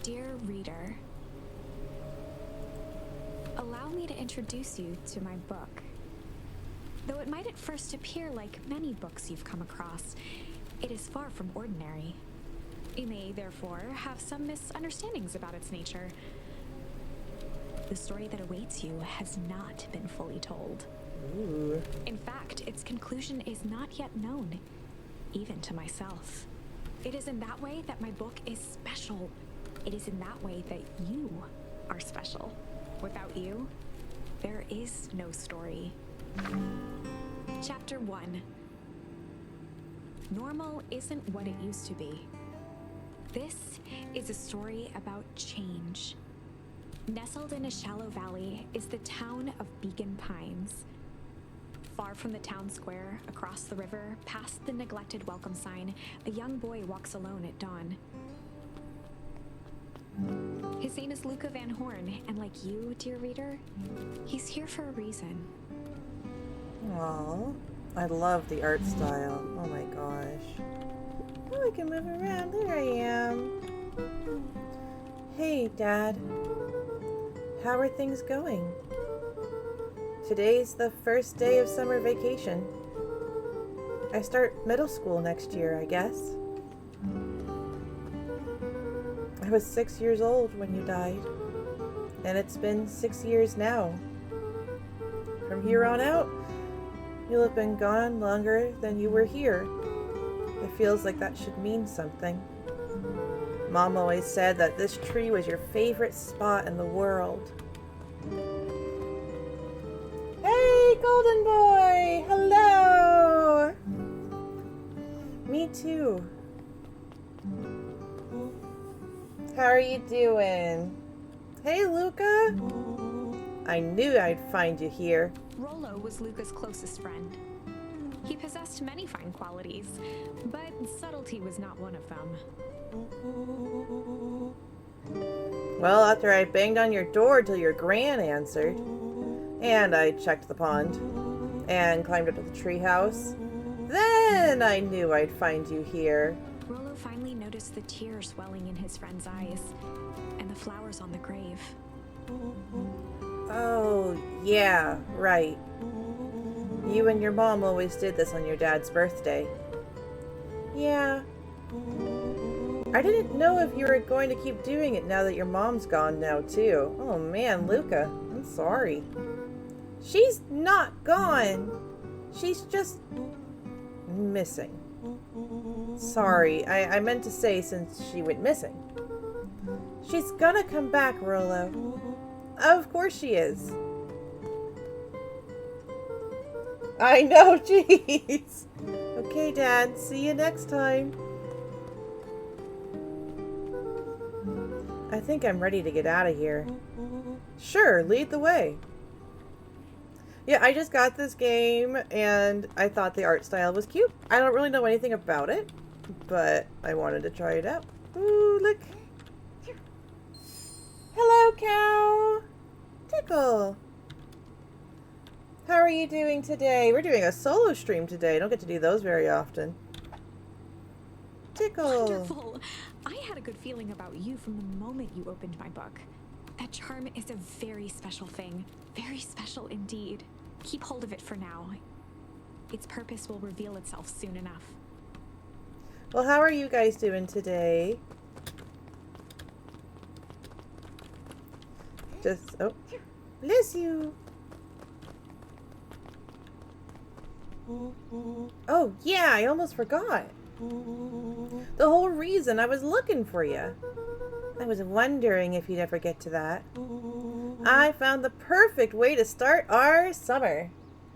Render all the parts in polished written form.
Dear reader, allow me to introduce you to my book. Though it might at first appear like many books you've come across, it is far from ordinary. You may, therefore, have some misunderstandings about its nature. The story that awaits you has not been fully told. Ooh. In fact, its conclusion is not yet known, even to myself. It is in that way that my book is special. It is in that way that you are special. Without you, there is no story. Chapter 1. Normal isn't what it used to be. This is a story about change. Nestled in a shallow valley is the town of Beacon Pines. Far from the town square, across the river, past the neglected welcome sign, a young boy walks alone at dawn. His name is Luca Van Horn, and like you, dear reader, he's here for a reason. Aww. I love the art style. Oh my gosh. Oh, I can move around. There I am. Hey, Dad. How are things going? Today's the first day of summer vacation. I start middle school next year, I guess. I was 6 years old when you died, and it's been 6 years now. From here on out, you'll have been gone longer than you were here. It feels like that should mean something. Mom always said that this tree was your favorite spot in the world. Hey, Golden Boy! Hello! Me too. How are you doing? Hey, Luca! I knew I'd find you here. Rollo was Luca's closest friend. He possessed many fine qualities, but subtlety was not one of them. Well, after I banged on your door till your gran answered, and I checked the pond, and climbed up to the treehouse, then I knew I'd find you here. Rollo finally noticed the tears welling in his friend's eyes, and the flowers on the grave. Oh, yeah, right. You and your mom always did this on your dad's birthday. Yeah. I didn't know if you were going to keep doing it now that your mom's gone now, too. Oh man, Luca, I'm sorry. She's not gone. She's just missing. Sorry, I meant to say since she went missing. She's gonna come back, Rollo. Of course she is. I know, jeez. Okay, Dad, see you next time. I think I'm ready to get out of here. Sure, lead the way. Yeah, I just got this game and I thought the art style was cute. I don't really know anything about it, but I wanted to try it out. Ooh, look. Hello, cow. Tickle. How are you doing today? We're doing a solo stream today. I don't get to do those very often. Tickle. Wonderful! I had a good feeling about you from the moment you opened my book. That charm is a very special thing. Very special indeed. Keep hold of it for now. Its purpose will reveal itself soon enough. Well, how are you guys doing today? Just, oh, bless you. Oh, yeah, I almost forgot. The whole reason I was looking for you. I was wondering if you'd ever get to that. I found the perfect way to start our summer.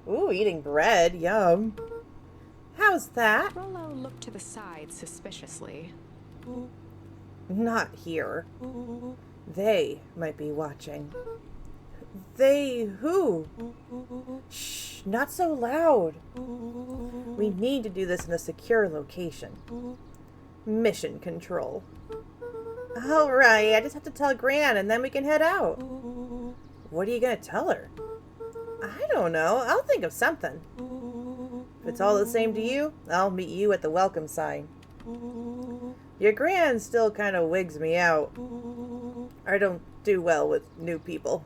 Ooh, eating bread. Yum. How's that? Rollo looked to the side suspiciously. Not here. They might be watching. They who? Shh, not so loud. We need to do this in a secure location. Mission control. Alright, I just have to tell Gran and then we can head out. What are you gonna tell her? I don't know. I'll think of something. If it's all the same to you, I'll meet you at the welcome sign. Your gran still kind of wigs me out. I don't do well with new people.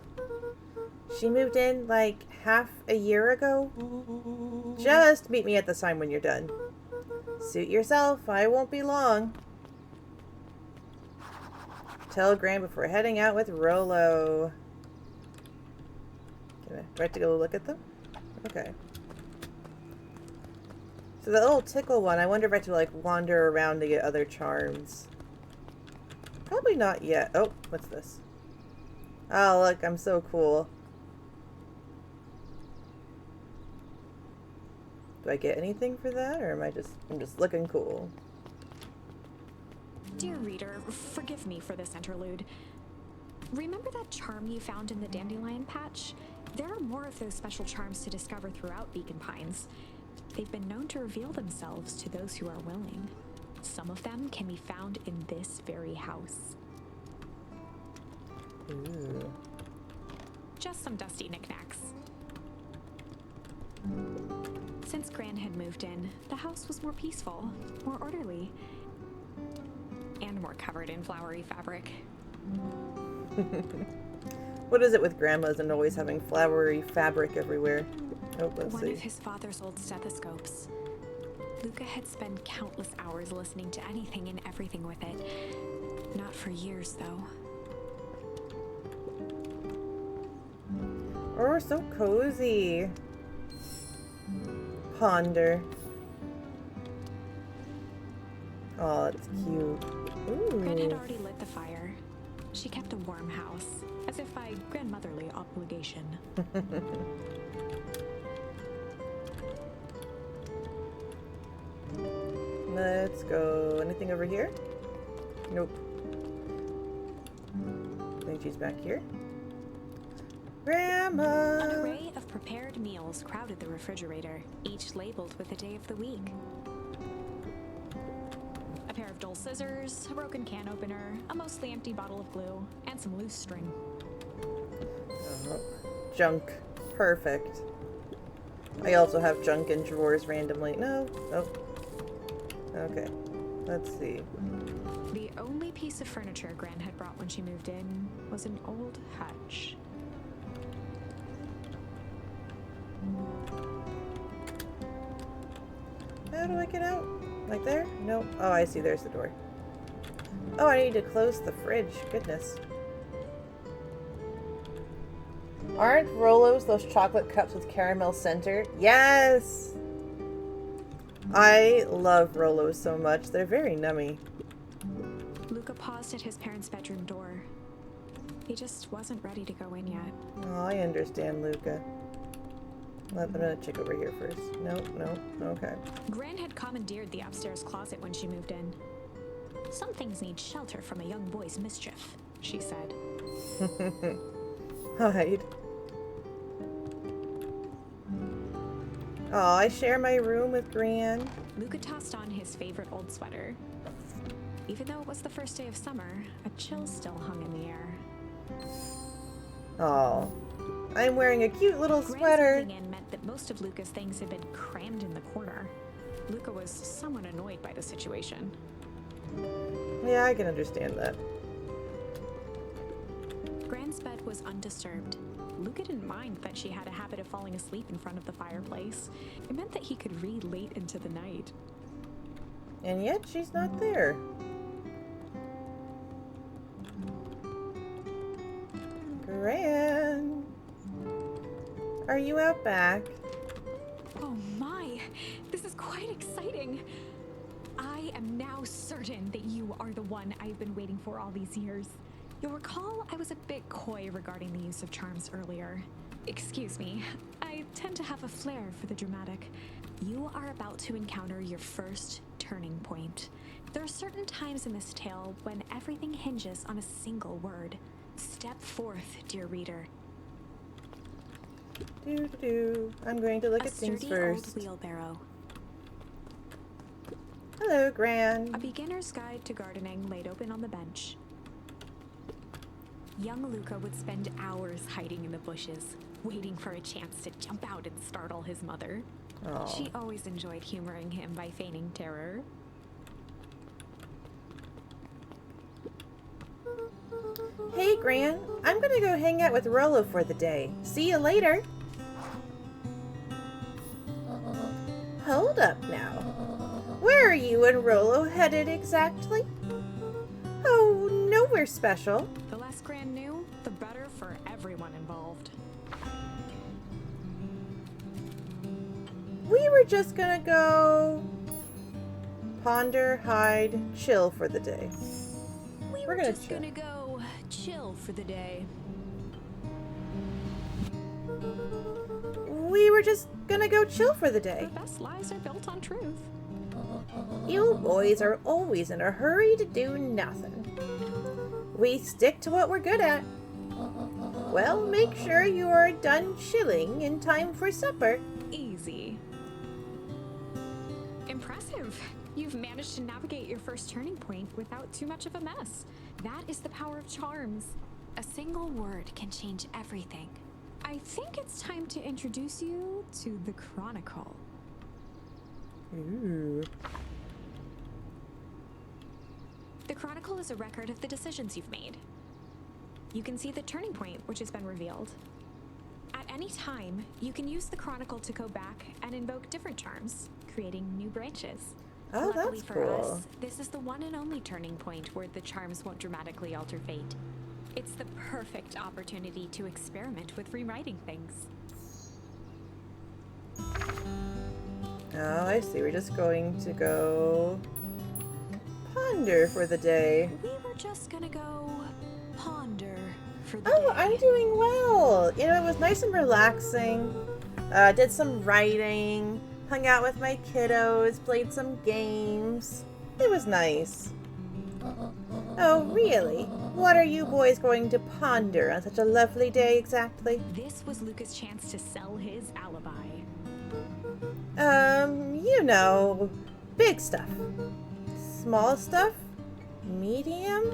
She moved in like half a year ago. Just meet me at the sign when you're done. Suit yourself, I won't be long. Tell Gran before heading out with Rolo. Do I have to go look at them? Okay. So the little tickle one, I wonder if I have to like wander around to get other charms. Probably not yet. Oh, what's this? Oh, look, I'm so cool. Do I get anything for that, or I'm just looking cool? Dear reader, forgive me for this interlude. Remember that charm you found in the dandelion patch? There are more of those special charms to discover throughout Beacon Pines. They've been known to reveal themselves to those who are willing. Some of them can be found in this very house. Ooh. Just some dusty knickknacks. Since Gran had moved in, the house was more peaceful, more orderly, and more covered in flowery fabric. What is it with grandmas and always having flowery fabric everywhere? Oh, let's One see. of his father's old stethoscopes. Luca had spent countless hours listening to anything and everything with it. Not for years, though. Oh, so cozy. Ponder. Oh, that's cute. Gran had Ooh. already lit the fire. She kept a warm house, as if by grandmotherly obligation. Let's go. Anything over here? Nope. I think she's back here. An Grandma! array of prepared meals crowded the refrigerator, each labeled with the day of the week. A pair of dull scissors, a broken can opener, a mostly empty bottle of glue, and some loose string. Oh, junk. Perfect. I also have junk in drawers randomly. No. Oh. Okay. Let's see. The only piece of furniture Gran had brought when she moved in was an old hutch. How do I get out? Like there? Nope. Oh, I see. There's the door. Oh, I need to close the fridge. Goodness. Aren't Rolos those chocolate cups with caramel center? Yes! I love Rolos so much. They're very nummy. Luca paused at his parents' bedroom door. He just wasn't ready to go in yet. Oh, I understand, Luca. I'm gonna check over here first. Nope, nope. Okay. Gran had commandeered the upstairs closet when she moved in. Some things need shelter from a young boy's mischief, she said. Hide. Oh, I share my room with Gran. Luca tossed on his favorite old sweater. Even though it was the first day of summer, a chill still hung in the air. Oh, I'm wearing a cute little Gran's sweater. moving in meant that most of Luca's things had been crammed in the corner. Luca was somewhat annoyed by the situation. Yeah, I can understand that. Gran's bed was undisturbed. Luca didn't mind that she had a habit of falling asleep in front of the fireplace. It meant that he could read late into the night. And yet she's not there. Gran, are you out back? Oh my, this is quite exciting. I am now certain that you are the one I've been waiting for all these years. You'll recall I was a bit coy regarding the use of charms earlier. Excuse me, I tend to have a flair for the dramatic. You are about to encounter your first turning point. There are certain times in this tale when everything hinges on a single word. Step forth, dear reader. Do. I'm going to look A at things sturdy first. old wheelbarrow. Hello, Gran. A beginner's guide to gardening laid open on the bench. Young Luca would spend hours hiding in the bushes, waiting for a chance to jump out and startle his mother. Oh. She always enjoyed humoring him by feigning terror. Hey, Gran. I'm gonna go hang out with Rollo for the day. See you later. Hold up now. Where are you and Rollo headed exactly? Oh, nowhere special. The less Gran knew, the better for everyone involved. We were just gonna go ponder, hide, chill for the day. We're gonna just chill. gonna go chill for the day. We were just gonna go chill for the day. The best lies are built on truth. You boys are always in a hurry to do nothing. We stick to what we're good at. Well, make sure you are done chilling in time for supper. Easy. Impressive. You've managed to navigate your first turning point without too much of a mess. That is the power of charms. A single word can change everything. I think it's time to introduce you to the Chronicle. Ooh. The Chronicle is a record of the decisions you've made. You can see the turning point which has been revealed. At any time, you can use the Chronicle to go back and invoke different charms, creating new branches. Oh, Luckily that's for cool. us, this is the one and only turning point where the charms won't dramatically alter fate. It's the perfect opportunity to experiment with rewriting things. Oh, I see. We're just going to go ponder for the day. We were just gonna go ponder for the Oh, day. I'm doing well. You know, it was nice and relaxing. Did some writing, hung out with my kiddos, played some games. It was nice. Oh, really? What are you boys going to ponder on such a lovely day exactly? This was Luca's chance to sell his alibi. You know, big stuff. Small stuff? Medium?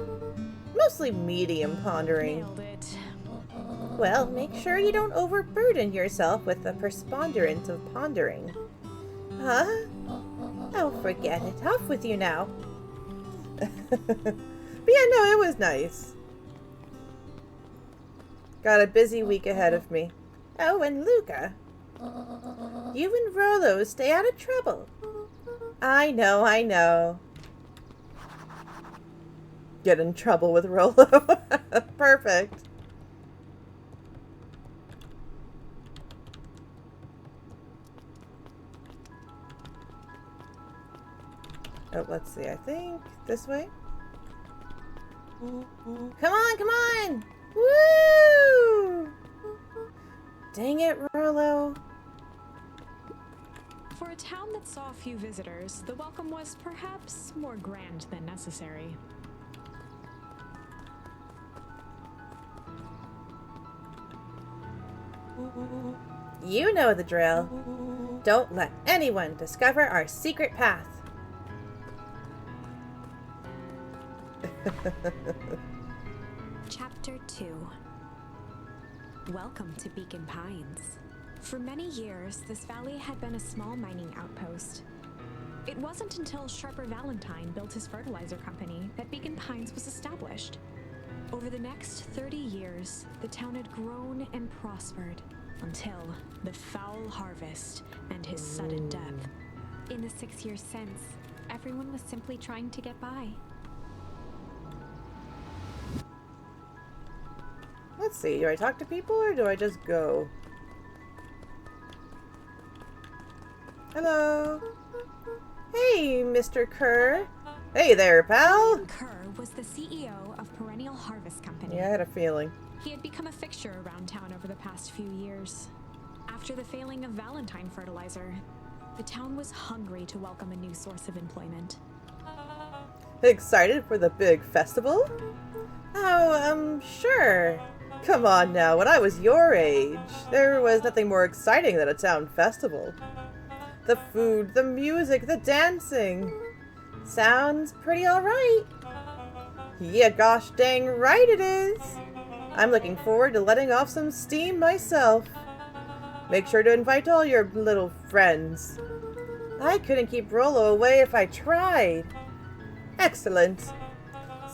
Mostly medium pondering. Nailed it. Well, make sure you don't overburden yourself with the preponderance of pondering. Huh? Oh, forget it. Off with you now. But yeah, no, it was nice. Got a busy week ahead of me. Oh, and Luca. You and Rollo stay out of trouble. I know, I know. Get in trouble with Rollo. Perfect. Oh, let's see. I think this way. Come on, come on! Woo! Dang it, Rollo. For a town that saw few visitors, the welcome was perhaps more grand than necessary. You know the drill. Don't let anyone discover our secret path. Chapter 2. Welcome to Beacon Pines. For many years, this valley had been a small mining outpost. It wasn't until Sharper Valentine built his fertilizer company that Beacon Pines was established. Over the next 30 years, the town had grown and prospered until the foul harvest and his sudden death. In the 6 years since, everyone was simply trying to get by. Let's see. Do I talk to people or do I just go? Hello. Hey, Mr. Kerr. Hey there, pal. Kerr was the CEO of Perennial Harvest Company. Yeah, I had a feeling. He had become a fixture around town over the past few years. After the failing of Valentine fertilizer, the town was hungry to welcome a new source of employment. Excited for the big festival? Oh, sure. Come on now, when I was your age, there was nothing more exciting than a town festival. The food, the music, the dancing. Sounds pretty alright. Yeah, gosh dang right it is. I'm looking forward to letting off some steam myself. Make sure to invite all your little friends. I couldn't keep Rollo away if I tried. Excellent.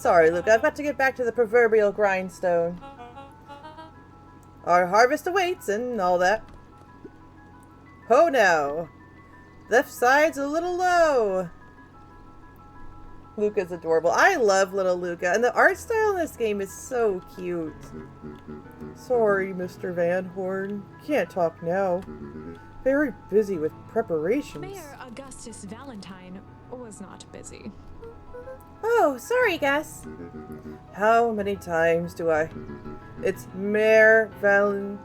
Sorry, Luke, I've got to get back to the proverbial grindstone. Our harvest awaits and all that. Oh no! Left side's a little low. Luca's adorable. I love little Luca, and the art style in this game is so cute. Sorry, Mr. Van Horn. Can't talk now. Very busy with preparations. Mayor Augustus Valentine was not busy. Oh, sorry, Gus. How many times do I... It's Mayor Valen...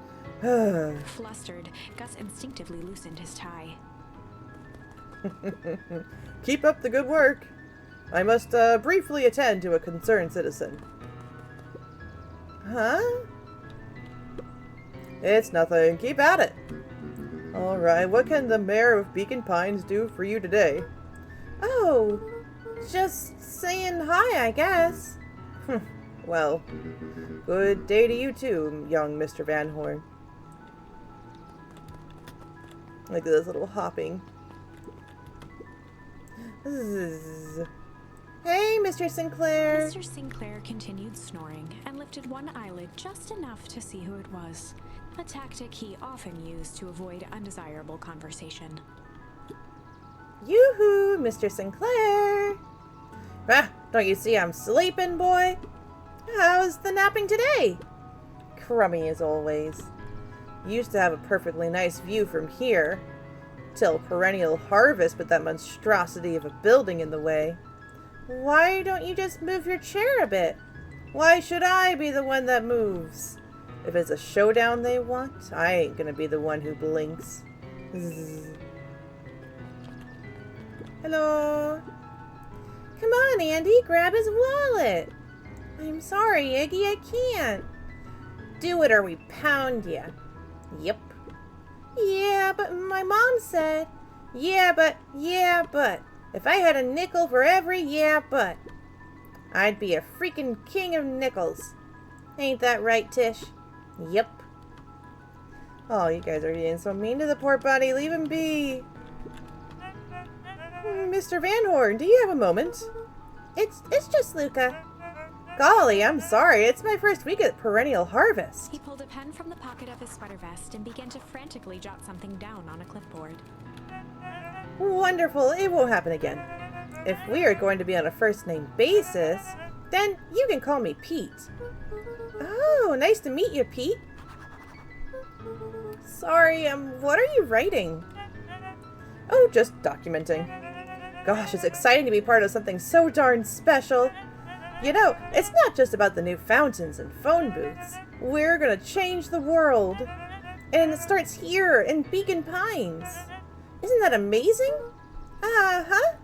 Flustered, Gus instinctively loosened his tie. Keep up the good work. I must briefly attend to a concerned citizen. Huh? It's nothing. Keep at it. Alright, what can the mayor of Beacon Pines do for you today? Oh, just saying hi, I guess. Well, good day to you too, young Mr. Van Horn. Look at this little hopping. Zzz. Hey, Mr. Sinclair. Mr. Sinclair continued snoring and lifted one eyelid just enough to see who it was, a tactic he often used to avoid undesirable conversation. Yoo-hoo, Mr. Sinclair. Ah, don't you see I'm sleeping, boy? How's the napping today? Crummy as always. Used to have a perfectly nice view from here. Till perennial harvest put that monstrosity of a building in the way. Why don't you just move your chair a bit? Why should I be the one that moves? If it's a showdown they want, I ain't gonna be the one who blinks. Zzz. Hello? Come on, Andy, grab his wallet. I'm sorry, Iggy, I can't. Do it or we pound ya. Yep. Yeah, but my mom said... Yeah, but... If I had a nickel for every yeah, but... I'd be a freaking king of nickels. Ain't that right, Tish? Yep. Oh, you guys are being so mean to the poor buddy. Leave him be. Mr. Van Horn, do you have a moment? It's just Luca. Golly, I'm sorry. It's my first week at Perennial Harvest. He pulled a pen from the pocket of his sweater vest and began to frantically jot something down on a clipboard. Wonderful. It won't happen again. If we are going to be on a first-name basis, then you can call me Pete. Oh, nice to meet you, Pete. Sorry, what are you writing? Oh, just documenting. Gosh, it's exciting to be part of something so darn special. You know, it's not just about the new fountains and phone booths. We're gonna change the world. And it starts here in Beacon Pines. Isn't that amazing? Uh-huh.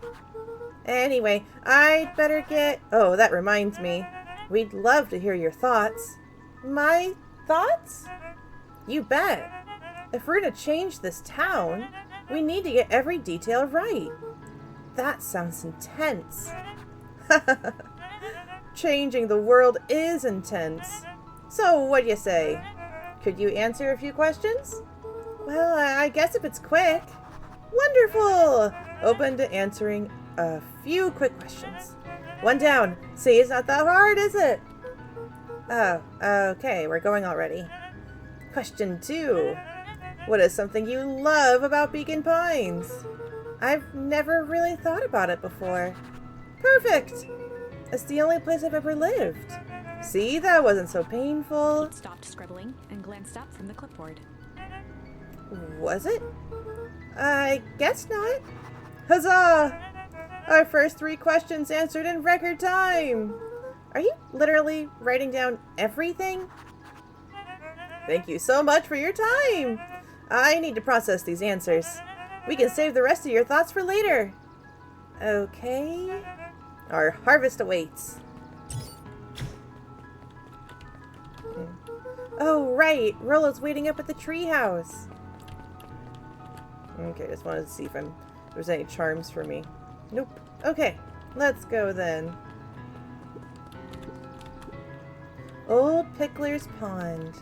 Anyway, I'd better get... Oh, that reminds me. We'd love to hear your thoughts. My thoughts? You bet. If we're gonna change this town, we need to get every detail right. That sounds intense. Changing the world is intense. So, what do you say? Could you answer a few questions? Well, I guess if it's quick. Wonderful! Open to answering a few quick questions. One down. See, it's not that hard, is it? Oh, okay, we're going already. Question 2. What is something you love about Beacon Pines? I've never really thought about it before. Perfect! It's the only place I've ever lived. See, that wasn't so painful. Pete stopped scribbling and glanced up from the clipboard. Was it? I guess not. Huzzah! Our first 3 questions answered in record time. Are you literally writing down everything? Thank you so much for your time. I need to process these answers. We can save the rest of your thoughts for later. Okay. Our harvest awaits. Oh, right. Rolo's waiting up at the treehouse. Okay, just wanted to see if there's any charms for me. Nope. Okay, let's go then. Old Pickler's Pond.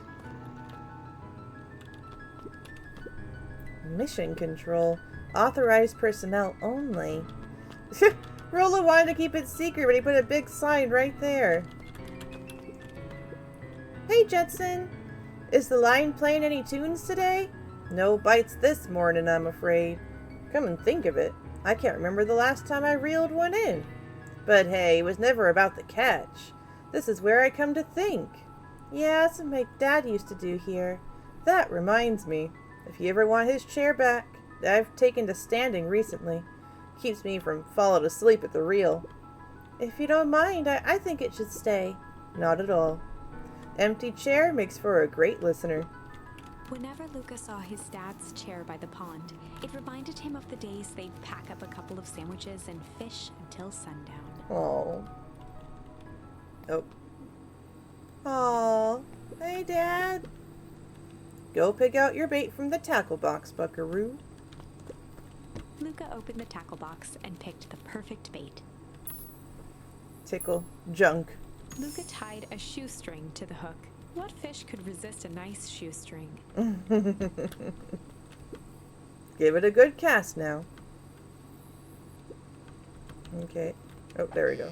Mission control. Authorized personnel only. Rolo wanted to keep it secret, but he put a big sign right there. Hey, Jetson. Is the line playing any tunes today? No bites this morning, I'm afraid. Come and think of it, I can't remember the last time I reeled one in. But hey, it was never about the catch. This is where I come to think. Yeah, that's what my dad used to do here. That reminds me, if you ever want his chair back, I've taken to standing recently. Keeps me from falling asleep at the reel. If you don't mind, I think it should stay. Not at all. Empty chair makes for a great listener. Whenever Luca saw his dad's chair by the pond, it reminded him of the days they'd pack up a couple of sandwiches and fish until sundown. Oh. Oh. Aw. Hey, Dad. Go pick out your bait from the tackle box, Buckaroo. Luca opened the tackle box and picked the perfect bait. Tickle. Junk. Luca tied a shoestring to the hook. What fish could resist a nice shoestring? Give it a good cast now. Okay. Oh, there we go.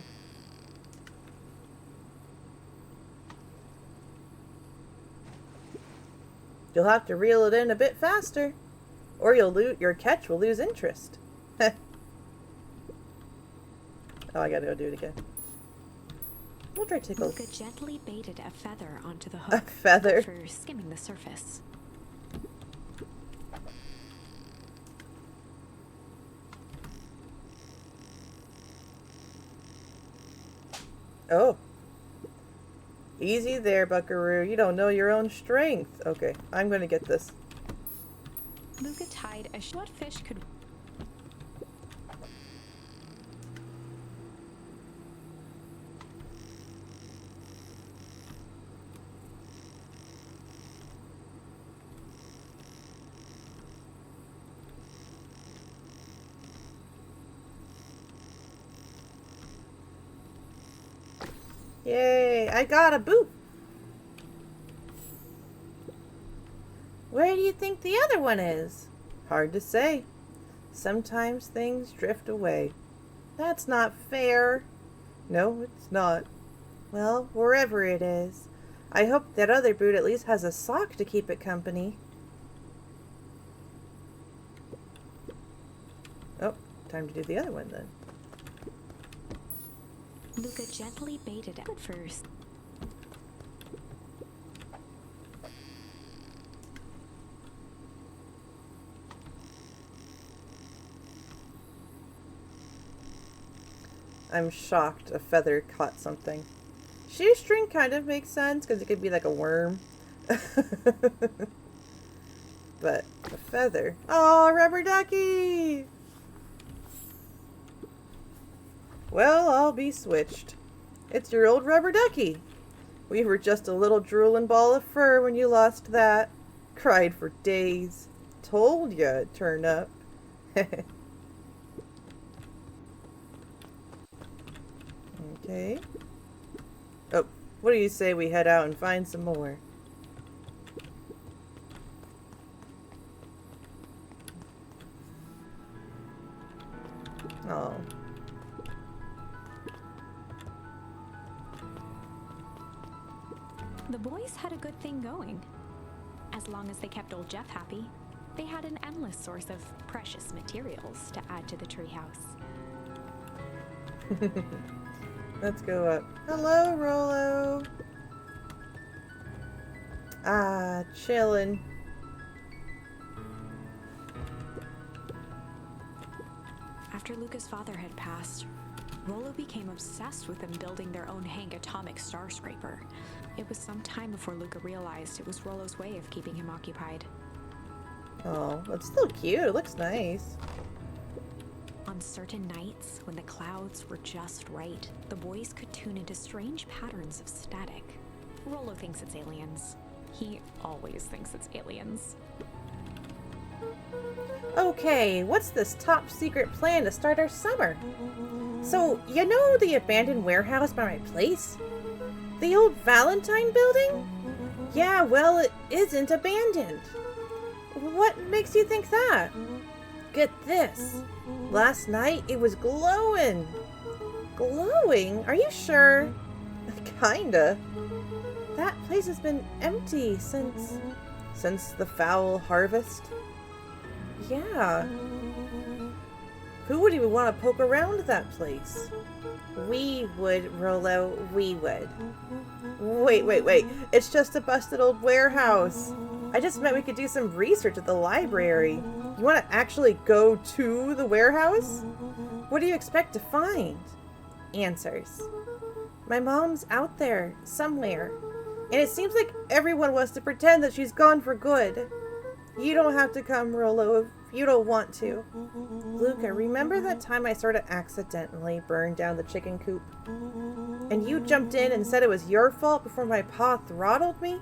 You'll have to reel it in a bit faster, or your catch will lose interest. Oh, I gotta go do it again. We'll try tickles. Luca gently baited a feather onto the A hook feather? for skimming the surface. Oh. Easy there, Buckaroo. You don't know your own strength. Okay, I'm gonna get this. Luca tied a what fish could... Yay, I got a boot. Where do you think the other one is? Hard to say. Sometimes things drift away. That's not fair. No, it's not. Well, wherever it is, I hope that other boot at least has a sock to keep it company. Oh, time to do the other one then. Luca gently baited it first. I'm shocked a feather caught something. Shoestring kind of makes sense because it could be like a worm. But a feather. Oh, rubber ducky! Well, I'll be switched. It's your old rubber ducky. We were just a little drooling ball of fur when you lost that. Cried for days. Told ya it'd turn up. Okay. Oh, what do you say we head out and find some more? Oh. The boys had a good thing going. As long as they kept old Jeff happy, they had an endless source of precious materials to add to the treehouse. Let's go up. Hello, Rolo. Ah, chillin'. After Luca's father had passed, Rolo became obsessed with them building their own Hank atomic star scraper. It was some time before Luca realized it was Rolo's way of keeping him occupied. Oh, it's still cute. It looks nice. On certain nights, when the clouds were just right, the boys could tune into strange patterns of static. Rolo thinks it's aliens. He always thinks it's aliens. Okay, what's this top secret plan to start our summer? So, you know the abandoned warehouse by my place? The old Valentine building? Yeah, well, it isn't abandoned. What makes you think that? Get this. Last night, it was glowing. Glowing? Are you sure? Kinda. That place has been empty since the foul harvest. Yeah. Who would even want to poke around that place? We would, Rollo. We would. Wait. It's just a busted old warehouse. I just meant we could do some research at the library. You want to actually go to the warehouse? What do you expect to find? Answers. My mom's out there, somewhere. And it seems like everyone wants to pretend that she's gone for good. You don't have to come, Rollo, if you don't want to. Luca, remember that time I sort of accidentally burned down the chicken coop? And you jumped in and said it was your fault before my pa throttled me?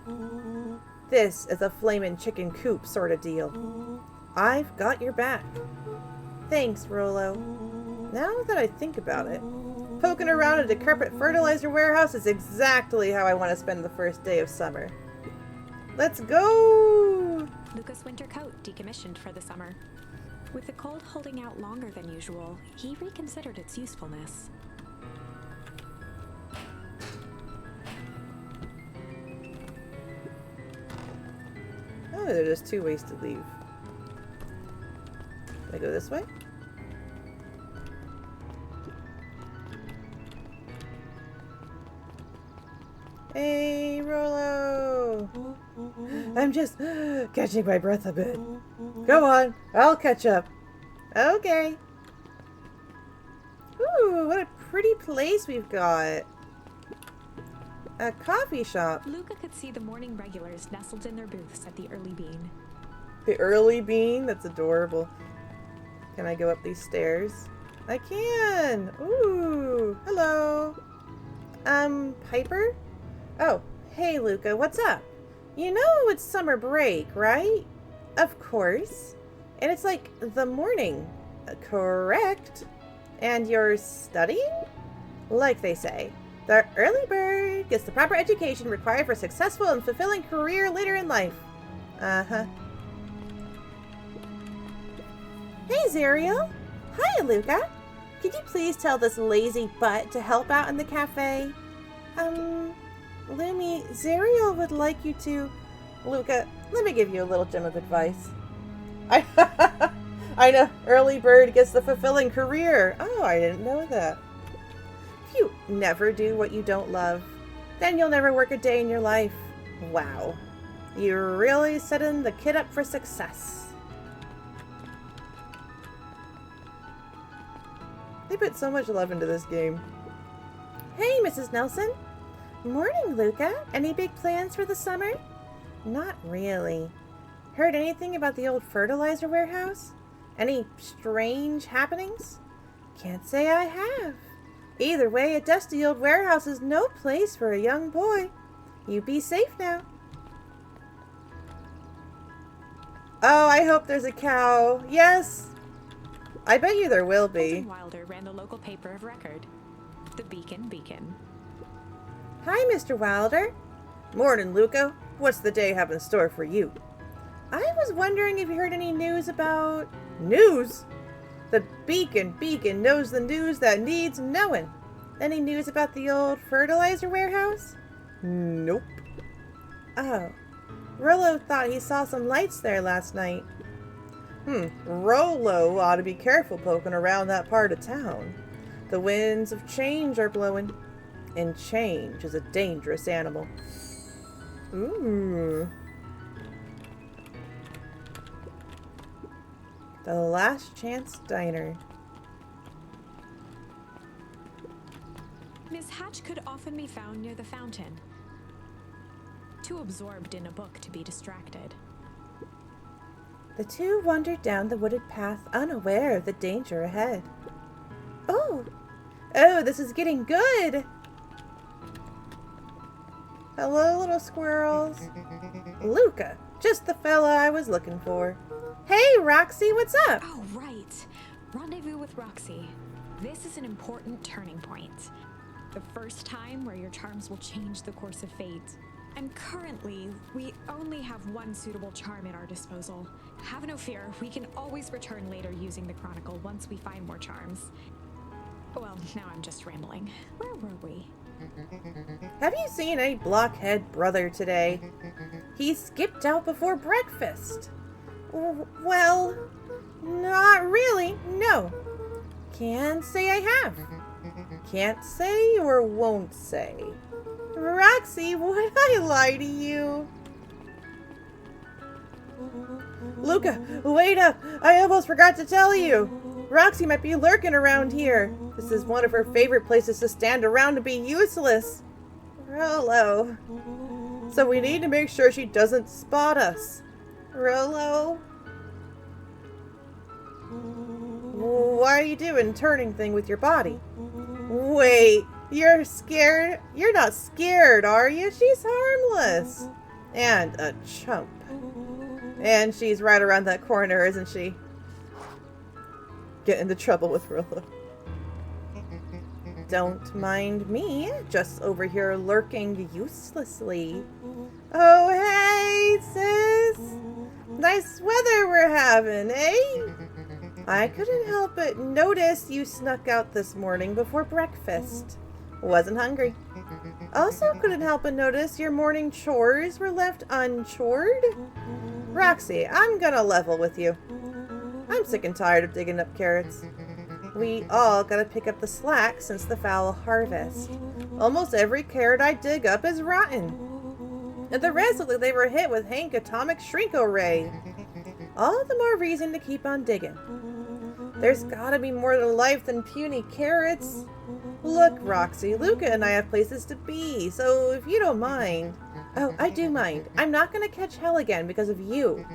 This is a flamin' chicken coop sort of deal. I've got your back. Thanks, Rollo. Now that I think about it, poking around a decrepit fertilizer warehouse is exactly how I want to spend the first day of summer. Let's go! Luca's winter coat decommissioned for the summer. With the cold holding out longer than usual, he reconsidered its usefulness. Oh, there are just two ways to leave. Can I go this way? Hey, Rollo! I'm just catching my breath a bit. Go on, I'll catch up. Okay. Ooh, what a pretty place we've got. A coffee shop. Luca could see the morning regulars nestled in their booths at the Early Bean. The Early Bean? That's adorable. Can I go up these stairs? I can! Ooh, hello. Piper? Oh, hey Luca, what's up? You know it's summer break, right? Of course. And it's like the morning. Correct. And you're studying? Like they say, the early bird gets the proper education required for a successful and fulfilling career later in life. Uh-huh. Hey, Zariel. Hi, Luca. Could you please tell this lazy butt to help out in the cafe? Lumi, Zariel would like you to... Luca, let me give you a little gem of advice. I know, early bird gets the fulfilling career. Oh, I didn't know that. If you never do what you don't love, then you'll never work a day in your life. Wow. You're really setting the kid up for success. They put so much love into this game. Hey, Mrs. Nelson. Morning, Luca. Any big plans for the summer? Not really. Heard anything about the old fertilizer warehouse? Any strange happenings? Can't say I have. Either way, a dusty old warehouse is no place for a young boy. You be safe now. Oh, I hope there's a cow. Yes. I bet you there will be. Wilder ran the local paper of record, the Beacon. Hi, Mr. Wilder. Morning, Luca. What's the day have in store for you? I was wondering if you heard any news about... News? The Beacon knows the news that needs knowing. Any news about the old fertilizer warehouse? Nope. Oh. Rollo thought he saw some lights there last night. Rollo ought to be careful poking around that part of town. The winds of change are blowing. And change is a dangerous animal. Ooh. The Last Chance Diner. Miss Hatch could often be found near the fountain, too absorbed in a book to be distracted. The two wandered down the wooded path, unaware of the danger ahead. Oh, this is getting good! Hello, little squirrels. Luca, just the fella I was looking for. Hey, Roxy, what's up? Oh, right. Rendezvous with Roxy. This is an important turning point. The first time where your charms will change the course of fate. And currently, we only have one suitable charm at our disposal. Have no fear, we can always return later using the Chronicle once we find more charms. Well, now I'm just rambling. Where were we? Have you seen any blockhead brother today? He skipped out before breakfast. Well, not really, no. Can't say I have. Can't say or won't say. Roxy, would I lie to you? Luca, wait up! I almost forgot to tell you! Roxy might be lurking around here. This is one of her favorite places to stand around and be useless. Rollo. So we need to make sure she doesn't spot us. Rollo? What are you doing, turning thing with your body? Wait, you're scared? You're not scared, are you? She's harmless. And a chump. And she's right around that corner, isn't she? Get into trouble with Rollo. Don't mind me, just over here lurking uselessly. Oh, hey, sis! Nice weather we're having, eh? I couldn't help but notice you snuck out this morning before breakfast. Wasn't hungry. Also couldn't help but notice your morning chores were left unchored. Roxy, I'm gonna level with you. I'm sick and tired of digging up carrots. We all gotta pick up the slack since the foul harvest. Almost every carrot I dig up is rotten. And the rest look like they were hit with Hank Atomic Shrinko Ray. All the more reason to keep on digging. There's gotta be more to life than puny carrots. Look, Roxy, Luca and I have places to be, so if you don't mind... Oh, I do mind. I'm not gonna catch hell again because of you.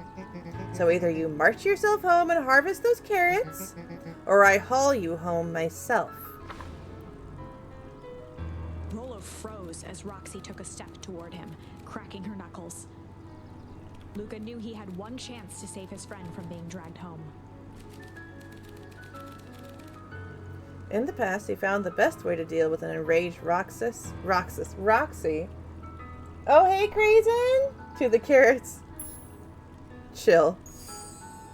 So either you march yourself home and harvest those carrots, or I haul you home myself. Rollo froze as Roxy took a step toward him, cracking her knuckles. Luca knew he had one chance to save his friend from being dragged home. In the past, he found the best way to deal with an enraged Roxy. Oh, hey, Crazen! To the carrots. Chill.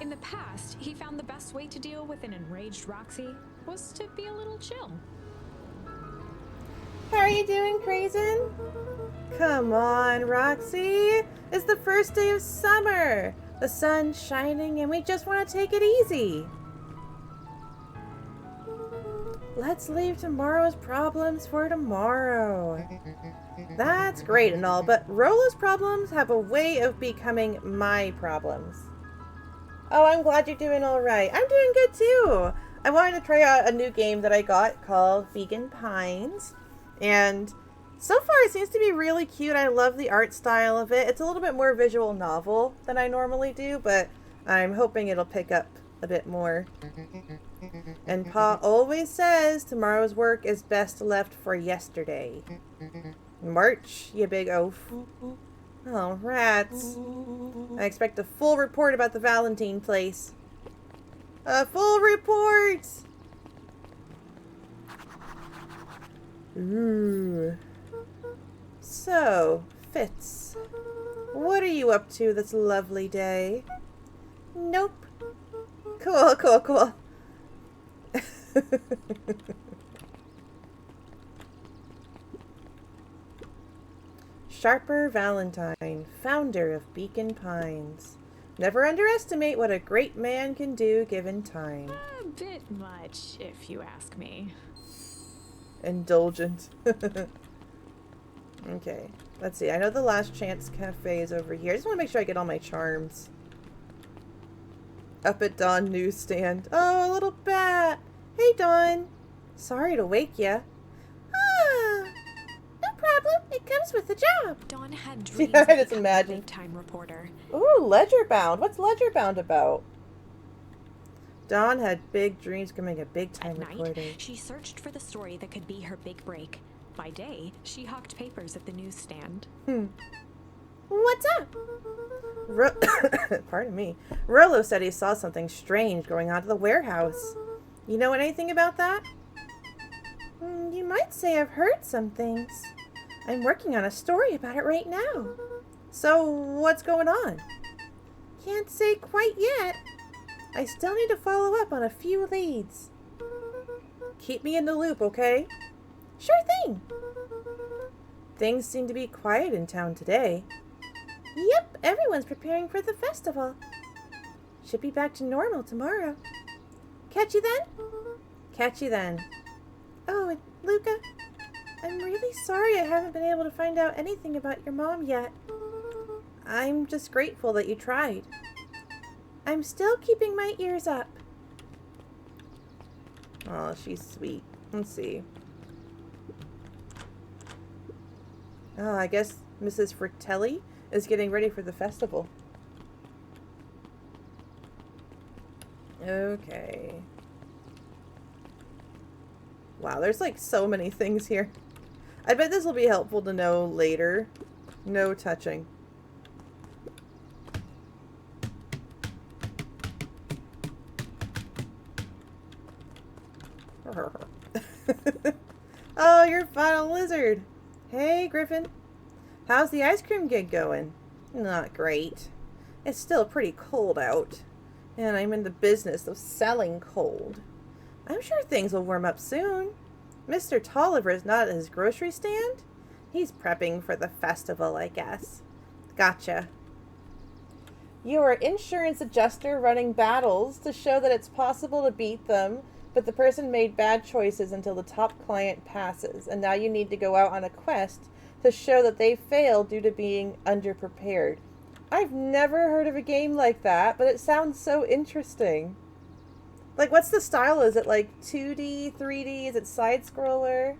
In the past, he found the best way to deal with an enraged Roxy was to be a little chill. How are you doing, Crazen? Come on, Roxy. It's the first day of summer. The sun's shining and we just want to take it easy. Let's leave tomorrow's problems for tomorrow. That's great and all, but Rollo's problems have a way of becoming my problems. Oh, I'm glad you're doing all right. I'm doing good too. I wanted to try out a new game that I got called Beacon Pines. And so far it seems to be really cute. I love the art style of it. It's a little bit more visual novel than I normally do, but I'm hoping it'll pick up a bit more. And Pa always says tomorrow's work is best left for yesterday. March, you big oaf. Oh, rats. I expect a full report about the Valentine place. A full report! Ooh. So, Fitz, what are you up to this lovely day? Nope. Cool, cool, cool. Sharper Valentine, founder of Beacon Pines. Never underestimate what a great man can do given time. A bit much, if you ask me. Indulgent. Okay, let's see. I know the Last Chance Cafe is over here. I just want to make sure I get all my charms. Up at Dawn Newsstand. Oh, a little bat. Hey, Dawn. Sorry to wake ya. Ah, no problem. It comes with the job. Dawn had dreams I of just becoming a imagine. big-time reporter. Ooh, Ledgerbound. What's Ledgerbound about? Dawn had big dreams becoming a big-time At reporter. night, she searched for the story that could be her big break. By day, she hawked papers at the newsstand. What's up? Pardon me. Rollo said he saw something strange going on to the warehouse. You know anything about that? You might say I've heard some things. I'm working on a story about it right now. So, what's going on? Can't say quite yet. I still need to follow up on a few leads. keep me in the loop, okay? Sure thing. Things seem to be quiet in town today. Yep, everyone's preparing for the festival. Should be back to normal tomorrow. Catch you then? Catch you then. Oh, and Luca, I'm really sorry I haven't been able to find out anything about your mom yet. I'm just grateful that you tried. I'm still keeping my ears up. Oh, she's sweet. Let's see. Oh, I guess Mrs. Fratelli is getting ready for the festival. Okay. Wow, there's like so many things here. I bet this will be helpful to know later. No touching. Oh, you're fine, a lizard. Hey, Griffin. How's the ice cream gig going? Not great. It's still pretty cold out. And I'm in the business of selling cold. I'm sure things will warm up soon. Mr. Tolliver is not at his grocery stand? He's prepping for the festival, I guess. Gotcha. You are insurance adjuster running battles to show that it's possible to beat them, but the person made bad choices until the top client passes, and now you need to go out on a quest to show that they failed due to being underprepared. I've never heard of a game like that, but it sounds so interesting. Like, what's the style? Is it like 2D, 3D? Is it side-scroller?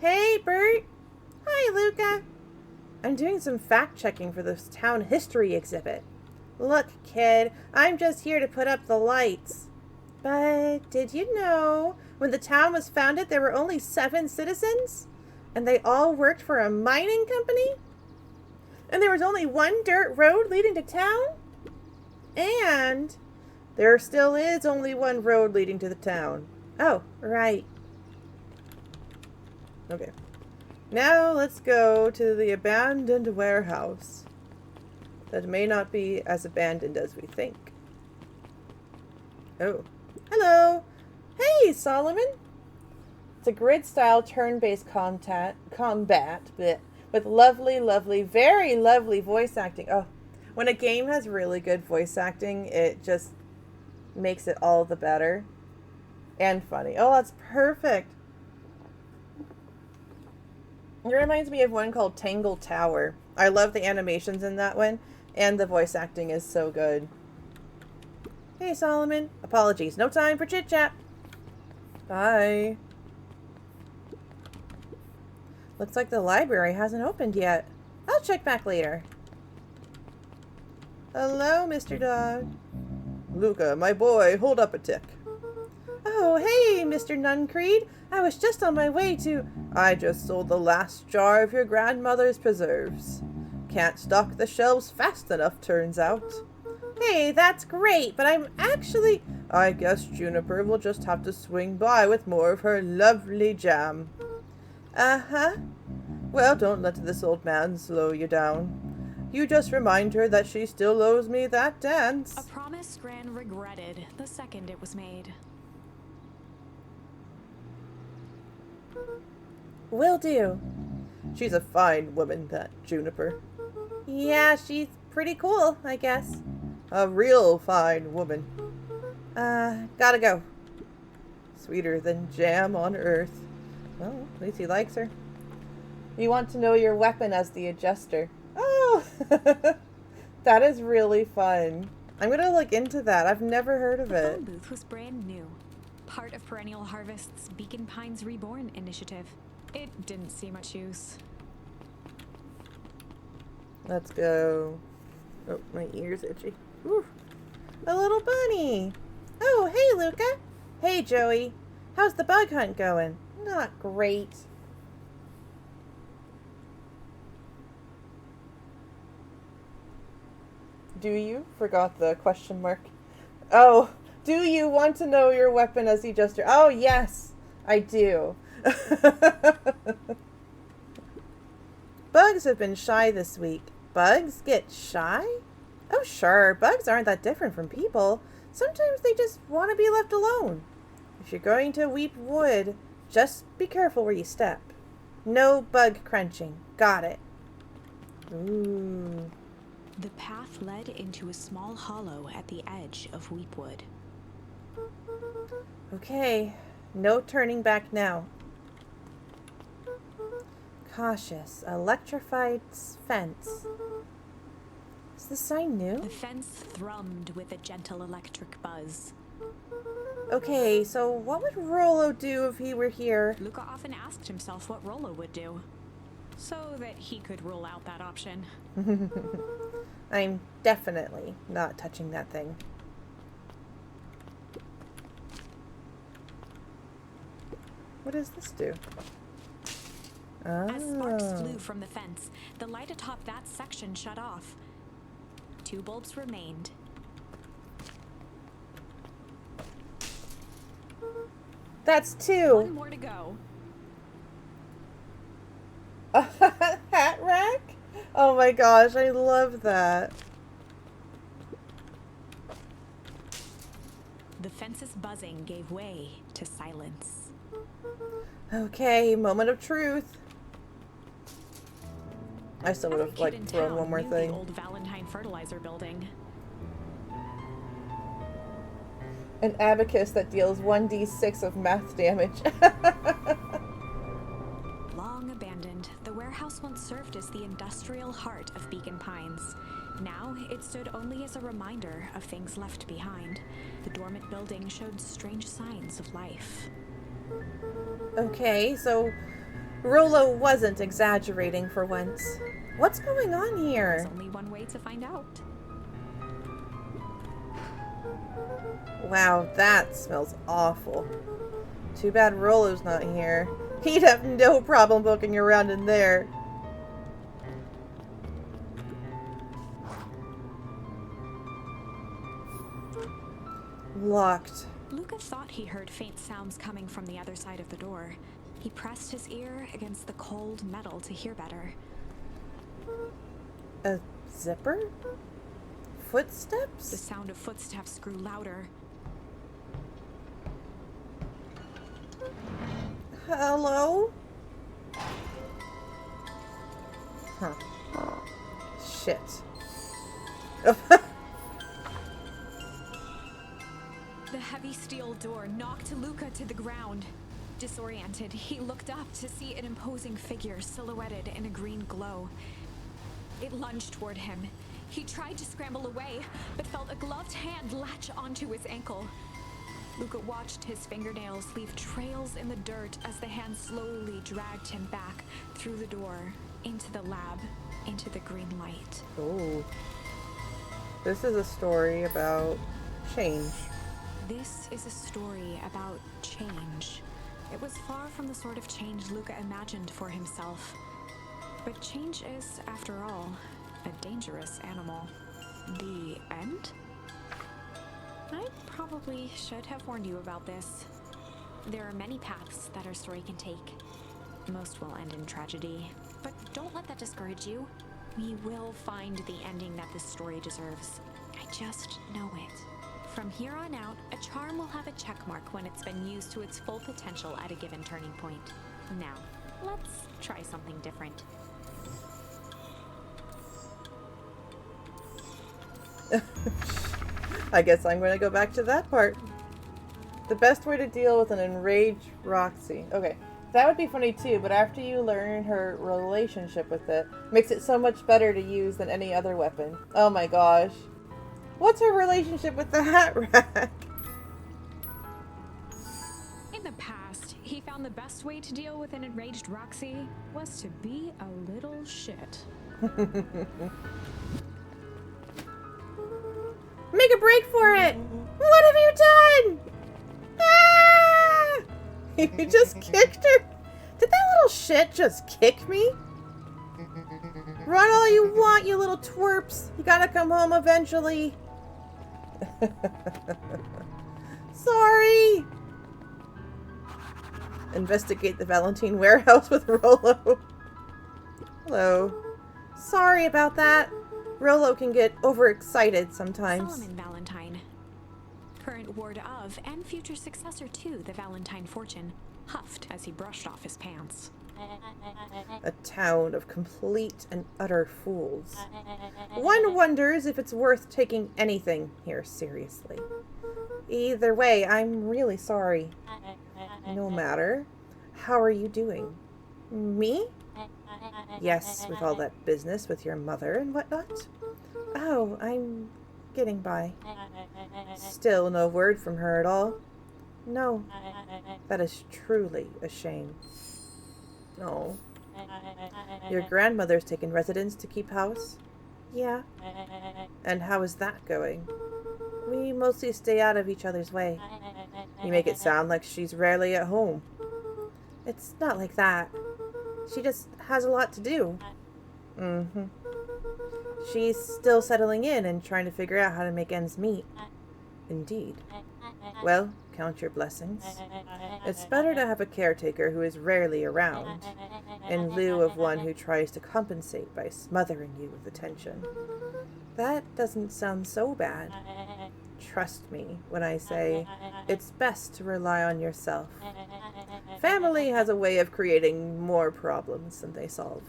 Hey, Bert. Hi, Luca. I'm doing some fact-checking for this town history exhibit. Look, kid, I'm just here to put up the lights. But did you know, when the town was founded, there were only 7 citizens? And they all worked for a mining company? And there was only 1 dirt road leading to town? And there still is only 1 road leading to the town. Oh, right. Okay. Now let's go to the abandoned warehouse. That may not be as abandoned as we think. Oh. Hello. Hey, Solomon. It's a grid-style turn-based combat with lovely, very lovely voice acting. Oh, when a game has really good voice acting, it just makes it all the better. And funny. Oh, that's perfect. It reminds me of one called Tangle Tower. I love the animations in that one, and the voice acting is so good. Hey, Solomon. Apologies. No time for chit-chat. Bye. Looks like the library hasn't opened yet. I'll check back later. Hello, Mr. Dog. Luca, my boy, hold up a tick. Oh, hey, Mr. Nuncreed. I was just on my way to... I just sold the last jar of your grandmother's preserves. Can't stock the shelves fast enough, turns out. Hey, that's great, but I'm actually... I guess Juniper will just have to swing by with more of her lovely jam. Uh-huh. Well, don't let this old man slow you down. You just remind her that she still owes me that dance. A promise Gran regretted the second it was made. Will do. She's a fine woman, that Juniper. Yeah, she's pretty cool, I guess. A real fine woman. Gotta go. Sweeter than jam on earth. Well, at least he likes her. You want to know your weapon as the adjuster. Oh! That is really fun. I'm gonna look into that. I've never heard of it. The phone booth was brand new. Part of Perennial Harvest's Beacon Pines Reborn initiative. It didn't see much use. Let's go. Oh, my ear's itchy. Ooh, a little bunny. Oh, hey, Luca. Hey, Joey. How's the bug hunt going? Not great. Do you? Forgot the question mark. Oh, do you want to know your weapon as the adjuster? Oh, yes, I do. Bugs have been shy this week. Bugs get shy? Oh, sure. Bugs aren't that different from people. Sometimes they just want to be left alone. If you're going to weep wood, just be careful where you step. No bug crunching. Got it. Ooh. The path led into a small hollow at the edge of Weepwood. Okay. No turning back now. Cautious. Electrified fence. Is the sign new? The fence thrummed with a gentle electric buzz. Okay, so what would Rollo do if he were here? Luca often asked himself what Rollo would do, so that he could rule out that option. I'm definitely not touching that thing. What does this do? As sparks Oh. flew from the fence, the light atop that section shut off. 2 bulbs remained. That's 1 2. more to go. A hat rack? Oh my gosh, I love that. The fence's buzzing gave way to silence. Okay, moment of truth. I still would Every have kid in like thrown town one more knew thing. the old Valentine fertilizer building. An abacus that deals 1d6 of math damage. Long abandoned, the warehouse once served as the industrial heart of Beacon Pines. Now, it stood only as a reminder of things left behind. The dormant building showed strange signs of life. Okay, so Rollo wasn't exaggerating for once. What's going on There's here? only one way to find out. Wow, that smells awful. Too bad Rollo's not here. He'd have no problem poking around in there. Locked. Luca thought he heard faint sounds coming from the other side of the door. He pressed his ear against the cold metal to hear better. A zipper? The Footsteps? sound of footsteps grew louder. Hello? Huh. Shit. The heavy steel door knocked Luca to the ground. Disoriented, he looked up to see an imposing figure silhouetted in a green glow. It lunged toward him. He tried to scramble away, but felt a gloved hand latch onto his ankle. Luca watched his fingernails leave trails in the dirt as the hand slowly dragged him back through the door, into the lab, into the green light. Oh. This is a story about change. This is a story about change. It was far from the sort of change Luca imagined for himself. But change is, after all, a dangerous animal. The end? I probably should have warned you about this. There are many paths that our story can take. Most will end in tragedy. But don't let that discourage you. We will find the ending that this story deserves. I just know it. From here on out, a charm will have a checkmark when it's been used to its full potential at a given turning point. Now, let's try something different. I guess I'm going to go back to that part. The best way to deal with an enraged Roxy. Okay, that would be funny too, but after you learn her relationship with it, makes it so much better to use than any other weapon. Oh my gosh. What's her relationship with the hat rack? In the past, he found the best way to deal with an enraged Roxy was to be a little shit. Make a break for it! What have you done? Ah! You just kicked her? Did that little shit just kick me? Run all you want, you little twerps. You gotta come home eventually. Sorry. Investigate the Valentine warehouse with Rollo. Hello. Sorry about that. Rollo can get overexcited sometimes. Solomon Valentine. ward of, and future successor to, the Valentine fortune, huffed as he brushed off his pants. A town of complete and utter fools. One wonders if it's worth taking anything here seriously. Either way, I'm really sorry. No matter. How are you doing? Me? Yes, with all that business with your mother and whatnot. Oh, I'm getting by. Still no word from her at all? No. That is truly a shame. Oh. Your grandmother's taken residence to keep house? Yeah. And how is that going? We mostly stay out of each other's way. You make it sound like she's rarely at home. It's not like that. She just has a lot to do. Mm-hmm. She's still settling in and trying to figure out how to make ends meet. Indeed. Well, count your blessings. It's better to have a caretaker who is rarely around, in lieu of one who tries to compensate by smothering you with attention. That doesn't sound so bad. Trust me when I say it's best to rely on yourself. Family has a way of creating more problems than they solve.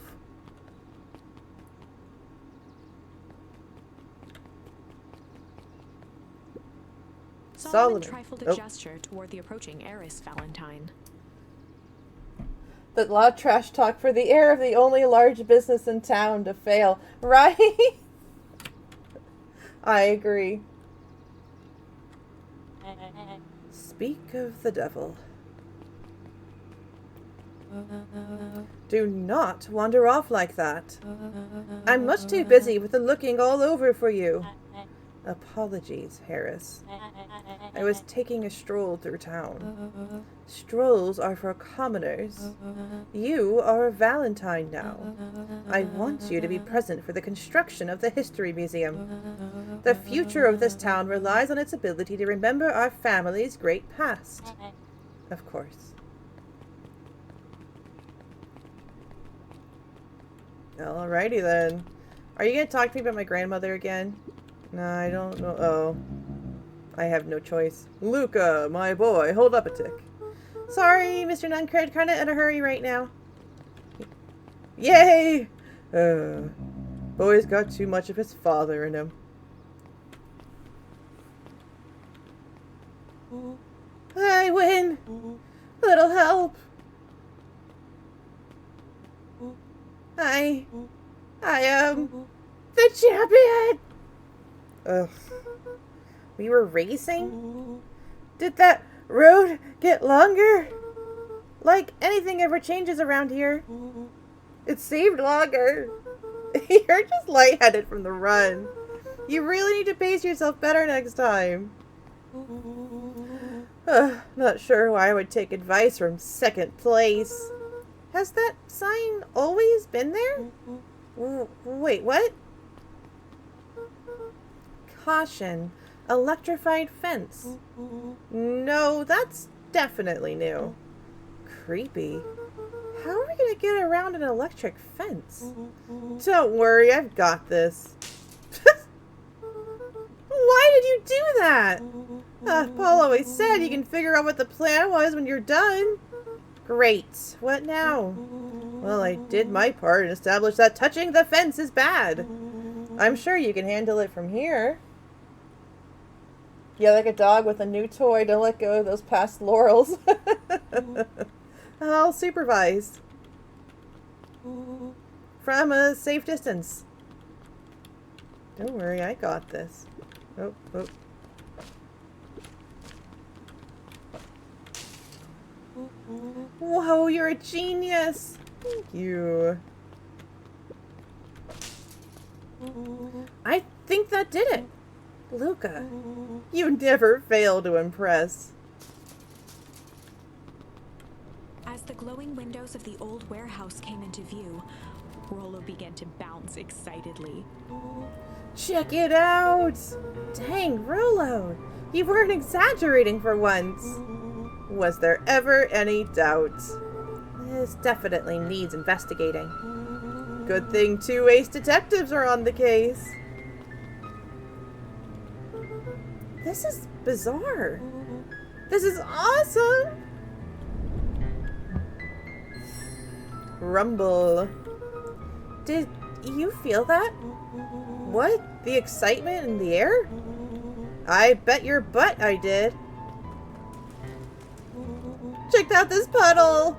Solomon trifled a gesture toward the approaching heiress Valentine. The lot of trash talk for the heir of the only large business in town to fail, right? I agree. Speak of the devil. Do not wander off like that. I'm much too busy with the looking all over for you. Apologies, Harris. I was taking a stroll through town. Strolls are for commoners. You are a Valentine now. I want you to be present for the construction of the History Museum. The future of this town relies on its ability to remember our family's great past. Of course. Alrighty then. Are you going to talk to me about my grandmother again? No, I don't know. Oh. I have no choice. Luca, my boy, hold up a tick. Sorry, Mr. Nuncred, kinda in a hurry right now. Yay! Boy's got too much of his father in him. I win! Little help! I am the champion! Ugh. We were racing? Did that road get longer? Like anything ever changes around here. It seemed longer. You're just lightheaded from the run. You really need to pace yourself better next time. Not sure why I would take advice from second place. Has that sign always been there? Wait, what? Caution. Electrified fence. No, that's definitely new. Creepy. How are we going to get around an electric fence? Don't worry, I've got this. Why did you do that? Paul always said you can figure out what the plan was when you're done. Great. What now? Well, I did my part and established that touching the fence is bad. I'm sure you can handle it from here. Yeah, like a dog with a new toy to let go of those past laurels. I'll supervise. From a safe distance. Don't worry, I got this. Oh. Whoa, you're a genius! Thank you. I think that did it. Luca, you never fail to impress. As the glowing windows of the old warehouse came into view, Rollo began to bounce excitedly. Check it out! Dang, Rollo, you weren't exaggerating for once. Was there ever any doubt? This definitely needs investigating. Good thing 2 ace detectives are on the case. This is bizarre. This is awesome! Rumble. Did you feel that? What? The excitement in the air? I bet your butt I did. Check out this puddle!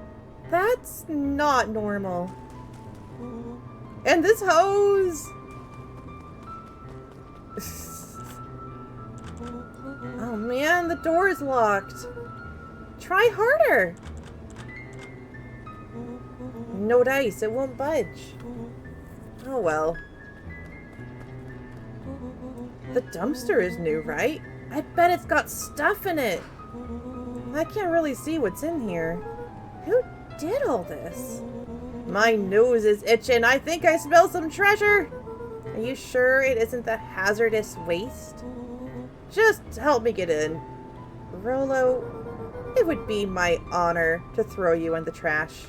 That's not normal. And this hose! Oh man, the door is locked. Try harder! No dice, it won't budge. Oh well. The dumpster is new, right? I bet it's got stuff in it. I can't really see what's in here. Who did all this? My nose is itching. I think I smell some treasure. Are you sure it isn't the hazardous waste? Just help me get in. Rolo, it would be my honor to throw you in the trash.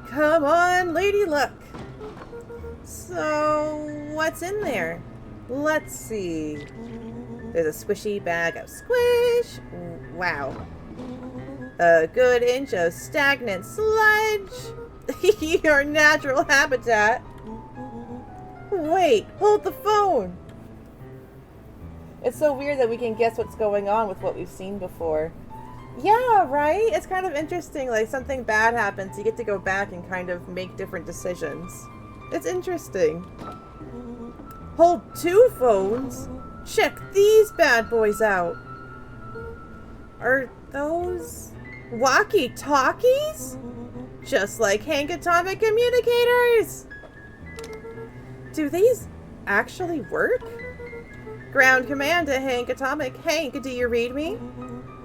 Come on, Lady Luck. So, what's in there? Let's see. There's a squishy bag of squish. Wow. A good inch of stagnant sludge. Your natural habitat. Wait, hold the phone. It's so weird that we can guess what's going on with what we've seen before. Yeah, right? It's kind of interesting. Like, something bad happens, you get to go back and kind of make different decisions. It's interesting. Hold two phones? Check these bad boys out. Are those walkie-talkies? Just like Hank Atomic Communicators. Do these actually work? Ground command to Hank Atomic. Hank, do you read me?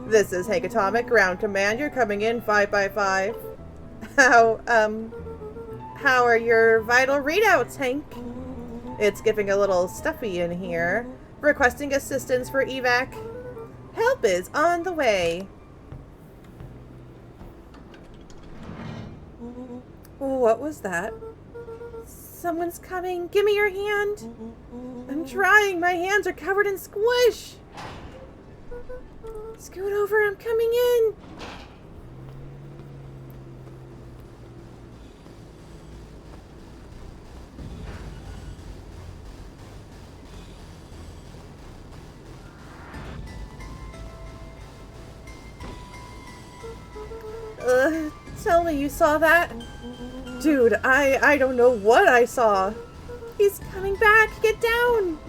This is Hank Atomic, ground command. You're coming in 5 by 5. How are your vital readouts, Hank? It's getting a little stuffy in here. Requesting assistance for evac. Help is on the way. What was that? Someone's coming. Give me your hand. I'm trying. My hands are covered in squish. Scoot over. I'm coming in. Tell me you saw that? Dude, I don't know what I saw. He's coming back. Get down.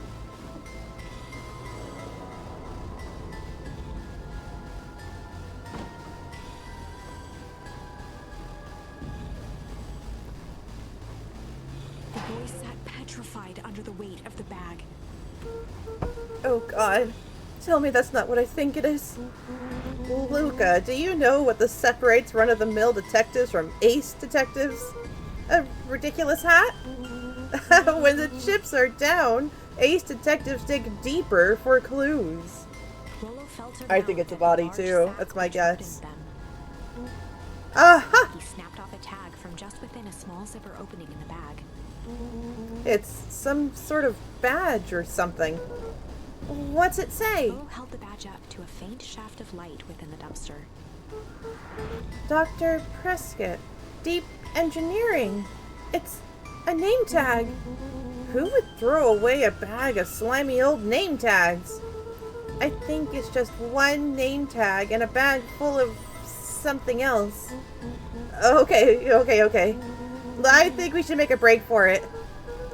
The boy sat petrified under the weight of the bag. Oh God. Tell me that's not what I think it is. Luca, do you know what separates run-of-the-mill detectives from ace detectives? A ridiculous hat? When the chips are down, ace detectives dig deeper for clues. I think it's a body too. That's my guess. Aha! He snapped off a tag from just within a small zipper opening in the bag. It's some sort of badge or something. What's it say? Bo held the badge up to a faint shaft of light within the dumpster. Dr. Prescott, Deep Engineering. It's a name tag. Who would throw away a bag of slimy old name tags? I think it's just one name tag and a bag full of something else. Okay. I think we should make a break for it.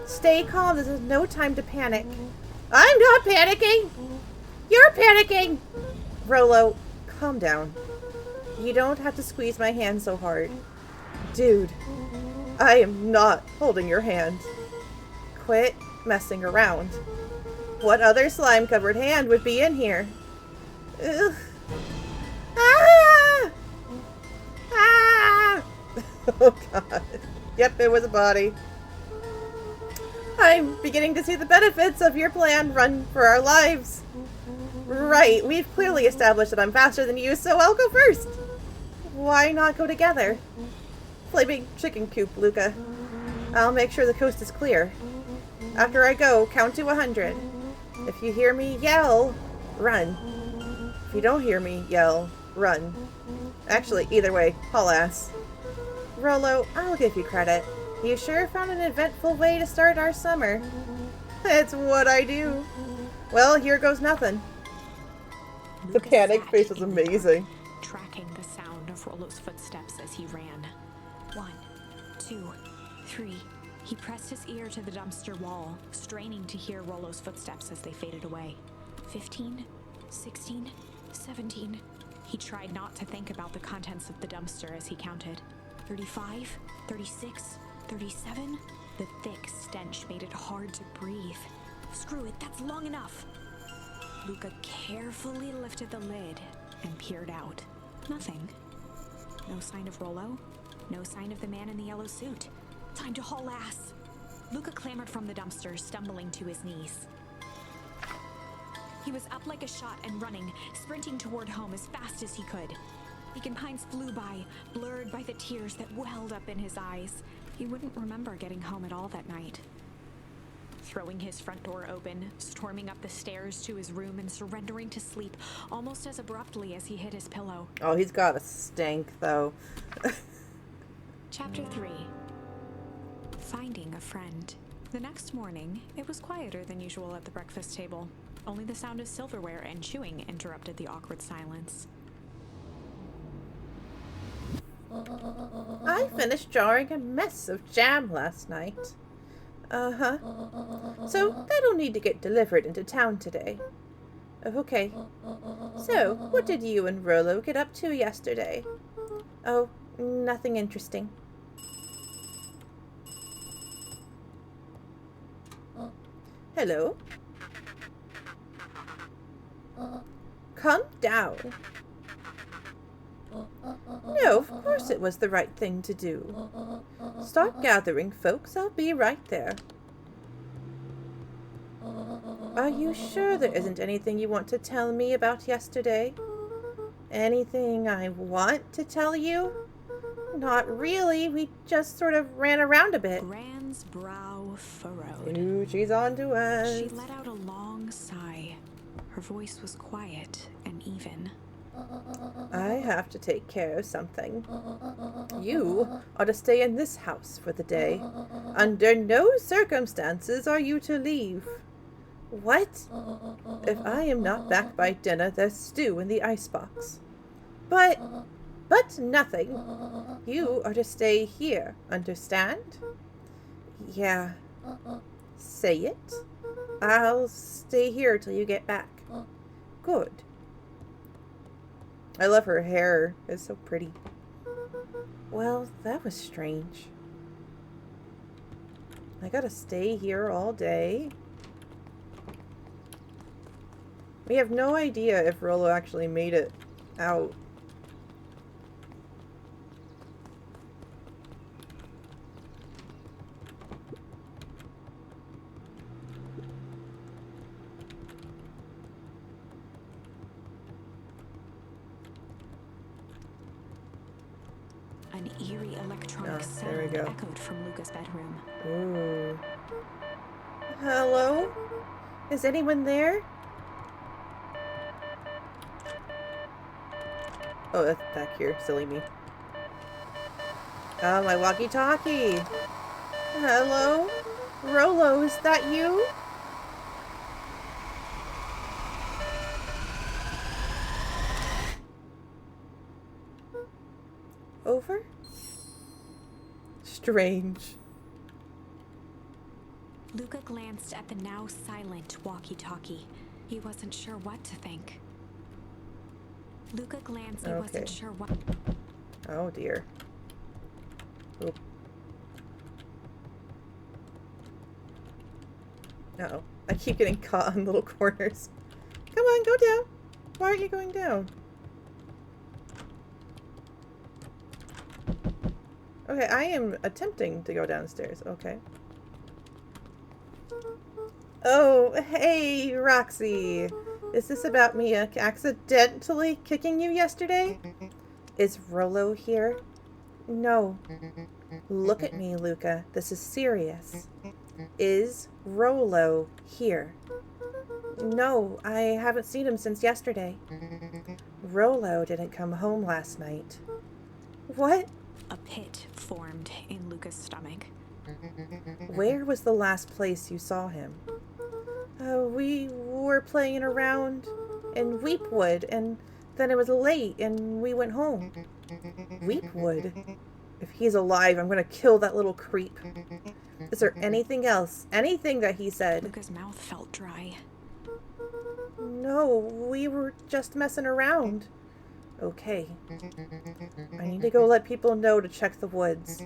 Stay calm. This is no time to panic. I'm not panicking! You're panicking! Rolo, calm down. You don't have to squeeze my hand so hard. Dude, I am not holding your hand. Quit messing around. What other slime-covered hand would be in here? Ugh. Ah! Ah! Oh God. Yep, it was a body. I'm beginning to see the benefits of your plan. Run for our lives. Right, we've clearly established that I'm faster than you, so I'll go first. Why not go together? Flaming chicken coop, Luca. I'll make sure the coast is clear. After I go, count to 100. If you hear me yell, run. If you don't hear me yell, run. Actually, either way, haul ass. Rollo, I'll give you credit. You sure found an eventful way to start our summer. It's what I do. Well, here goes nothing. The Lucas panic sat face was in the dark, amazing. tracking the sound of Rollo's footsteps as he ran. 1, 2, 3. He pressed his ear to the dumpster wall, straining to hear Rollo's footsteps as they faded away. 15, 16, 17. He tried not to think about the contents of the dumpster as he counted. 35, 36, 37. The thick stench made it hard to breathe. Screw it, that's long enough. Luca carefully lifted the lid and peered out. Nothing. No sign of Rollo. No sign of the man in the yellow suit. Time to haul ass. Luca clambered from the dumpster, stumbling to his knees. He was up like a shot and running, sprinting toward home as fast as he could. Beacon Pines flew by, blurred by the tears that welled up in his eyes. He wouldn't remember getting home at all that night. Throwing his front door open, storming up the stairs to his room and surrendering to sleep almost as abruptly as he hit his pillow. Oh, he's got a stank, though. Chapter 3. Finding a friend. The next morning, it was quieter than usual at the breakfast table. Only the sound of silverware and chewing interrupted the awkward silence. I finished jarring a mess of jam last night. Uh-huh. So, that'll need to get delivered into town today. Okay. So, what did you and Rollo get up to yesterday? Oh, nothing interesting. Hello? Calm down. No, of course it was the right thing to do. Start gathering, folks. I'll be right there. Are you sure there isn't anything you want to tell me about yesterday? Anything I want to tell you? Not really. We just sort of ran around a bit. Gran's brow furrowed. Ooh, she's on to us. She let out a long sigh. Her voice was quiet and even. I have to take care of something. You are to stay in this house for the day. Under no circumstances are you to leave. What? If I am not back by dinner, there's stew in the icebox. But nothing. You are to stay here, understand? Yeah. Say it. I'll stay here till you get back. Good. I love her hair. It's so pretty. Well, that was strange. I gotta stay here all day. We have no idea if Rollo actually made it out. An eerie electronic there we sound go. echoed from Luca's bedroom. Ooh. Hello? Is anyone there? Oh, that's back here. Silly me. Oh, my walkie-talkie. Hello? Rollo, is that you? Over? Strange. Luca glanced at the now silent walkie-talkie. He wasn't sure what to think. Luca glanced. He wasn't sure what. Oh dear. Oop. Uh-oh. I keep getting caught on little corners. Come on, go down. Why aren't you going down? Okay, I am attempting to go downstairs. Okay. Oh, hey, Roxy. Is this about me accidentally kicking you yesterday? Is Rollo here? No. Look at me, Luca. This is serious. Is Rollo here? No, I haven't seen him since yesterday. Rollo didn't come home last night. What? A pit formed in Luca's stomach. Where was the last place you saw him? We were playing around in Weepwood, and then it was late, and we went home. Weepwood? If he's alive, I'm gonna kill that little creep. Is there anything else? Anything that he said? Luca's mouth felt dry. No, we were just messing around. Okay. I need to go let people know to check the woods.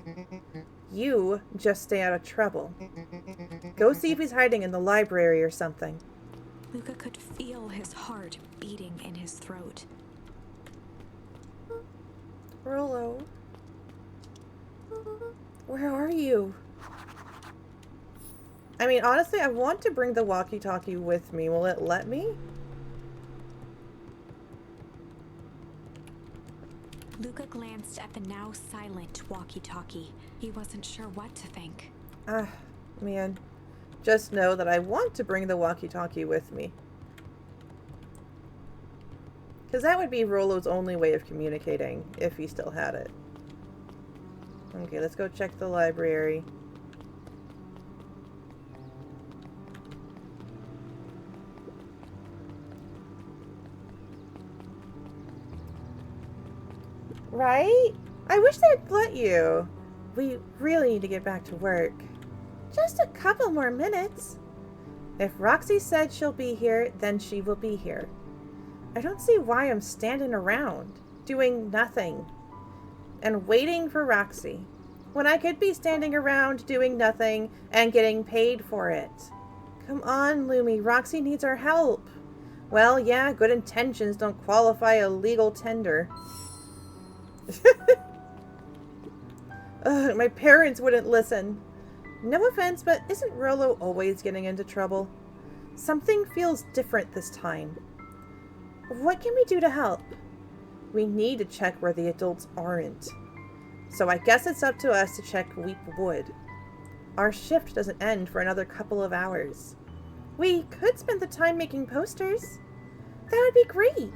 You just stay out of trouble. Go see if he's hiding in the library or something. Luca could feel his heart beating in his throat. Rollo. Where are you? I mean, honestly, I want to bring the walkie-talkie with me. Will it let me? Luca glanced at the now silent walkie-talkie. He wasn't sure what to think. Ah, man. Just know that I want to bring the walkie-talkie with me. Because that would be Rollo's only way of communicating, if he still had it. Okay, let's go check the library. Right? I wish they'd let you. We really need to get back to work. Just a couple more minutes. If Roxy said she'll be here, then she will be here. I don't see why I'm standing around, doing nothing, and waiting for Roxy, when I could be standing around doing nothing and getting paid for it. Come on, Lumi, Roxy needs our help. Well, yeah, good intentions don't qualify a legal tender. Ugh, my parents wouldn't listen. No offense, but isn't Rollo always getting into trouble? Something feels different this time. What can we do to help? We need to check where the adults aren't. So I guess it's up to us to check Weepwood. Our shift doesn't end for another couple of hours. We could spend the time making posters. That would be great.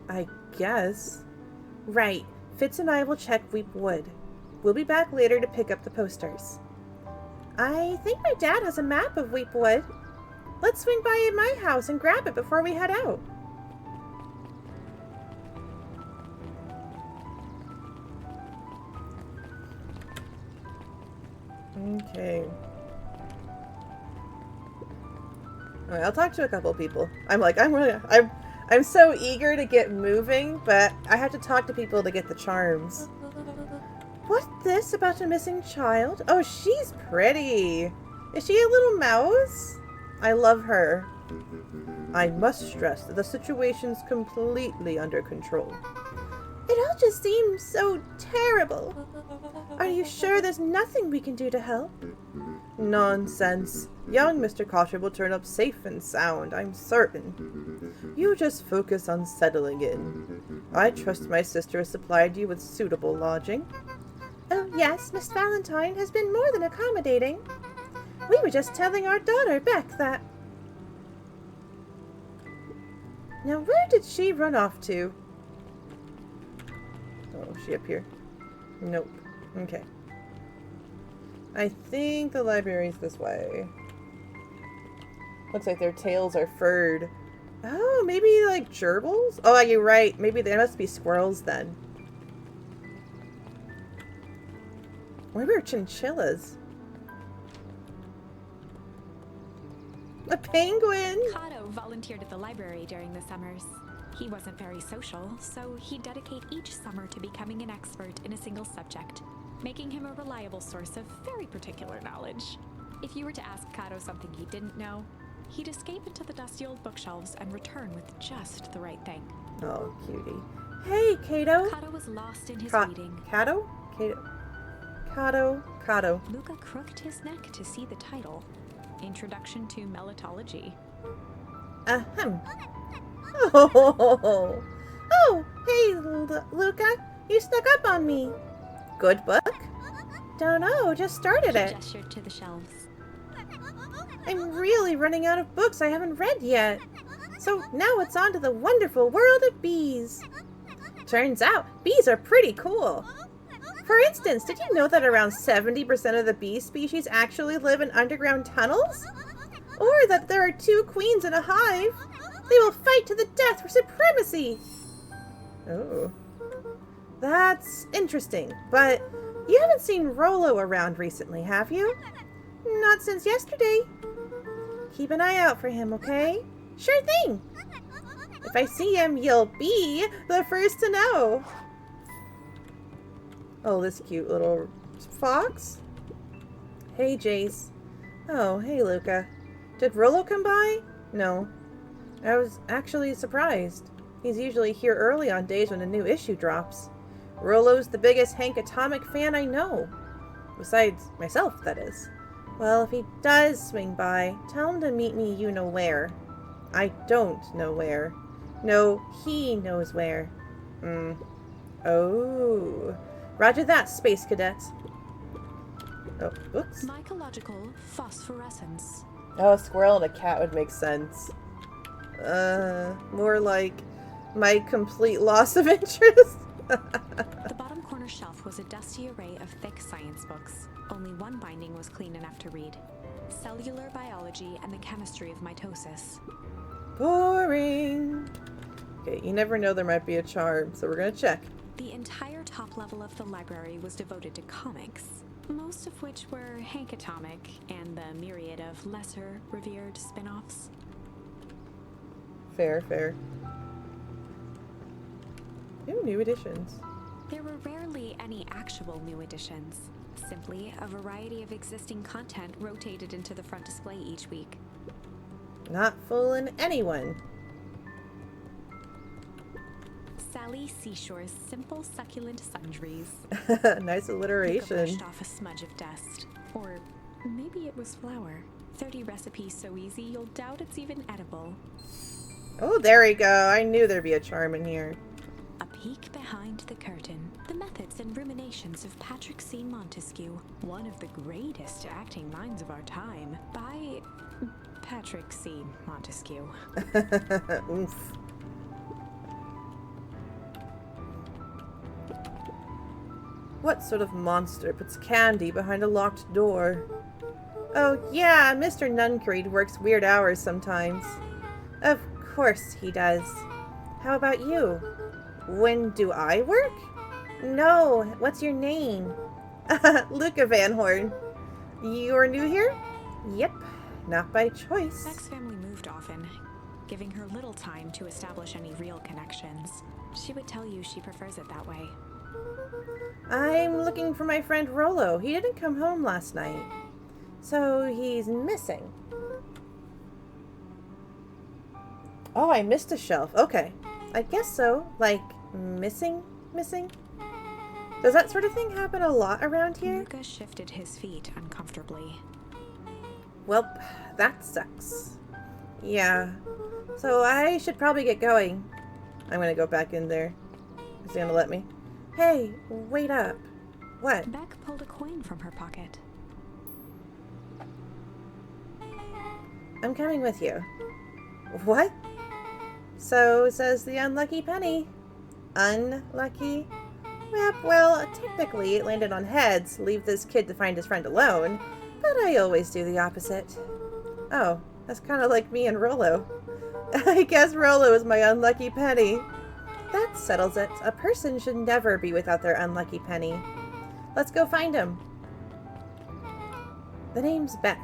I guess. Right. Fitz and I will check Weepwood. We'll be back later to pick up the posters. I think my dad has a map of Weepwood. Let's swing by at my house and grab it before we head out. Okay. Alright, I'll talk to a couple people. I'm so eager to get moving, but I have to talk to people to get the charms. What's this about a missing child? Oh, she's pretty. Is she a little mouse? I love her. I must stress that the situation's completely under control. It all just seems so terrible. Are you sure there's nothing we can do to help? Nonsense. Young Mr. Cotter will turn up safe and sound, I'm certain. You just focus on settling in. I trust my sister has supplied you with suitable lodging. Oh yes, Miss Valentine has been more than accommodating. We were just telling our daughter, Beck, that... Now where did she run off to? Oh, is she up here? Nope. Okay. I think the library's this way. Looks like their tails are furred. Oh, maybe like gerbils? Oh, you're right. Maybe they must be squirrels then. Maybe they're chinchillas. A penguin! Kato volunteered at the library during the summers. He wasn't very social, so he'd dedicate each summer to becoming an expert in a single subject, making him a reliable source of very particular knowledge. If you were to ask Kato something he didn't know, he'd escape into the dusty old bookshelves and return with just the right thing. Oh, cutie. Hey, Kato! Kato was lost in his reading. Kato? Kato. Kato. Kato. Luca crooked his neck to see the title, Introduction to Melitology. Ahem. Oh, oh, hey, Luca, you snuck up on me. Good book? Don't know, just started He it. gestured to the shelves. I'm really running out of books I haven't read yet. So now it's on to the wonderful world of bees. Turns out, bees are pretty cool. For instance, did you know that around 70% of the bee species actually live in underground tunnels? Or that there are 2 queens in a hive? They will fight to the death for supremacy! Oh. That's interesting, but you haven't seen Rollo around recently, have you? Not since yesterday. Keep an eye out for him, okay? Sure thing! If I see him, you'll be the first to know! Oh, this cute little fox? Hey, Jace. Oh, hey, Luca. Did Rollo come by? No. I was actually surprised. He's usually here early on days when a new issue drops. Rollo's the biggest Hank Atomic fan I know. Besides myself, that is. Well, if he does swing by, tell him to meet me you-know-where. I don't know where. No, he knows where. Oh. Roger that, Space Cadet. Oh, oops. Mycological phosphorescence. Oh, a squirrel and a cat would make sense. More like my complete loss of interest. The bottom corner shelf was a dusty array of thick science books. Only one binding was clean enough to read. Cellular Biology and the Chemistry of Mitosis. Boring. Okay, you never know, there might be a charm, so we're gonna check. The entire top level of the library was devoted to comics, most of which were Hank Atomic and the myriad of lesser revered spin-offs. Fair, fair. Ooh, new editions. There were rarely any actual new editions. Simply a variety of existing content rotated into the front display each week. Not fooling anyone. Sally Seashore's Simple Succulent Sundries. Nice Luca alliteration. brushed off a smudge of dust. Or maybe it was flour. 30 recipes so easy you'll doubt it's even edible. Oh, there we go. I knew there'd be a charm in here. A peek behind the curtain. The methods and ruminations of Patrick C. Montesquieu, one of the greatest acting minds of our time, by Patrick C. Montesquieu. Oof. What sort of monster puts candy behind a locked door? Oh, yeah, Mr. Nuncreed works weird hours sometimes. Of course he does. How about you? When do I work? No, what's your name? Luca Van Horn. You're new here? Yep, not by choice. Beck's family moved often, giving her little time to establish any real connections. She would tell you she prefers it that way. I'm looking for my friend Rollo. He didn't come home last night. So he's missing. Oh, I missed a shelf. Okay. I guess so. Like, missing? Does that sort of thing happen a lot around here? Luca shifted his feet uncomfortably. Welp, that sucks. Yeah. So I should probably get going. I'm gonna go back in there. Is he gonna let me? Hey, wait up. What? Beck pulled a coin from her pocket. I'm coming with you. What? So says the unlucky penny. Unlucky? Well, technically it landed on heads. Leave this kid to find his friend alone. But I always do the opposite. Oh, that's kind of like me and Rollo. I guess Rollo is my unlucky penny. That settles it. A person should never be without their unlucky penny. Let's go find him. The name's Beck.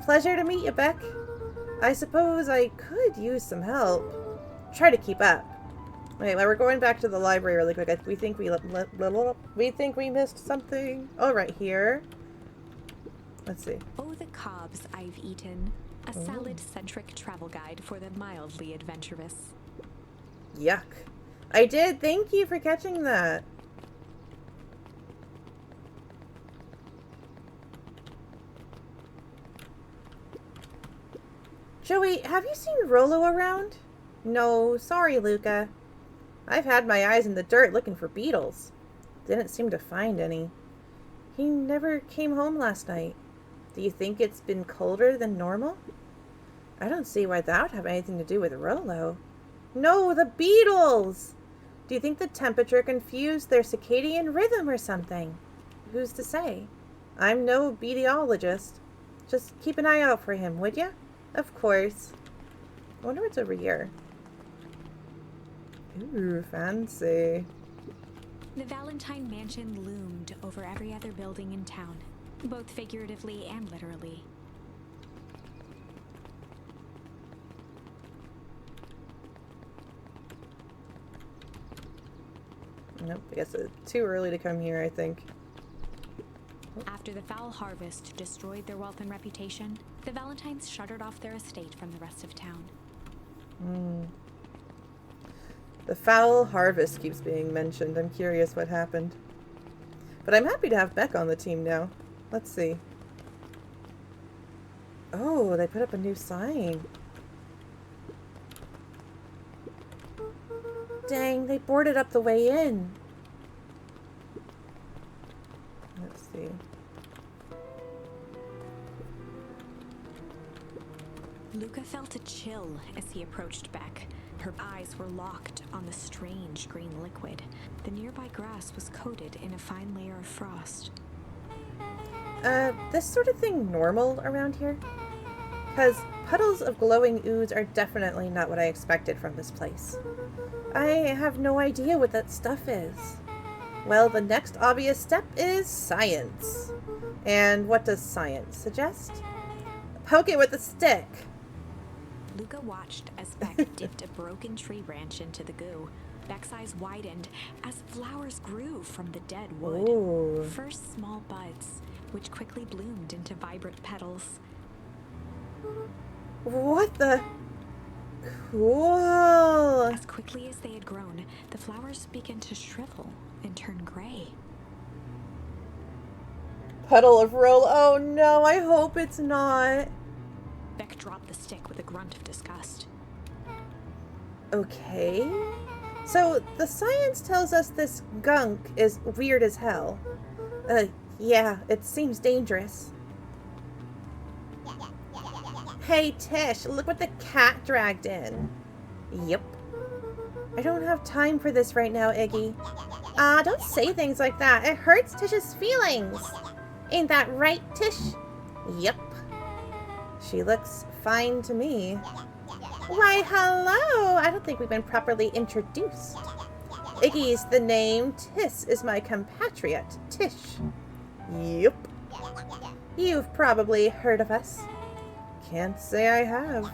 Pleasure to meet you, Beck. I suppose I could use some help. Try to keep up. Wait, well, we're going back to the library really quick. We think we missed something. Oh, right here. Let's see. Oh, the cobs I've eaten. A salad-centric travel guide for the mildly adventurous. Yuck. I did. Thank you for catching that. Joey, have you seen Rollo around? No, sorry, Luca. I've had my eyes in the dirt looking for beetles. Didn't seem to find any. He never came home last night. Do you think it's been colder than normal? I don't see why that would have anything to do with Rolo. No, the beetles! Do you think the temperature confused their circadian rhythm or something? Who's to say? I'm no meteorologist. Just keep an eye out for him, would ya? Of course. I wonder what's over here. Ooh, fancy. The Valentine Mansion loomed over every other building in town, both figuratively and literally. Nope, I guess it's too early to come here, I think. After the foul harvest destroyed their wealth and reputation, the Valentines shuttered off their estate from the rest of town. The foul harvest keeps being mentioned. I'm curious what happened. But I'm happy to have Beck on the team now. Let's see. Oh, they put up a new sign. Dang, they boarded up the way in. Let's see. Luca felt a chill as he approached Beck. Her eyes were locked on the strange green liquid. The nearby grass was coated in a fine layer of frost. This sort of thing normal around here? Because puddles of glowing ooze are definitely not what I expected from this place. I have no idea what that stuff is. Well, the next obvious step is science. And what does science suggest? Poke it with a stick. Luca watched as Beck dipped a broken tree branch into the goo. Beck's eyes widened as flowers grew from the dead wood. Ooh. First small buds, which quickly bloomed into vibrant petals. What the? Cool. As quickly as they had grown, the flowers began to shrivel and turn gray. Puddle of roll. Oh no, I hope it's not. Beck dropped the stick with a grunt of disgust. Okay. So the science tells us this gunk is weird as hell. Yeah, it seems dangerous. Hey Tish, look what the cat dragged in. Yep. I don't have time for this right now, Iggy. Don't say things like that. It hurts Tish's feelings. Ain't that right, Tish? Yep. She looks fine to me. Why, hello! I don't think we've been properly introduced. Iggy's the name. Tiss is my compatriot, Tish. Yep. You've probably heard of us. Can't say I have.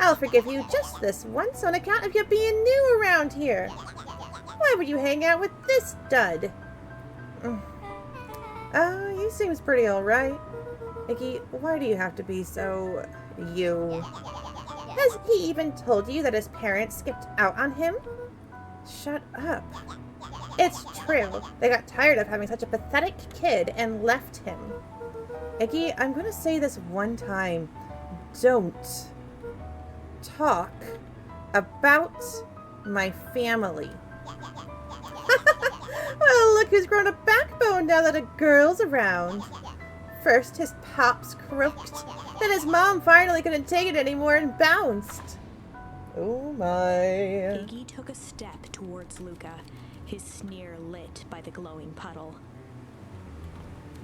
I'll forgive you just this once on account of you being new around here. Why would you hang out with this dud? He seems pretty alright. Iggy, why do you have to be so... you? Has he even told you that his parents skipped out on him? Shut up. It's true. They got tired of having such a pathetic kid and left him. Iggy, I'm going to say this one time. Don't talk about my family. Well, look who's grown a backbone now that a girl's around. First his pops croaked, then his mom finally couldn't take it anymore and bounced. Oh my. Iggy took a step towards Luca, his sneer lit by the glowing puddle.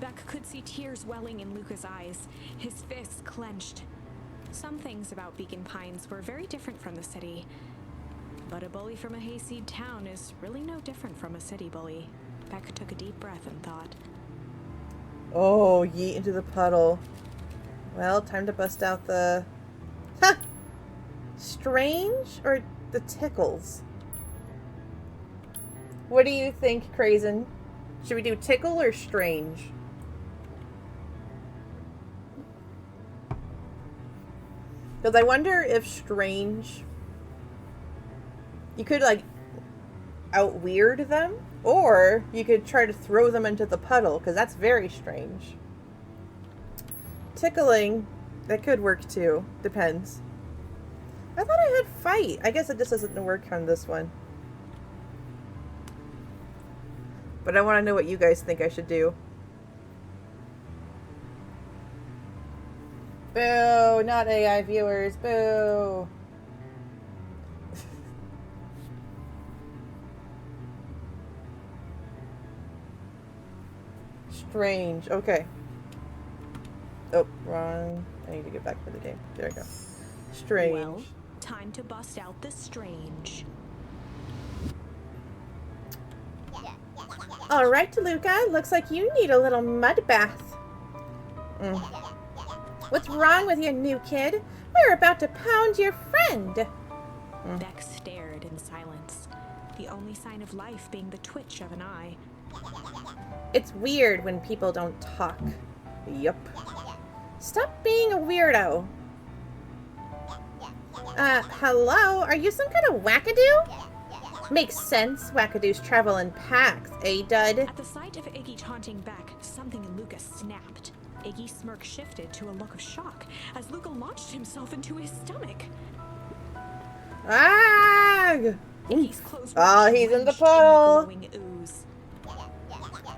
Beck could see tears welling in Luca's eyes, his fists clenched. Some things about Beacon Pines were very different from the city, but a bully from a hayseed town is really no different from a city bully. Beck took a deep breath and thought. Oh, yeet into the puddle. Well, time to bust out the... Ha! Strange or the tickles? What do you think, Crazen? Should we do tickle or strange? Because I wonder if strange... you could, like, out-weird them, or you could try to throw them into the puddle, because that's very strange. Tickling, that could work too. Depends. I thought I had fight. I guess it just doesn't work on this one. But I want to know what you guys think I should do. Boo! Not AI viewers. Boo! Strange. Okay. Oh, wrong. I need to get back to the game. There we go. Strange. Well, time to bust out the strange. Alright, Luca. Looks like you need a little mud bath. What's wrong with you, new kid? We're about to pound your friend. Beck stared in silence, the only sign of life being the twitch of an eye. It's weird when people don't talk. Yup. Stop being a weirdo. Hello? Are you some kind of wackadoo? Makes sense. Wackadoos travel in packs, eh, dud? At the sight of Iggy taunting Beck, something in Luca snapped. Iggy's smirk shifted to a look of shock as Luca launched himself into his stomach. Ah! Iggy's clothes were Oh, he's in the drenched puddle. glowing ooze.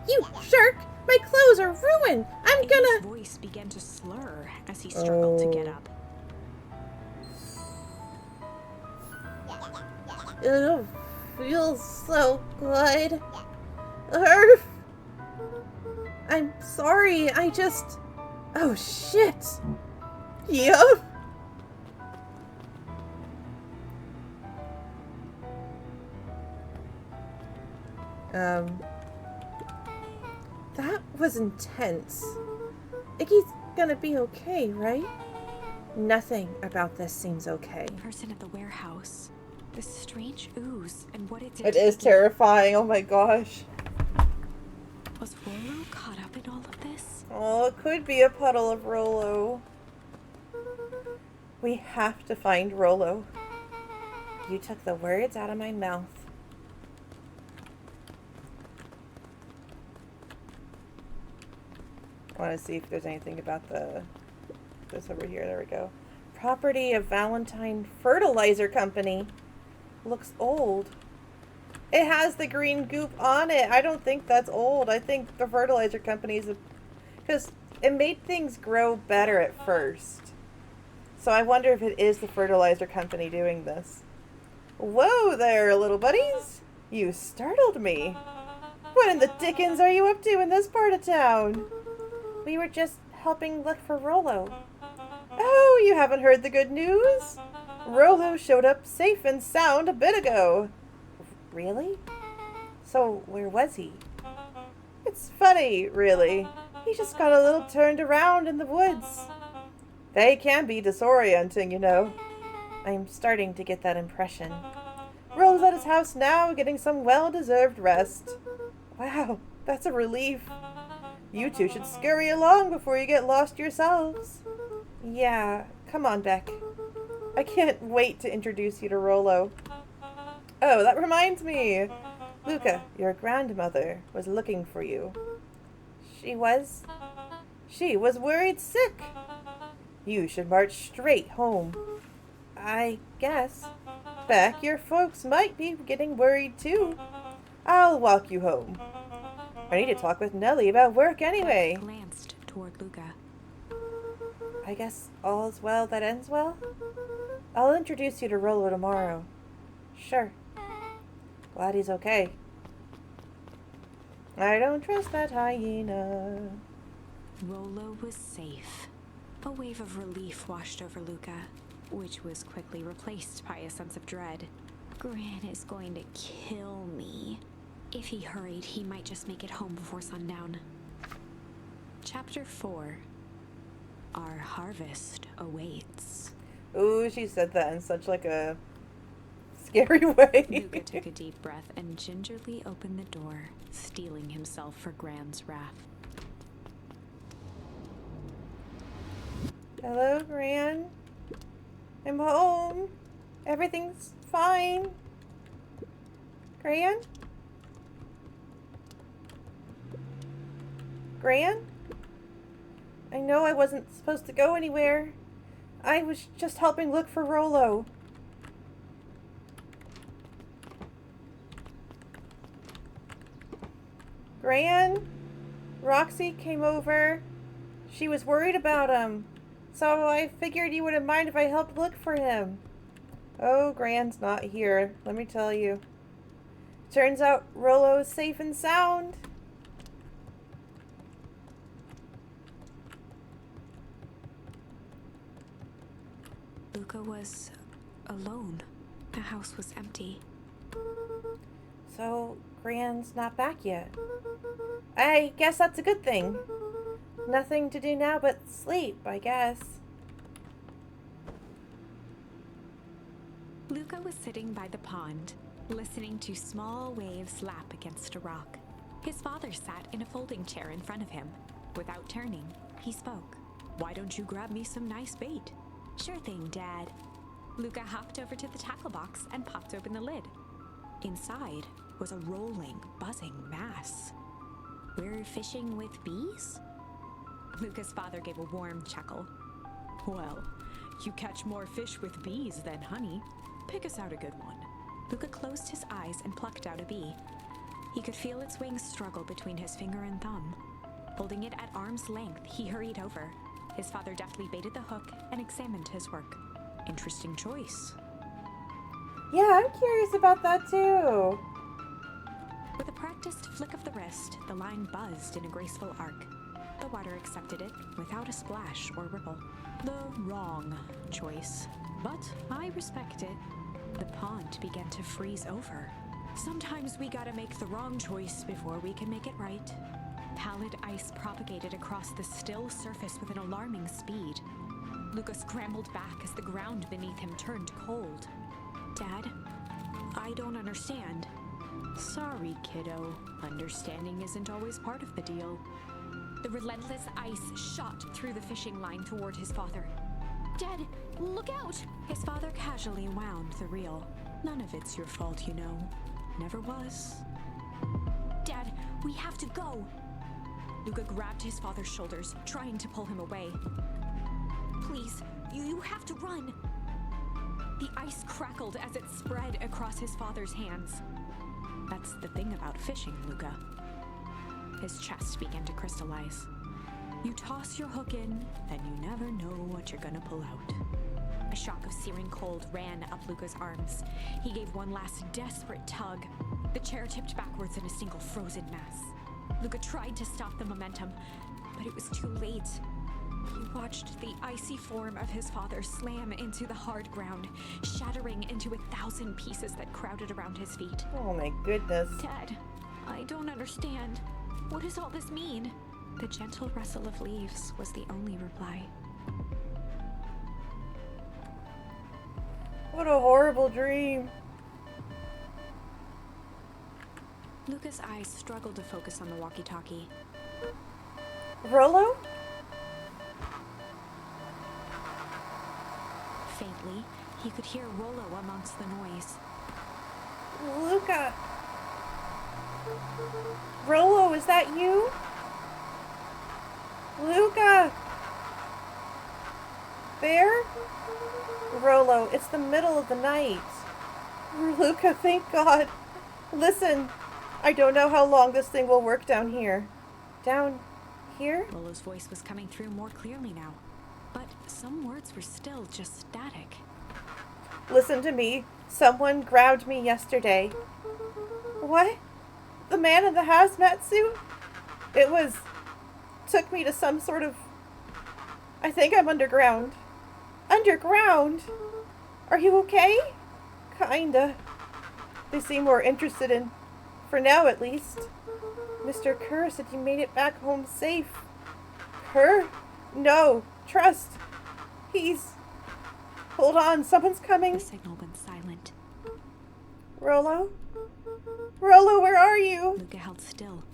You jerk! My clothes are ruined! I'm Iggy's gonna... voice began to slur as he struggled to get up. It feels so good. Urgh. I'm sorry, I just... Oh, shit! Yup! That was intense. Iggy's gonna be okay, right? Nothing about this seems okay. The person at the warehouse. This strange ooze and what it did It to is Iggy. terrifying, oh my gosh. Was Rollo caught up in all of this? Oh, it could be a puddle of Rollo. We have to find Rollo. You took the words out of my mouth. I want to see if there's anything about this over here. There we go. Property of Valentine Fertilizer Company. Looks old. It has the green goop on it. I don't think that's old. I think the fertilizer company's... Because it made things grow better at first. So I wonder if it is the fertilizer company doing this. Whoa there, little buddies. You startled me. What in the dickens are you up to in this part of town? We were just helping look for Rollo. Oh, you haven't heard the good news? Rollo showed up safe and sound a bit ago. Really? So, where was he? It's funny, really. He just got a little turned around in the woods. They can be disorienting, you know. I'm starting to get that impression. Rollo's at his house now, getting some well-deserved rest. Wow, that's a relief. You two should scurry along before you get lost yourselves. Yeah, come on, Beck. I can't wait to introduce you to Rollo. Oh, that reminds me. Luca, your grandmother was looking for you. She was? She was worried sick. You should march straight home. I guess. Beck, your folks might be getting worried too. I'll walk you home. I need to talk with Nellie about work anyway. Beck glanced toward Luca. I guess all's well that ends well? I'll introduce you to Rollo tomorrow. Sure. Glad he's okay. I don't trust that hyena. Rollo was safe. A wave of relief washed over Luca, which was quickly replaced by a sense of dread. Gran is going to kill me. If he hurried, he might just make it home before sundown. Chapter 4. Our harvest awaits. Ooh, she said that in such like a scary way. Luca took a deep breath and gingerly opened the door, steeling himself for Gran's wrath. Hello, Gran. I'm home. Everything's fine. Gran? Gran? I know I wasn't supposed to go anywhere. I was just helping look for Rollo. Gran? Roxy came over. She was worried about So I figured you wouldn't mind if I helped look for him. Oh, Gran's not here, let me tell you. Turns out Rollo's safe and sound. Luca was alone. The house was empty. So Gran's not back yet. I guess that's a good thing. Nothing to do now but sleep, I guess. Luca was sitting by the pond, listening to small waves lap against a rock. His father sat in a folding chair in front of him. Without turning, he spoke. "Why don't you grab me some nice bait?" "Sure thing, Dad." Luca hopped over to the tackle box and popped open the lid. Inside was a rolling, buzzing mass. "We're fishing with bees?" Luca's father gave a warm chuckle. "Well, you catch more fish with bees than honey. Pick us out a good one." Luca closed his eyes and plucked out a bee. He could feel its wings struggle between his finger and thumb. Holding it at arm's length, he hurried over. His father deftly baited the hook and examined his work. "Interesting choice." Yeah, I'm curious about that too. With a practiced flick of the wrist, the line buzzed in a graceful arc. The water accepted it without a splash or ripple. The wrong choice, but I respect it. The pond began to freeze over. Sometimes we gotta make the wrong choice before we can make it right. Pallid ice propagated across the still surface with an alarming speed. Luca scrambled back as the ground beneath him turned cold. "Dad, I don't understand." "Sorry, kiddo. Understanding isn't always part of the deal." The relentless ice shot through the fishing line toward his father. "Dad, look out!" His father casually wound the reel. "None of it's your fault, you know. Never was." "Dad, we have to go!" Luca grabbed his father's shoulders, trying to pull him away. "Please, you have to run!" The ice crackled as it spread across his father's hands. "That's the thing about fishing, Luca." His chest began to crystallize. "You toss your hook in, and you never know what you're gonna pull out." A shock of searing cold ran up Luca's arms. He gave one last desperate tug. The chair tipped backwards in a single frozen mass. Luca tried to stop the momentum, but it was too late. He watched the icy form of his father slam into the hard ground, shattering into 1,000 pieces that crowded around his feet. Oh my goodness. "Dad, I don't understand. What does all this mean?" The gentle rustle of leaves was the only reply. What a horrible dream. Luca's eyes struggled to focus on the walkie-talkie. Rollo? Faintly, he could hear Rollo amongst the noise. Luca. Rollo, is that you? Luca! There? Rollo, it's the middle of the night. Luca, thank God. Listen, I don't know how long this thing will work down here. Down here? Rollo's voice was coming through more clearly now, but some words were still just static. Listen to me. Someone grabbed me yesterday. What? The man in the hazmat suit? Took me to some sort of... I think I'm underground. Underground? Are you okay? Kinda. They seem more interested in... For now, at least. Mr. Kerr said you made it back home safe. Kerr? No. Trust. He's... Hold on, someone's coming. The signal went silent. Rollo? Rollo, where are you? Luca held still,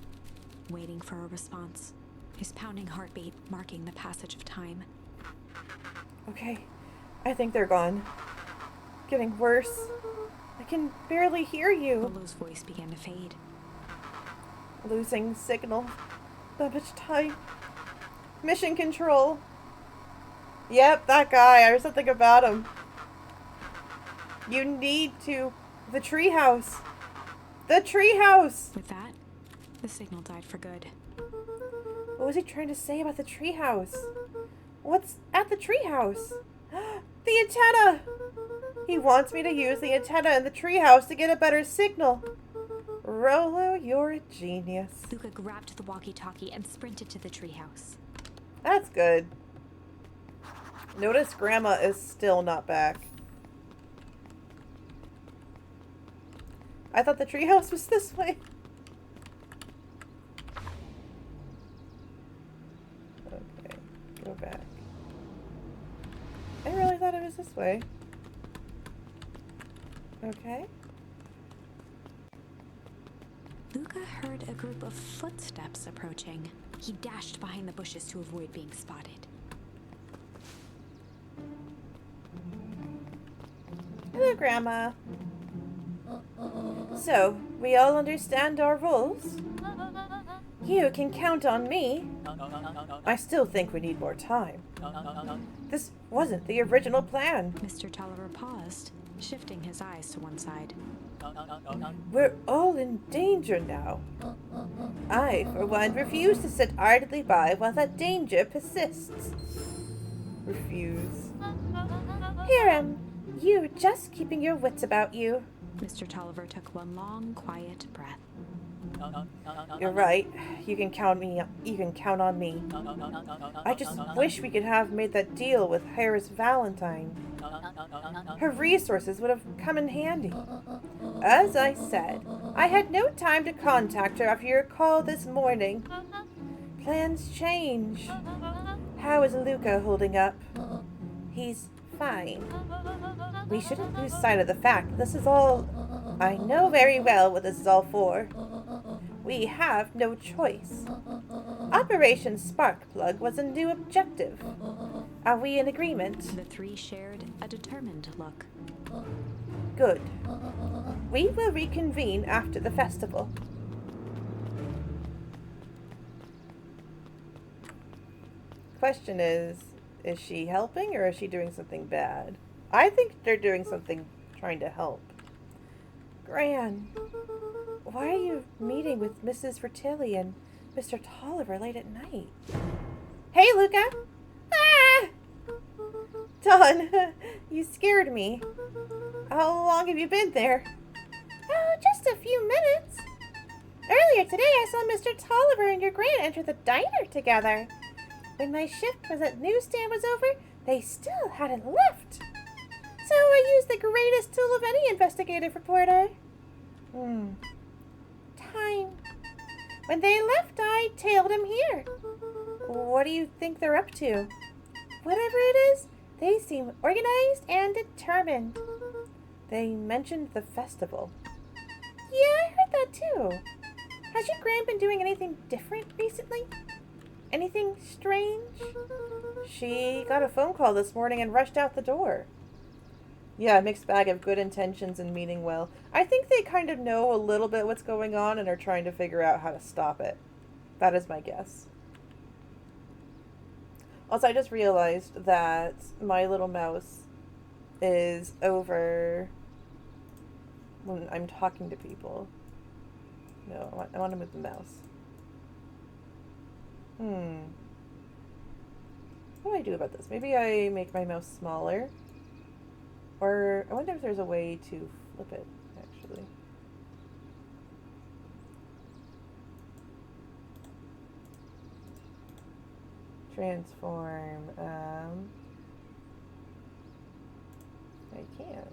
waiting for a response, his pounding heartbeat marking the passage of time. Okay, I think they're gone. Getting worse. I can barely hear you. Rollo's voice began to fade. Losing signal. That much time. Mission control. Yep, that guy. I heard something about him. You need to... The treehouse. The treehouse! With that, the signal died for good. What was he trying to say about the treehouse? What's at the treehouse? The antenna! He wants me to use the antenna in the treehouse to get a better signal. Rolo, you're a genius. Luca grabbed the walkie-talkie and sprinted to the treehouse. That's good. Notice Grandma is still not back. I thought the treehouse was this way. Okay, go back. I really thought it was this way. Okay. Luca heard a group of footsteps approaching. He dashed behind the bushes to avoid being spotted. Hello, Grandma. So, we all understand our roles? You can count on me. I still think we need more time. This wasn't the original plan. Mr. Tolliver paused, shifting his eyes to one side. We're all in danger now. I, for one, refuse to sit idly by while that danger persists. Refuse. Hiram, you just keeping your wits about you. Mr. Tolliver took one long, quiet breath. You're right. You can count on me. I just wish we could have made that deal with Harris Valentine. Her resources would have come in handy. As I said, I had no time to contact her after your call this morning. Plans change. How is Luca holding up? He's fine. We shouldn't lose sight of the fact that this is all... I know very well what this is all for. We have no choice. Operation Sparkplug was a new objective. Are we in agreement? The three shared a determined look. Good. We will reconvene after the festival. Question is she helping or is she doing something bad? I think they're doing something trying to help. Gran, why are you meeting with Mrs. Fertilli and Mr. Tolliver late at night? Hey, Luca! Ah! Dawn, you scared me. How long have you been there? Oh, just a few minutes. Earlier today, I saw Mr. Tolliver and your Gran enter the diner together. When my shift was at newsstand was over, they still hadn't left. So I used the greatest tool of any investigative reporter. Time. When they left, I tailed him here. What do you think they're up to? Whatever it is, they seem organized and determined. They mentioned the festival. Yeah, I heard that too. Has your Gran been doing anything different recently? Anything strange? She got a phone call this morning and rushed out the door. Yeah, mixed bag of good intentions and meaning well. I think they kind of know a little bit what's going on and are trying to figure out how to stop it. That is my guess. Also, I just realized that my little mouse is over when I'm talking to people. No, I want to move the mouse. What do I do about this? Maybe I make my mouse smaller. Or I wonder if there's a way to flip it, actually. Transform. I can.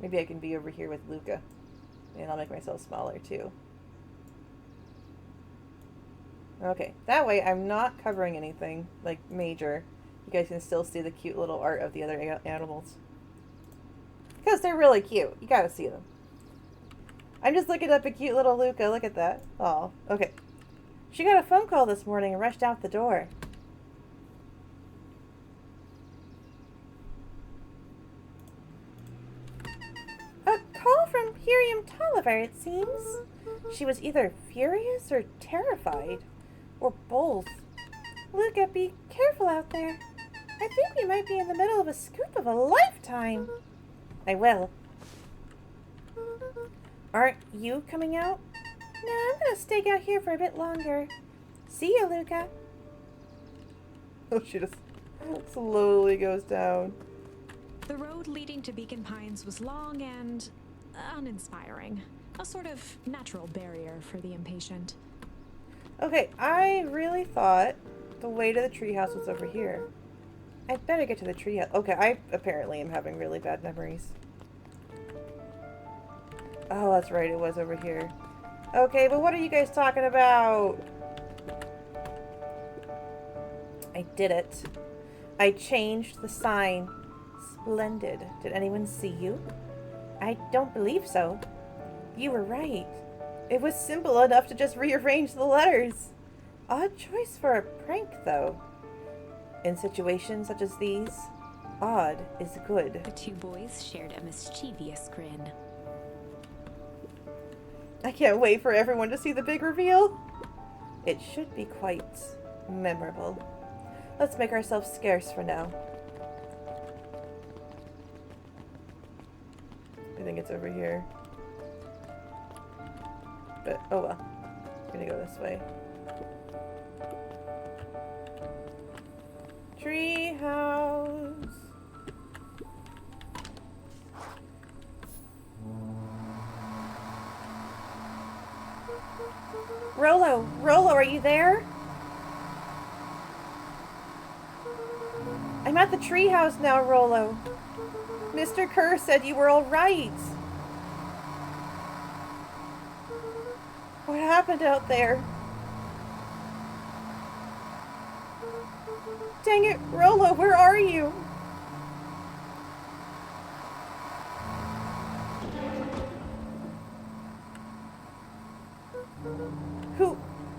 Maybe I can be over here with Luca. And I'll make myself smaller too. Okay, that way I'm not covering anything, like, major. You guys can still see the cute little art of the other animals. Because they're really cute. You gotta see them. I'm just looking up a cute little Luca. Look at that. Oh, okay. She got a phone call this morning and rushed out the door. A call from Hiram Tolliver, it seems. She was either furious or terrified. Or both. Luca, be careful out there. I think we might be in the middle of a scoop of a lifetime. I will. Aren't you coming out? No, I'm gonna stay out here for a bit longer. See you, Luca. Oh, she just slowly goes down. The road leading to Beacon Pines was long and uninspiring. A sort of natural barrier for the impatient. Okay, I really thought the way to the treehouse was over here. I'd better get to the treehouse. Okay, I apparently am having really bad memories. Oh, that's right, it was over here. Okay, but what are you guys talking about? I did it. I changed the sign. Splendid. Did anyone see you? I don't believe so. You were right. It was simple enough to just rearrange the letters. Odd choice for a prank, though. In situations such as these, odd is good. The two boys shared a mischievous grin. I can't wait for everyone to see the big reveal. It should be quite memorable. Let's make ourselves scarce for now. I think it's over here. But, oh well. I'm gonna go this way. Treehouse. Rollo, are you there? I'm at the treehouse now, Rollo. Mr. Kerr said you were all right. What happened out there? Dang it, Rollo, where are you?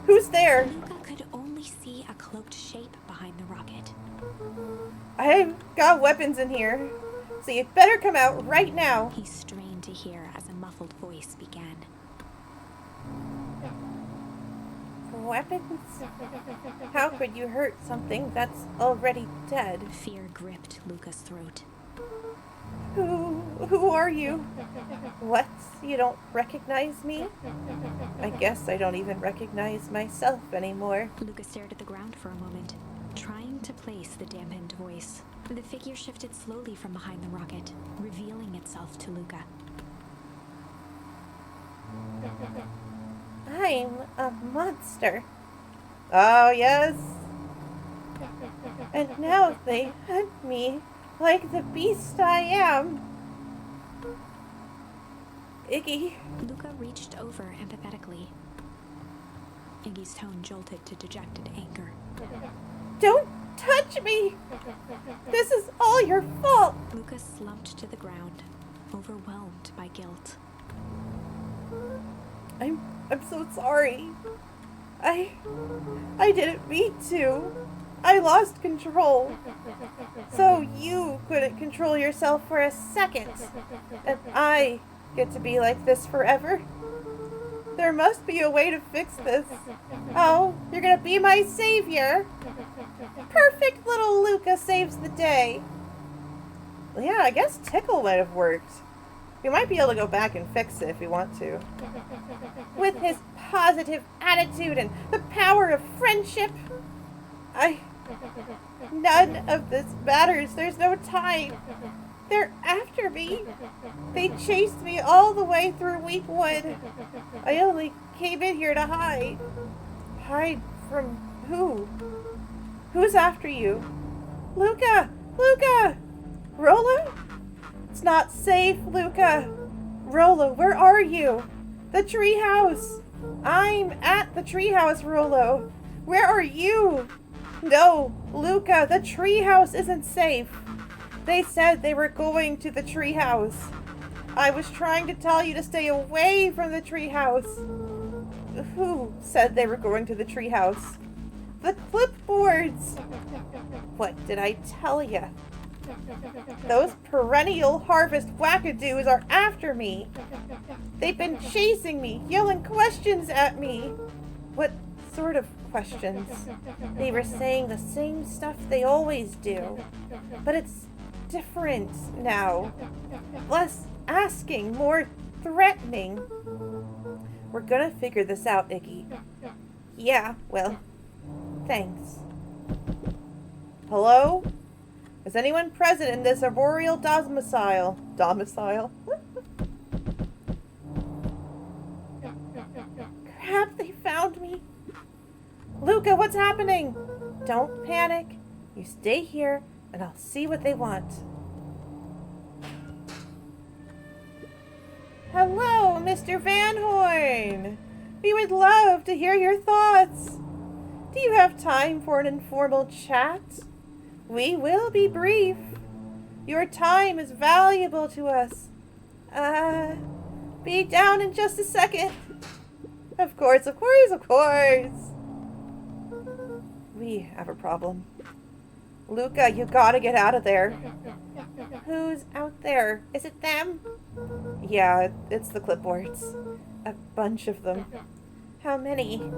Who's there? Luca could only see a cloaked shape behind the rocket. I've got weapons in here, so you'd better come out right now. He strained to hear as a muffled voice began. Weapons? How could you hurt something that's already dead? Fear gripped Luca's throat. Who are you? What? You don't recognize me? I guess I don't even recognize myself anymore. Luca stared at the ground for a moment, trying to place the dampened voice. The figure shifted slowly from behind the rocket, revealing itself to Luca. I'm a monster. Oh, yes. And now they hunt me like the beast I am. Iggy. Luca reached over empathetically. Iggy's tone jolted to dejected anger. Don't touch me! This is all your fault! Luca slumped to the ground, overwhelmed by guilt. I'm so sorry. I didn't mean to. I lost control. So you couldn't control yourself for a second. And I get to be like this forever. There must be a way to fix this. Oh, you're gonna be my savior. Perfect little Luca saves the day. Well, yeah, I guess Tickle might have worked. We might be able to go back and fix it if we want to. With his positive attitude and the power of friendship. None of this matters. There's no time. They're after me. They chased me all the way through Weekwood. I only came in here to hide. Hide from who? Who's after you? Luca! Luca! Rollo? It's not safe, Luca. Rollo, where are you? The treehouse. I'm at the treehouse, Rollo. Where are you? No, Luca, the treehouse isn't safe. They said they were going to the treehouse. I was trying to tell you to stay away from the treehouse. Who said they were going to the treehouse? The clipboards. What did I tell you? Those perennial harvest wackadoos are after me. They've been chasing me, yelling questions at me. What sort of questions? They were saying the same stuff they always do. But it's different now. Less asking, more threatening. We're gonna figure this out, Iggy. Yeah, well, thanks. Hello? Is anyone present in this arboreal domicile? Domicile? Crap, they found me. Luca, what's happening? Don't panic. You stay here, and I'll see what they want. Hello, Mr. Van Horn. We would love to hear your thoughts. Do you have time for an informal chat? We will be brief. Your time is valuable to us. Be down in just a second. Of course, of course, of course. We have a problem. Luca, you gotta get out of there. Who's out there? Is it them? Yeah, it's the clipboards. A bunch of them. How many?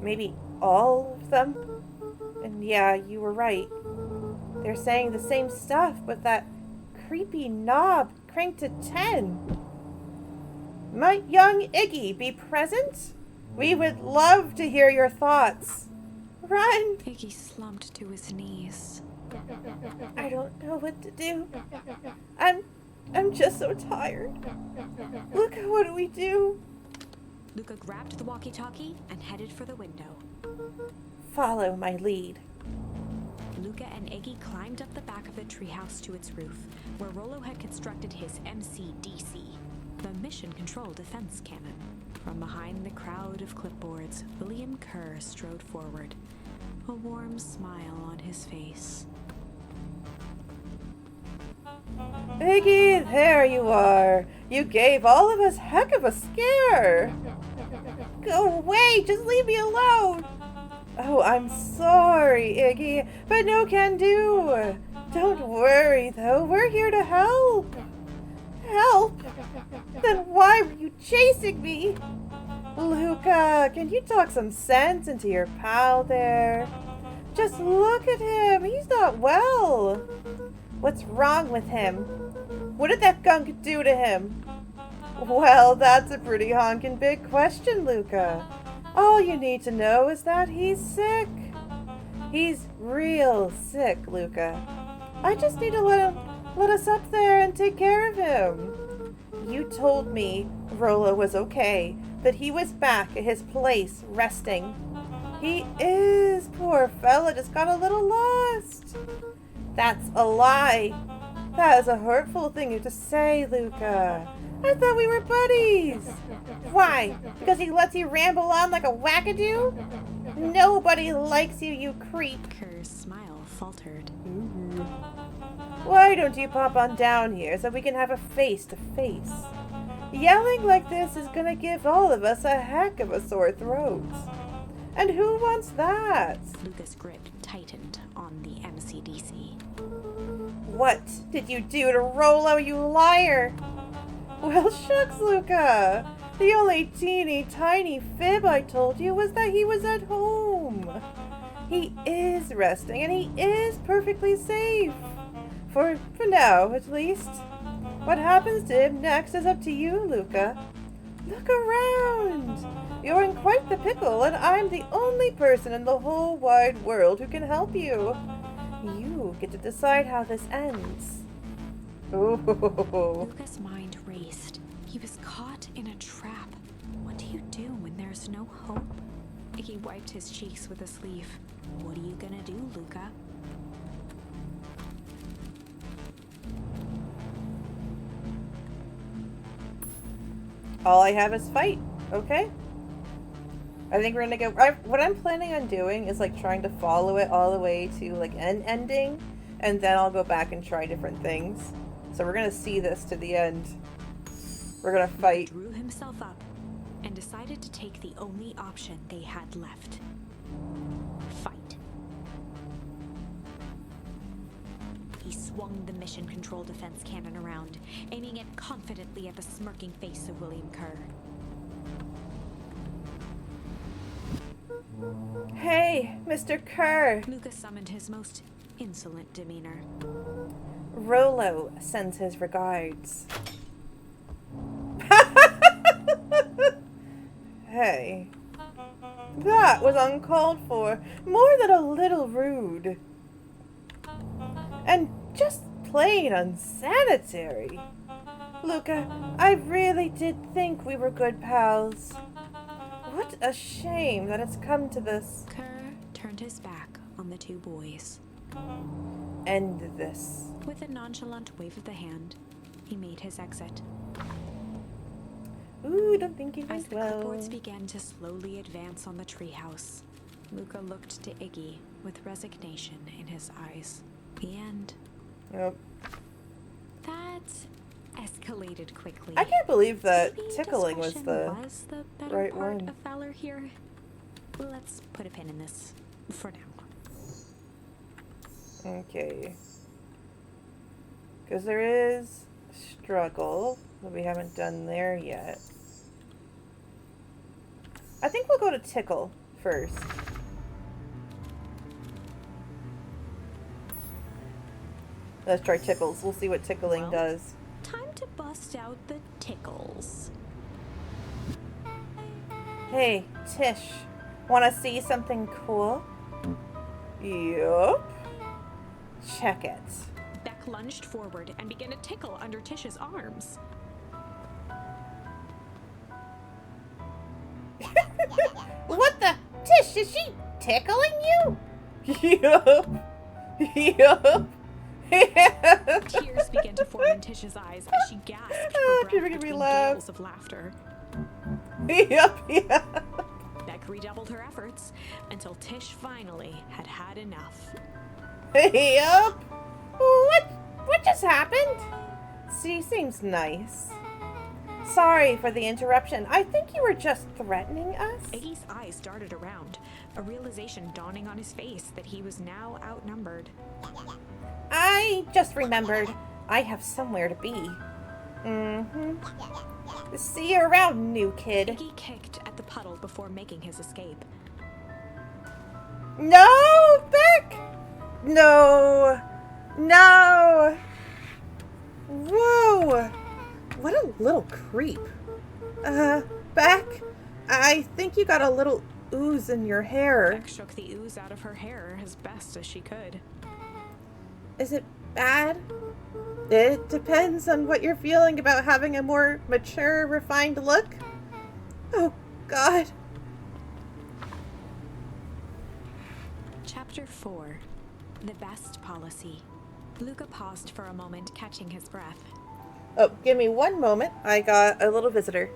Maybe all of them? And yeah, you were right. They're saying the same stuff, but that creepy knob cranked to 10. Might young Iggy be present? We would love to hear your thoughts. Run! Iggy slumped to his knees. I don't know what to do. I'm just so tired. Look, what do we do? Luca grabbed the walkie-talkie and headed for the window. Follow my lead. Luca and Iggy climbed up the back of the treehouse to its roof, where Rollo had constructed his MCDC, the Mission Control Defense Cannon. From behind the crowd of clipboards, William Kerr strode forward, a warm smile on his face. Iggy, there you are. You gave all of us heck of a scare. Go away, just leave me alone. Oh, I'm sorry, Iggy, but no can do. Don't worry, though. We're here to help. Help? Then why were you chasing me? Luca, can you talk some sense into your pal there? Just look at him. He's not well. What's wrong with him? What did that gunk do to him? Well, that's a pretty honkin' big question, Luca. All you need to know is that he's sick. He's real sick, Luca. I just need to let us up there and take care of him. You told me Rollo was okay, that he was back at his place resting. He is, poor fella, just got a little lost. That's a lie. That is a hurtful thing to say, Luca. I thought we were buddies. Why? Because he lets you ramble on like a wackadoo? Nobody likes you, you creep. Kerr's smile faltered. Why don't you pop on down here so we can have a face-to-face? Yelling like this is gonna give all of us a heck of a sore throat. And who wants that? Luca's grip tightened on the MCDC. What did you do to Rollo, you liar? Well, shucks, Luca. The only teeny tiny fib I told you was that he was at home. He is resting, and he is perfectly safe. For now, at least. What happens to him next is up to you, Luca. Look around. You're in quite the pickle, and I'm the only person in the whole wide world who can help you. You get to decide how this ends. Oh. Luca's mind raced. He was caught in a trap. What do you do when there's no hope? Iggy wiped his cheeks with a sleeve. What are you gonna do, Luca? All I have is fight, okay? I think we're gonna go. What I'm planning on doing is like trying to follow it all the way to like an ending, and then I'll go back and try different things. So we're gonna see this to the end. We're gonna fight. He drew himself up and decided to take the only option they had left. Fight. He swung the Mission Control Defense Cannon around, aiming it confidently at the smirking face of William Kerr. Hey, Mr. Kerr. Luca summoned his most insolent demeanor. Rollo sends his regards. Hey. That was uncalled for. More than a little rude. And just plain unsanitary. Luca, I really did think we were good pals. What a shame that it's come to this. Kerr turned his back on the two boys. End this. With a nonchalant wave of the hand, he made his exit. Ooh, don't think you As went the well. clipboards began to slowly advance on the treehouse, Luca looked to Iggy with resignation in his eyes. The end. Yep. That escalated quickly. I can't believe that Maybe tickling was discretion the... was the better right part one. of valor here. Let's put a pin in this for now. Okay. Because there is struggle, but we haven't done there yet. I think we'll go to tickle first. Let's try tickles. We'll see what tickling Well. does. Time to bust out the tickles. Hey, Tish. Wanna see something cool? Yup. Check it. Beck lunged forward and began to tickle under Tish's arms. What the? Tish, is she tickling you? Yup. Yup. Tears began to form in Tish's eyes as she gasped Oh, for you're breath making me between laugh. gales of laughter. Yup, yup. Beck redoubled her efforts until Tish finally had had enough. Yup. What just happened? She seems nice. Sorry for the interruption. I think you were just threatening us. Iggy's eyes darted around, a realization dawning on his face that he was now outnumbered. I just remembered I have somewhere to be. Mm-hmm. See you around, new kid. Iggy kicked at the puddle before making his escape. No, Beck! No! No! Whoa! What a little creep. Beck, I think you got a little ooze in your hair. Beck shook the ooze out of her hair as best as she could. Is it bad? It depends on what you're feeling about having a more mature, refined look. Oh, God. Chapter 4. The Best Policy. Luca paused for a moment, catching his breath. Oh, give me one moment. I got a little visitor.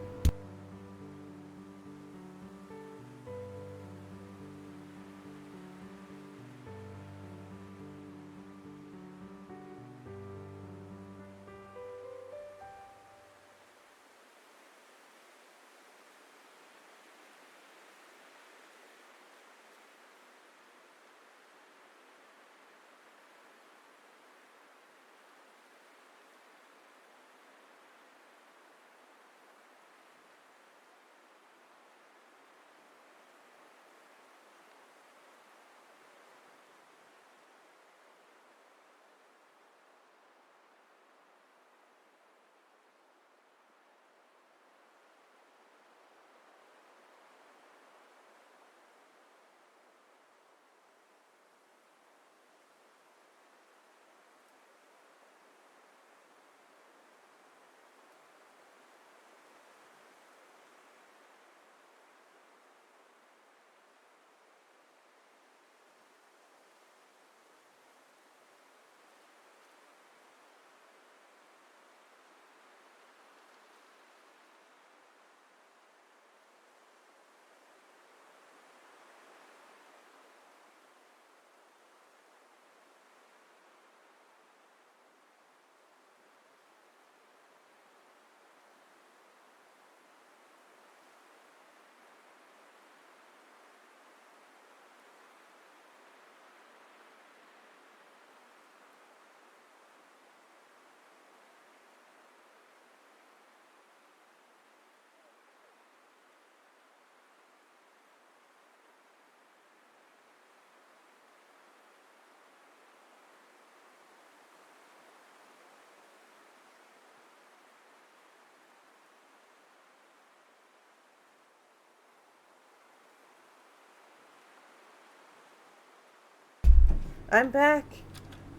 I'm back.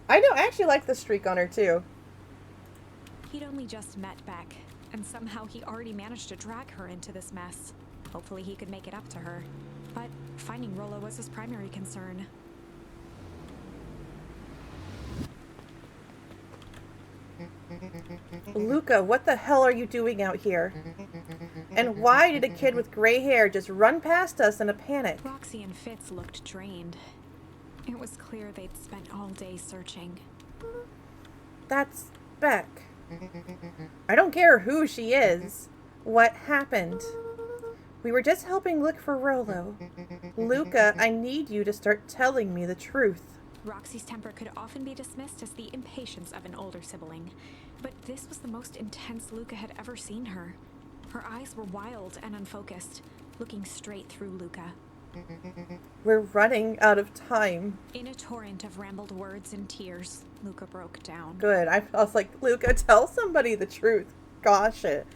I know, I actually like the streak on her too. He'd only just met Beck, and somehow he already managed to drag her into this mess. Hopefully he could make it up to her. But finding Rollo was his primary concern. Luca, what the hell are you doing out here? And why did a kid with gray hair just run past us in a panic? Roxy and Fitz looked drained. It was clear they'd spent all day searching. That's Beck. I don't care who she is. What happened? We were just helping look for Rollo. Luca, I need you to start telling me the truth. Roxy's temper could often be dismissed as the impatience of an older sibling, but this was the most intense Luca had ever seen her. Her eyes were wild and unfocused, looking straight through Luca. We're running out of time. In a torrent of rambled words and tears, Luca broke down. Good. I was like, Luca, tell somebody the truth. Gosh it.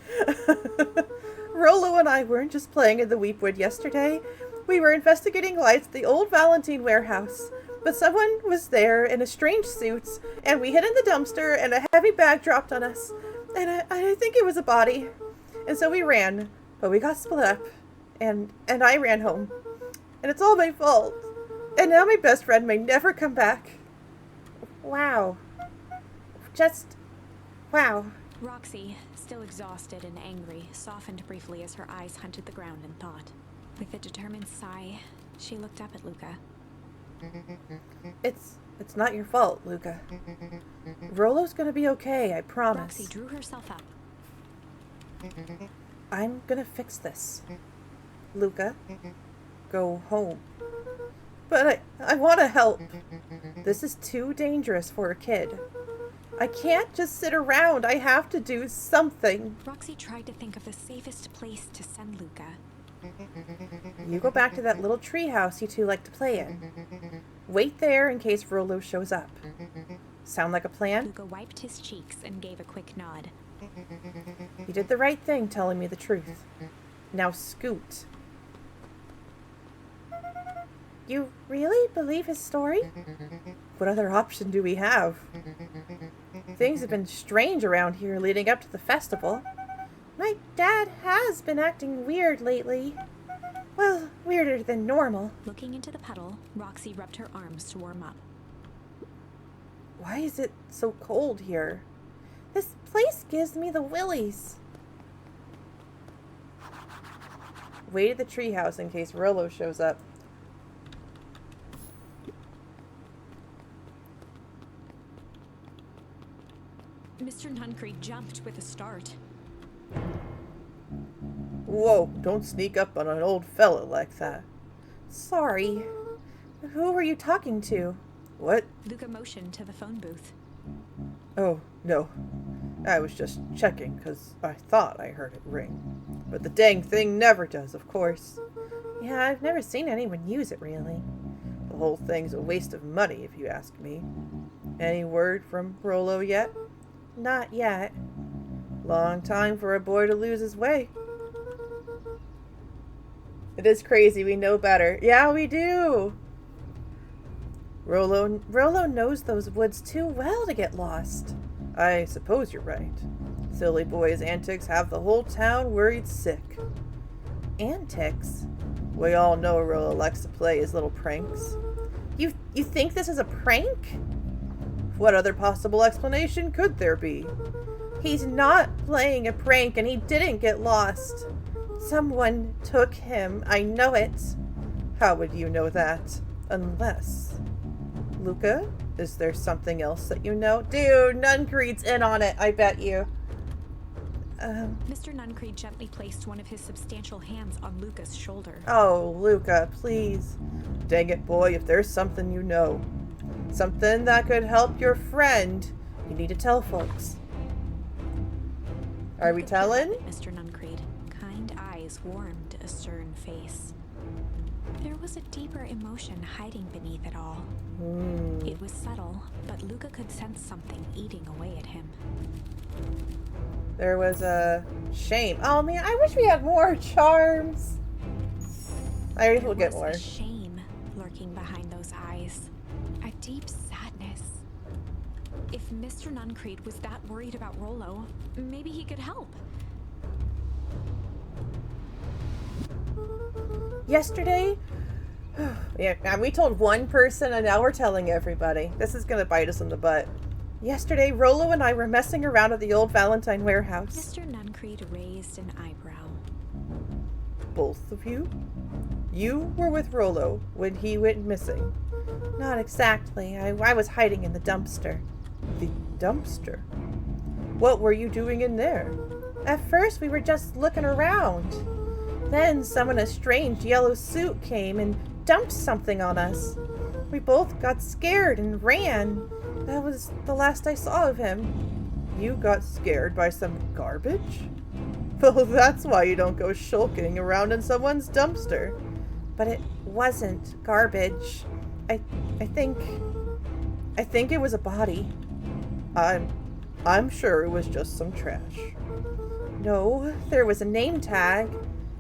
Rollo and I weren't just playing in the Weepwood yesterday. We were investigating lights at the old Valentine warehouse. But someone was there in a strange suit, and we hid in the dumpster, and a heavy bag dropped on us. And I think it was a body. And so we ran, but we got split up, and I ran home. And it's all my fault. And now my best friend may never come back. Wow. Just, wow. Roxy, still exhausted and angry, softened briefly as her eyes hunted the ground in thought. With a determined sigh, she looked up at Luca. It's not your fault, Luca. Rollo's gonna be okay, I promise. Roxy drew herself up. I'm gonna fix this. Luca, go home. But I want to help. This is too dangerous for a kid. I can't just sit around. I have to do something. Roxy tried to think of the safest place to send Luca. You go back to that little treehouse you two like to play in. Wait there in case Rollo shows up. Sound like a plan? Luca wiped his cheeks and gave a quick nod. You did the right thing telling me the truth. Now scoot. You really believe his story? What other option do we have? Things have been strange around here leading up to the festival. My dad has been acting weird lately. Well, weirder than normal. Looking into the puddle, Roxy rubbed her arms to warm up. Why is it so cold here? This place gives me the willies. Wait at the treehouse in case Rollo shows up. Mr. Nuncreed jumped with a start. Whoa, don't sneak up on an old fella like that. Sorry. Who were you talking to? What? Luca motioned to the phone booth. Oh, no. I was just checking because I thought I heard it ring. But the dang thing never does, of course. Yeah, I've never seen anyone use it, really. The whole thing's a waste of money, if you ask me. Any word from Rollo yet? Not yet. Long time for a boy to lose his way. It is crazy, we know better. Yeah, we do! Rollo knows those woods too well to get lost. I suppose you're right. Silly boy's antics have the whole town worried sick. Antics? We all know Rollo likes to play his little pranks. You think this is a prank? What other possible explanation could there be? He's not playing a prank and he didn't get lost. Someone took him. I know it. How would you know that? Unless... Luca, is there something else that you know? Dude, Nuncreed's in on it, I bet you. Mr. Nuncreed gently placed one of his substantial hands on Luca's shoulder. Oh, Luca, please. Dang it, boy, if there's something you know. Something that could help your friend, you need to tell folks. Are we telling? Mr. Nuncreed. Kind eyes warmed a stern face. There was a deeper emotion hiding beneath it all. It was subtle, but Luca could sense something eating away at him. There was a shame. Oh man, I wish we had more charms. I wish we'll get more. There was a shame lurking behind those eyes. A deep sadness. If Mr. Nuncreed was that worried about Rollo, maybe he could help. Yesterday? Yeah, and we told one person and now we're telling everybody. This is gonna bite us in the butt. Yesterday, Rollo and I were messing around at the old Valentine warehouse. Mr. Nuncreed raised an eyebrow. Both of you? You were with Rollo when he went missing. Not exactly. I was hiding in the dumpster. The dumpster? What were you doing in there? At first, we were just looking around. Then someone in a strange yellow suit came and dumped something on us. We both got scared and ran. That was the last I saw of him. You got scared by some garbage? Well, that's why you don't go shulking around in someone's dumpster. But it wasn't garbage. I think it was a body. I'm sure it was just some trash. No, there was a name tag.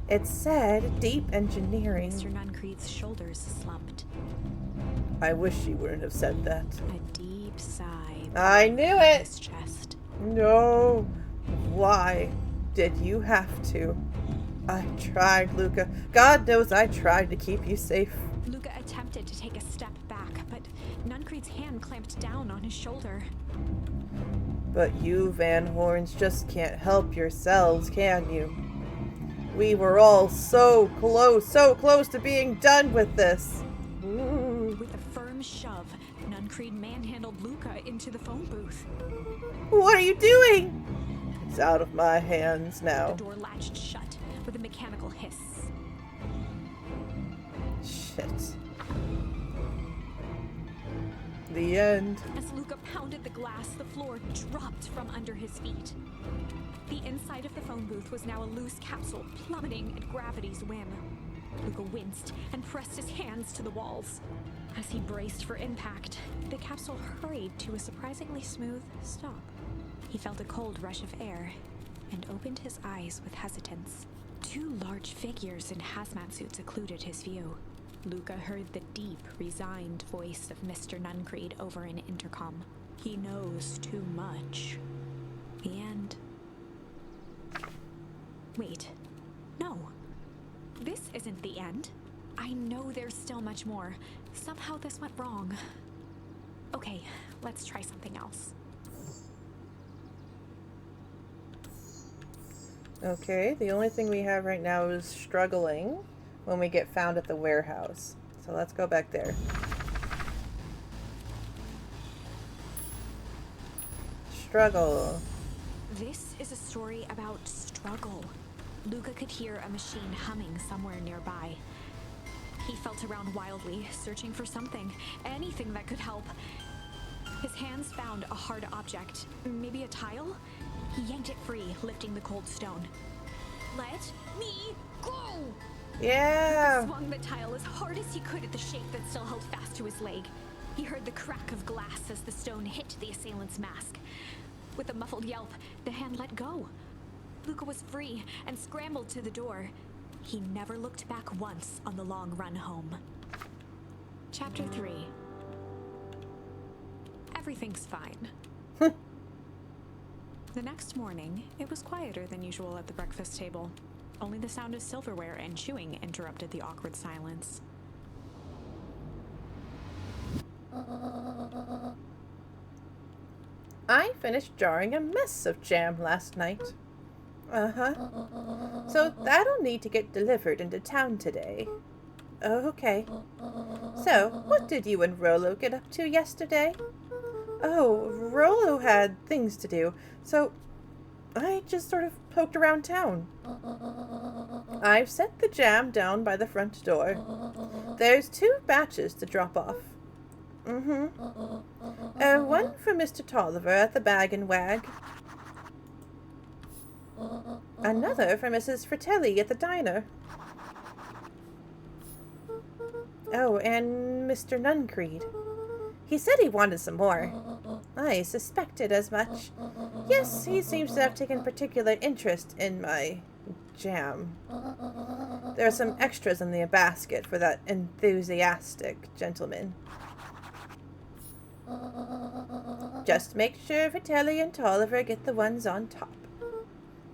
It said Deep Engineering. Mr. Nuncreed's shoulders slumped. I wish she wouldn't have said that. A deep sigh. I knew from it! his chest. No. Why did you have to? I tried, Luca. God knows I tried to keep you safe. Luca attempted to take a step back, but Nuncreed's hand clamped down on his shoulder. But you Van Horns just can't help yourselves, can you? We were all so close to being done with this. Ooh. With a firm shove, Nuncreed manhandled Luca into the phone booth. What are you doing? It's out of my hands now. The door latched shut with a mechanical hiss. Shit. The end. As Luca pounded the glass, the floor dropped from under his feet. The inside of the phone booth was now a loose capsule plummeting at gravity's whim. Luca winced and pressed his hands to the walls. As he braced for impact, the capsule hurried to a surprisingly smooth stop. He felt a cold rush of air and opened his eyes with hesitance. Two large figures in hazmat suits occluded his view. Luca heard the deep, resigned voice of Mr. Nuncreed over an intercom. He knows too much. The end. Wait. No. This isn't the end. I know there's still much more. Somehow this went wrong. Okay, let's try something else. Okay, the only thing we have right now is struggling when we get found at the warehouse. So let's go back there. Struggle. This is a story about struggle. Luca could hear a machine humming somewhere nearby. He felt around wildly, searching for something, anything that could help. His hands found a hard object, maybe a tile? He yanked it free, lifting the cold stone. Let me go! Yeah! He swung the tile as hard as he could at the shape that still held fast to his leg. He heard the crack of glass as the stone hit the assailant's mask. With a muffled yelp, the hand let go. Luca was free and scrambled to the door. He never looked back once on the long run home. Chapter 3. Everything's fine. The next morning, it was quieter than usual at the breakfast table. Only the sound of silverware and chewing interrupted the awkward silence. I finished jarring a mess of jam last night. Uh-huh. So that'll need to get delivered into town today. Oh, okay. So, what did you and Rollo get up to yesterday? Oh, Rollo had things to do, so I just sort of poked around town. I've set the jam down by the front door. There's 2 batches to drop off. One for Mr. Tolliver at the Bag and Wag. Another for Mrs. Fratelli at the diner. Oh, and Mr. Nuncreed. He said he wanted some more. I suspected as much. Yes, he seems to have taken particular interest in my jam. There are some extras in the basket for that enthusiastic gentleman. Just make sure Vitelli and Tolliver get the ones on top.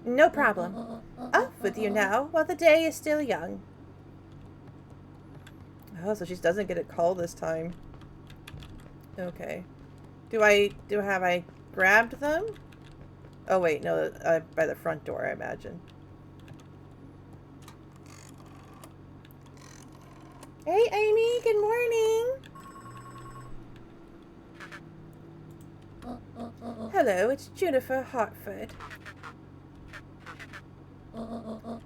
No problem. Off with you now, while the day is still young. Oh, so she doesn't get a call this time. Okay. Have I grabbed them? Oh wait, no, by the front door, I imagine. Hey, Amy, good morning. Hello, it's Jennifer Hartford.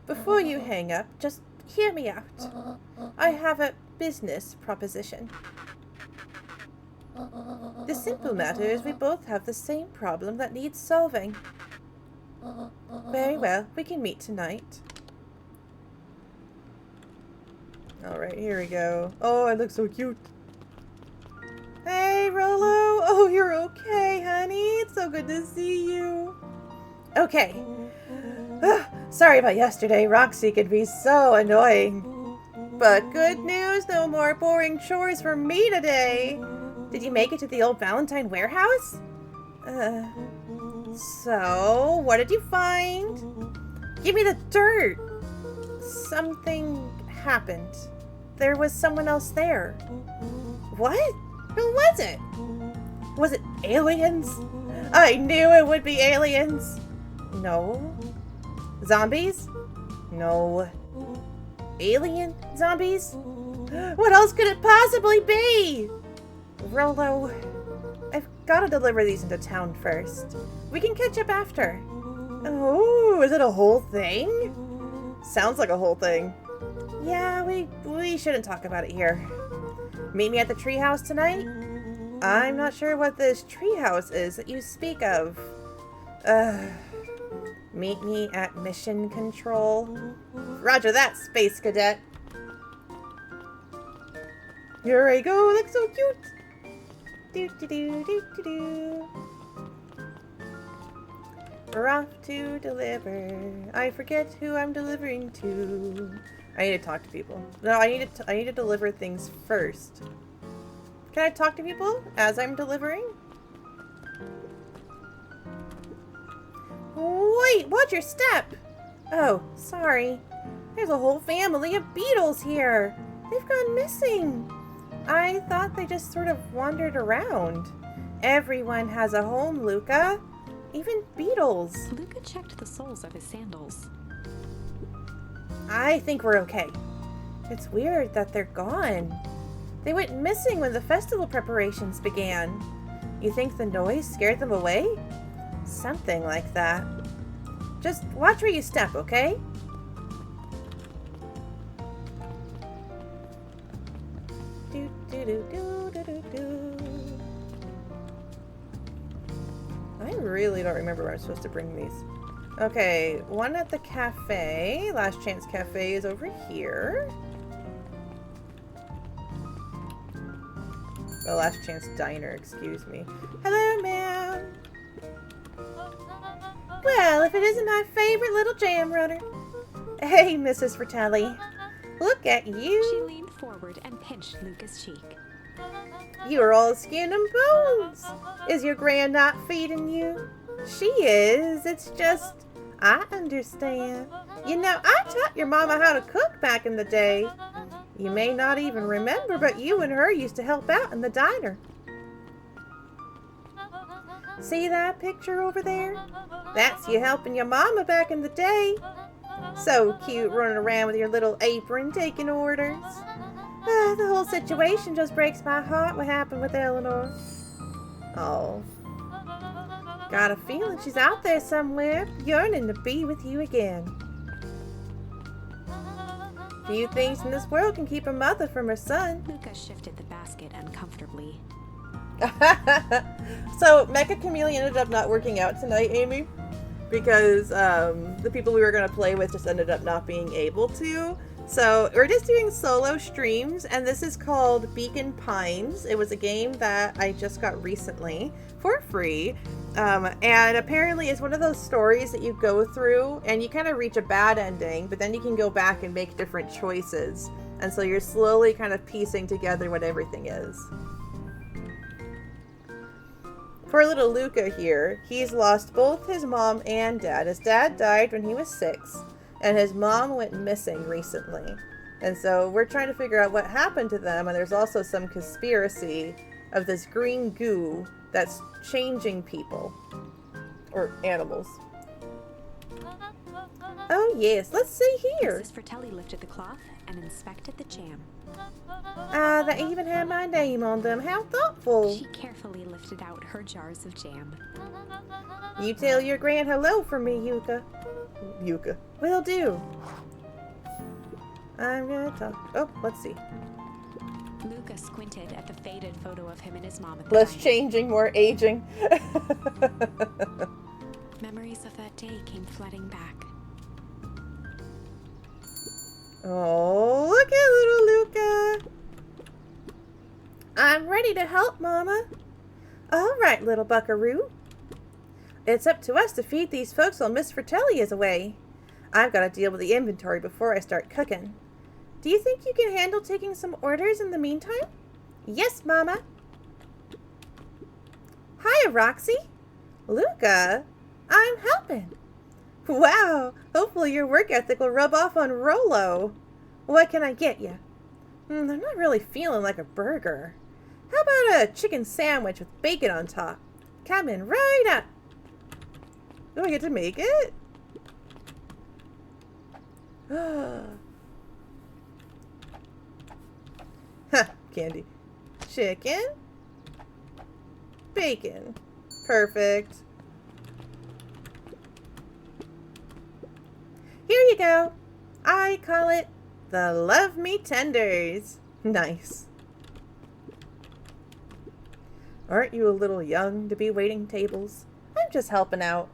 Before you hang up, just hear me out. I have a business proposition. The simple matter is we both have the same problem that needs solving. Very well, we can meet tonight. Alright, here we go. Oh, I look so cute. Hey, Rolo! Oh, you're okay, honey. It's so good to see you. Okay. Sorry about yesterday. Roxy could be so annoying. But good news, no more boring chores for me today. Did you make it to the old Valentine warehouse? So, what did you find? Give me the dirt. Something happened. There was someone else there. What? Who was it? Was it aliens? I knew it would be aliens. No. Zombies? No. Alien zombies? What else could it possibly be? Rolo, I've got to deliver these into town first. We can catch up after. Oh, is it a whole thing? Sounds like a whole thing. Yeah, we shouldn't talk about it here. Meet me at the treehouse tonight? I'm not sure what this treehouse is that you speak of. Meet me at Mission Control. Roger that, Space Cadet. Here I go, that's so cute. Do. We're off to deliver. I forget who I'm delivering to. I need to talk to people. No, I need to deliver things first. Can I talk to people as I'm delivering? Wait, watch your step! Oh, sorry. There's a whole family of beetles here. They've gone missing. I thought they just sort of wandered around. Everyone has a home, Luca. Even beetles. Luca checked the soles of his sandals. I think we're okay. It's weird that they're gone. They went missing when the festival preparations began. You think the noise scared them away? Something like that. Just watch where you step, okay? I really don't remember where I'm supposed to bring these. Okay, one at the cafe. Last Chance Cafe is over here. Oh, Last Chance Diner, excuse me. Hello, ma'am. Well, if it isn't my favorite little jam runner. Hey, Mrs. Fratelli. Look at you. She leaned forward and pinched Luca's cheek. You are all skin and bones. Is your grand not feeding you? She is. It's just, I understand. You know, I taught your mama how to cook back in the day. You may not even remember, but you and her used to help out in the diner. See that picture over there? That's you helping your mama back in the day. So cute running around with your little apron taking orders. The whole situation just breaks my heart what happened with Eleanor. Oh. Got a feeling she's out there somewhere, yearning to be with you again. Few things in this world can keep a mother from her son. Luca shifted the basket uncomfortably. So, Mecha Chameleon ended up not working out tonight, Amy. Because the people we were going to play with just ended up not being able to. So we're just doing solo streams, and this is called Beacon Pines. It was a game that I just got recently for free. And apparently it's one of those stories that you go through and you kind of reach a bad ending, but then you can go back and make different choices. And so you're slowly kind of piecing together what everything is. Poor little Luca here. He's lost both his mom and dad. His dad died when he was 6, and his mom went missing recently. And so we're trying to figure out what happened to them, and there's also some conspiracy of this green goo that's changing people. Or animals. Oh yes, let's see here. Mrs. Fratelli lifted the cloth and inspected the jam. Ah, they even had my name on them. How thoughtful. She carefully lifted out her jars of jam. You tell your grand hello for me, Yuka. Yuka. Will do. I'm gonna talk. Oh, let's see. Luca squinted at the faded photo of him and his mom at the Less time. changing, more aging. Memories of that day came flooding back. Oh, look at little Luca. I'm ready to help, Mama. All right, little buckaroo. It's up to us to feed these folks while Miss Fratelli is away. I've got to deal with the inventory before I start cooking. Do you think you can handle taking some orders in the meantime? Yes, Mama. Hiya, Roxy. Luca, I'm helping. Wow, hopefully your work ethic will rub off on Rolo. What can I get you? I'm not really feeling like a burger. How about a chicken sandwich with bacon on top? Coming right up. Do I get to make it? Huh, candy. Chicken. Bacon. Perfect. Here you go. I call it the Love Me Tenders. Nice. Aren't you a little young to be waiting tables? I'm just helping out.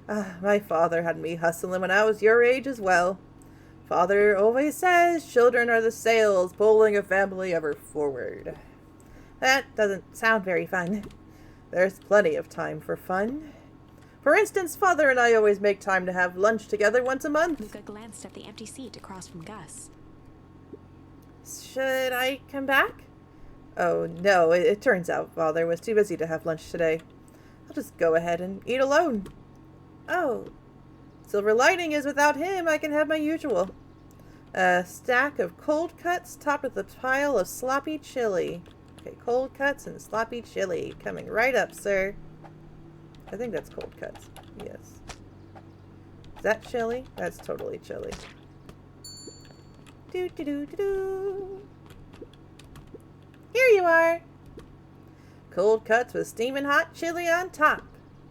My father had me hustling when I was your age as well. Father always says children are the sails pulling a family ever forward. That doesn't sound very fun. There's plenty of time for fun. For instance, Father and I always make time to have lunch together once a month. Luca glanced at the empty seat across from Gus. Should I come back? Oh, no, it turns out Father was too busy to have lunch today. I'll just go ahead and eat alone. Oh, silver lining is without him I can have my usual. A stack of cold cuts topped with a pile of sloppy chili. Okay, cold cuts and sloppy chili. Coming right up, sir. I think that's cold cuts. Yes. Is that chili? That's totally chili. Do do do do do. Here you are. Cold cuts with steaming hot chili on top.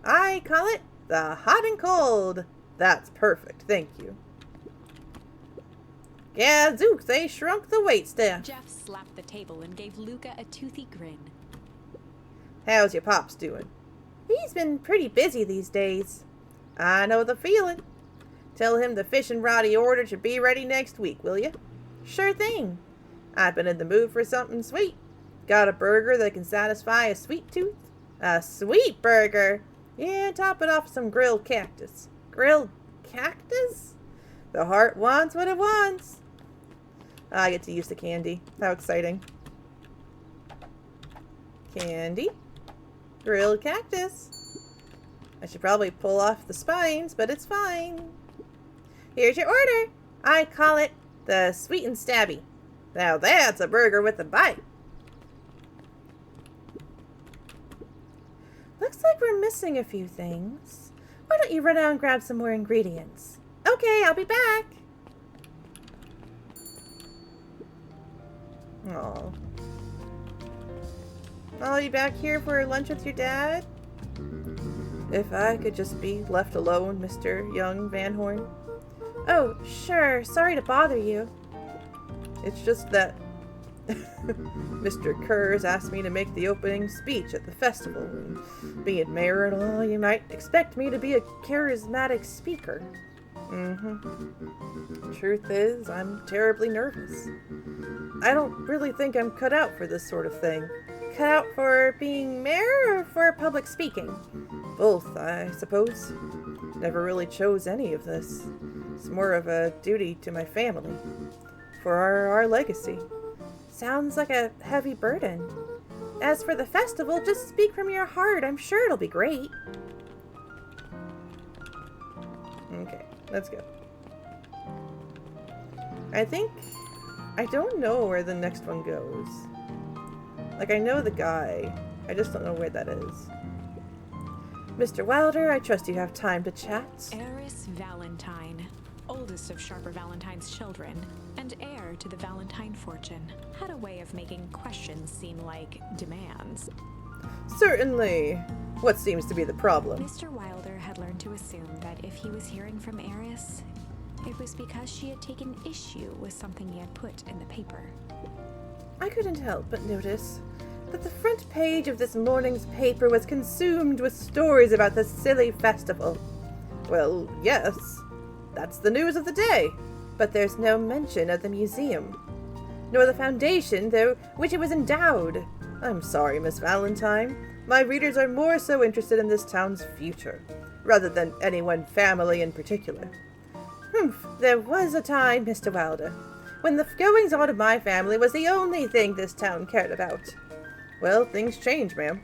I call it the hot and cold. That's perfect. Thank you. Gadzooks, they shrunk the waitstaff. Jeff slapped the table and gave Luca a toothy grin. How's your pops doing? He's been pretty busy these days. I know the feeling. Tell him the fishing rod he ordered should be ready next week, will you? Sure thing. I've been in the mood for something sweet. Got a burger that can satisfy a sweet tooth? A sweet burger? Yeah, top it off with some grilled cactus. Grilled cactus? The heart wants what it wants. I get to use the candy. How exciting. Candy. Grilled cactus. I should probably pull off the spines, but it's fine. Here's your order. I call it the sweet and stabby. Now that's a burger with a bite. Looks like we're missing a few things. Why don't you run out and grab some more ingredients? Okay, I'll be back. Aw. I'll be back here for lunch with your dad. If I could just be left alone, Mr. Young Van Horn. Oh, sure. Sorry to bother you. It's just that Mr. Kurz asked me to make the opening speech at the festival. And being mayor and all, you might expect me to be a charismatic speaker. Truth is, I'm terribly nervous. I don't really think I'm cut out for this sort of thing. Cut out for being mayor or for public speaking? Both, I suppose. Never really chose any of this. It's more of a duty to my family. For our legacy. Sounds like a heavy burden. as for the festival, just speak from your heart. I'm sure it'll be great. Okay, let's go. I don't know where the next one goes. Like, I know the guy. I just don't know where that is. Mr. Wilder, I trust you have time to chat. Eris Valentine, oldest of Sharper Valentine's children, and heir to the Valentine fortune, had a way of making questions seem like demands. Certainly. What seems to be the problem? Mr. Wilder had learned to assume that if he was hearing from Eris, it was because she had taken issue with something he had put in the paper. I couldn't help but notice that the front page of this morning's paper was consumed with stories about the silly festival. Well, yes, that's the news of the day, but there's no mention of the museum, nor the foundation through which it was endowed. I'm sorry, Miss Valentine. My readers are more so interested in this town's future, rather than any one family in particular. There was a time, Mr. Wilder, when the goings-on of my family was the only thing this town cared about. Well, things change, ma'am.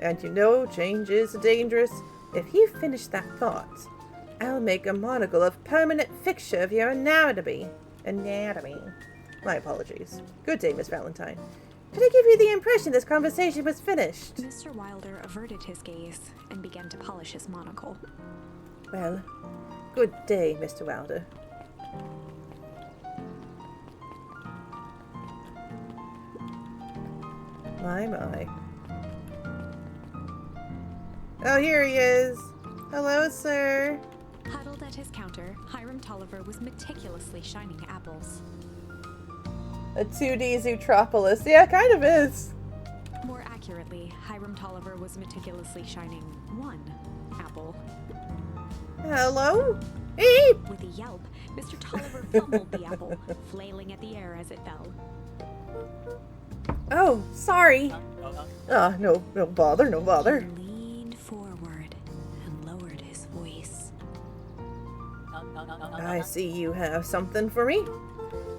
And you know, change is dangerous. If you finish that thought, I'll make a monocle of permanent fixture of your anatomy. My apologies. Good day, Miss Valentine. Did I give you the impression this conversation was finished? Mr. Wilder averted his gaze and began to polish his monocle. Well, good day, Mr. Wilder. My. Oh, here he is. Hello, sir. Huddled at his counter, Hiram Tolliver was meticulously shining apples. A 2D Zootropolis. Yeah, it kind of is. More accurately, Hiram Tolliver was meticulously shining one apple. Hello? Beep! With a yelp, Mr. Tolliver fumbled the apple, flailing at the air as it fell. Oh, sorry. No bother. He leaned forward and lowered his voice. I see you have something for me.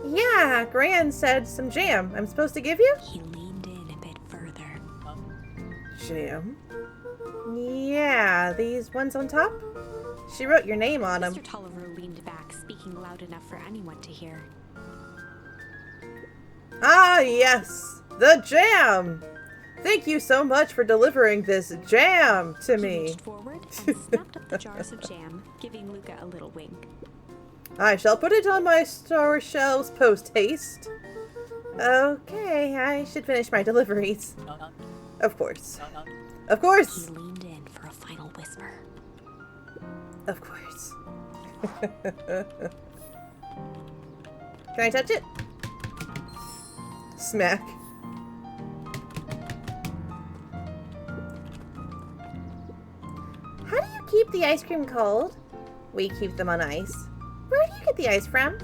Yeah, Gran said some jam. I'm supposed to give you? He leaned in a bit further. Jam? Yeah, these ones on top? She wrote your name on them. Mr. Tolliver leaned back, speaking loud enough for anyone to hear. Ah, yes, the jam! Thank you so much for delivering this jam to He me. reached forward and snapped up the jars of jam, giving Luca a little wink. I shall put it on my store shelves post-haste. Okay, I should finish my deliveries. Of course. Of He course! leaned in for a final whisper. Of course. Can I touch it? Smack. How do you keep the ice cream cold? We keep them on ice. Where do you get the ice from?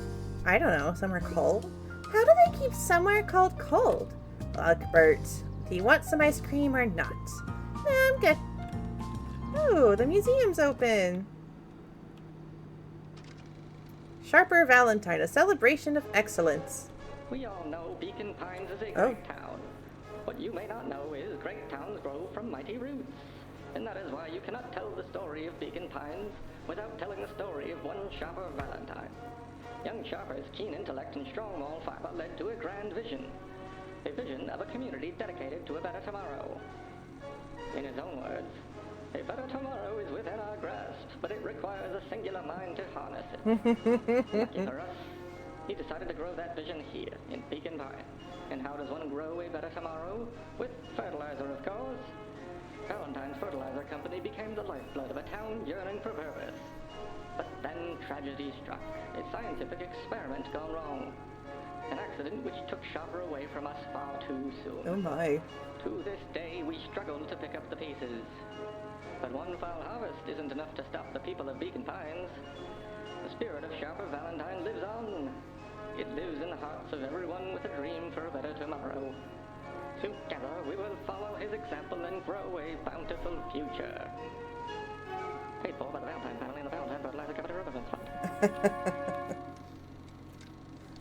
I don't know, somewhere cold. How do they keep somewhere called cold? Look, Bert, do you want some ice cream or not? No, I'm good. Oh, the museum's open. Sharper Valentine, a celebration of excellence. We all know Beacon Pines is a great town. What you may not know is great towns grow from mighty roots. And that is why you cannot tell the story of Beacon Pines without telling the story of one Sharper Valentine. Young Sharper's keen intellect and strong moral fiber led to a grand vision. A vision of a community dedicated to a better tomorrow. In his own words, a better tomorrow is within our grasp, but it requires a singular mind to harness it. Lucky for us, he decided to grow that vision here, in Beacon Pines. And how does one grow a better tomorrow? With fertilizer, of course. Valentine's Fertilizer Company became the lifeblood of a town yearning for purpose. But then tragedy struck, a scientific experiment gone wrong. An accident which took Sharper away from us far too soon. Oh my. To this day, we struggle to pick up the pieces. But one foul harvest isn't enough to stop the people of Beacon Pines. The spirit of Sharper Valentine lives on. It lives in the hearts of everyone with a dream for a better tomorrow. Together, we will follow his example and grow a bountiful future. Paid for by the Valentine family and the Valentine Fertilizer Company Residence Fund.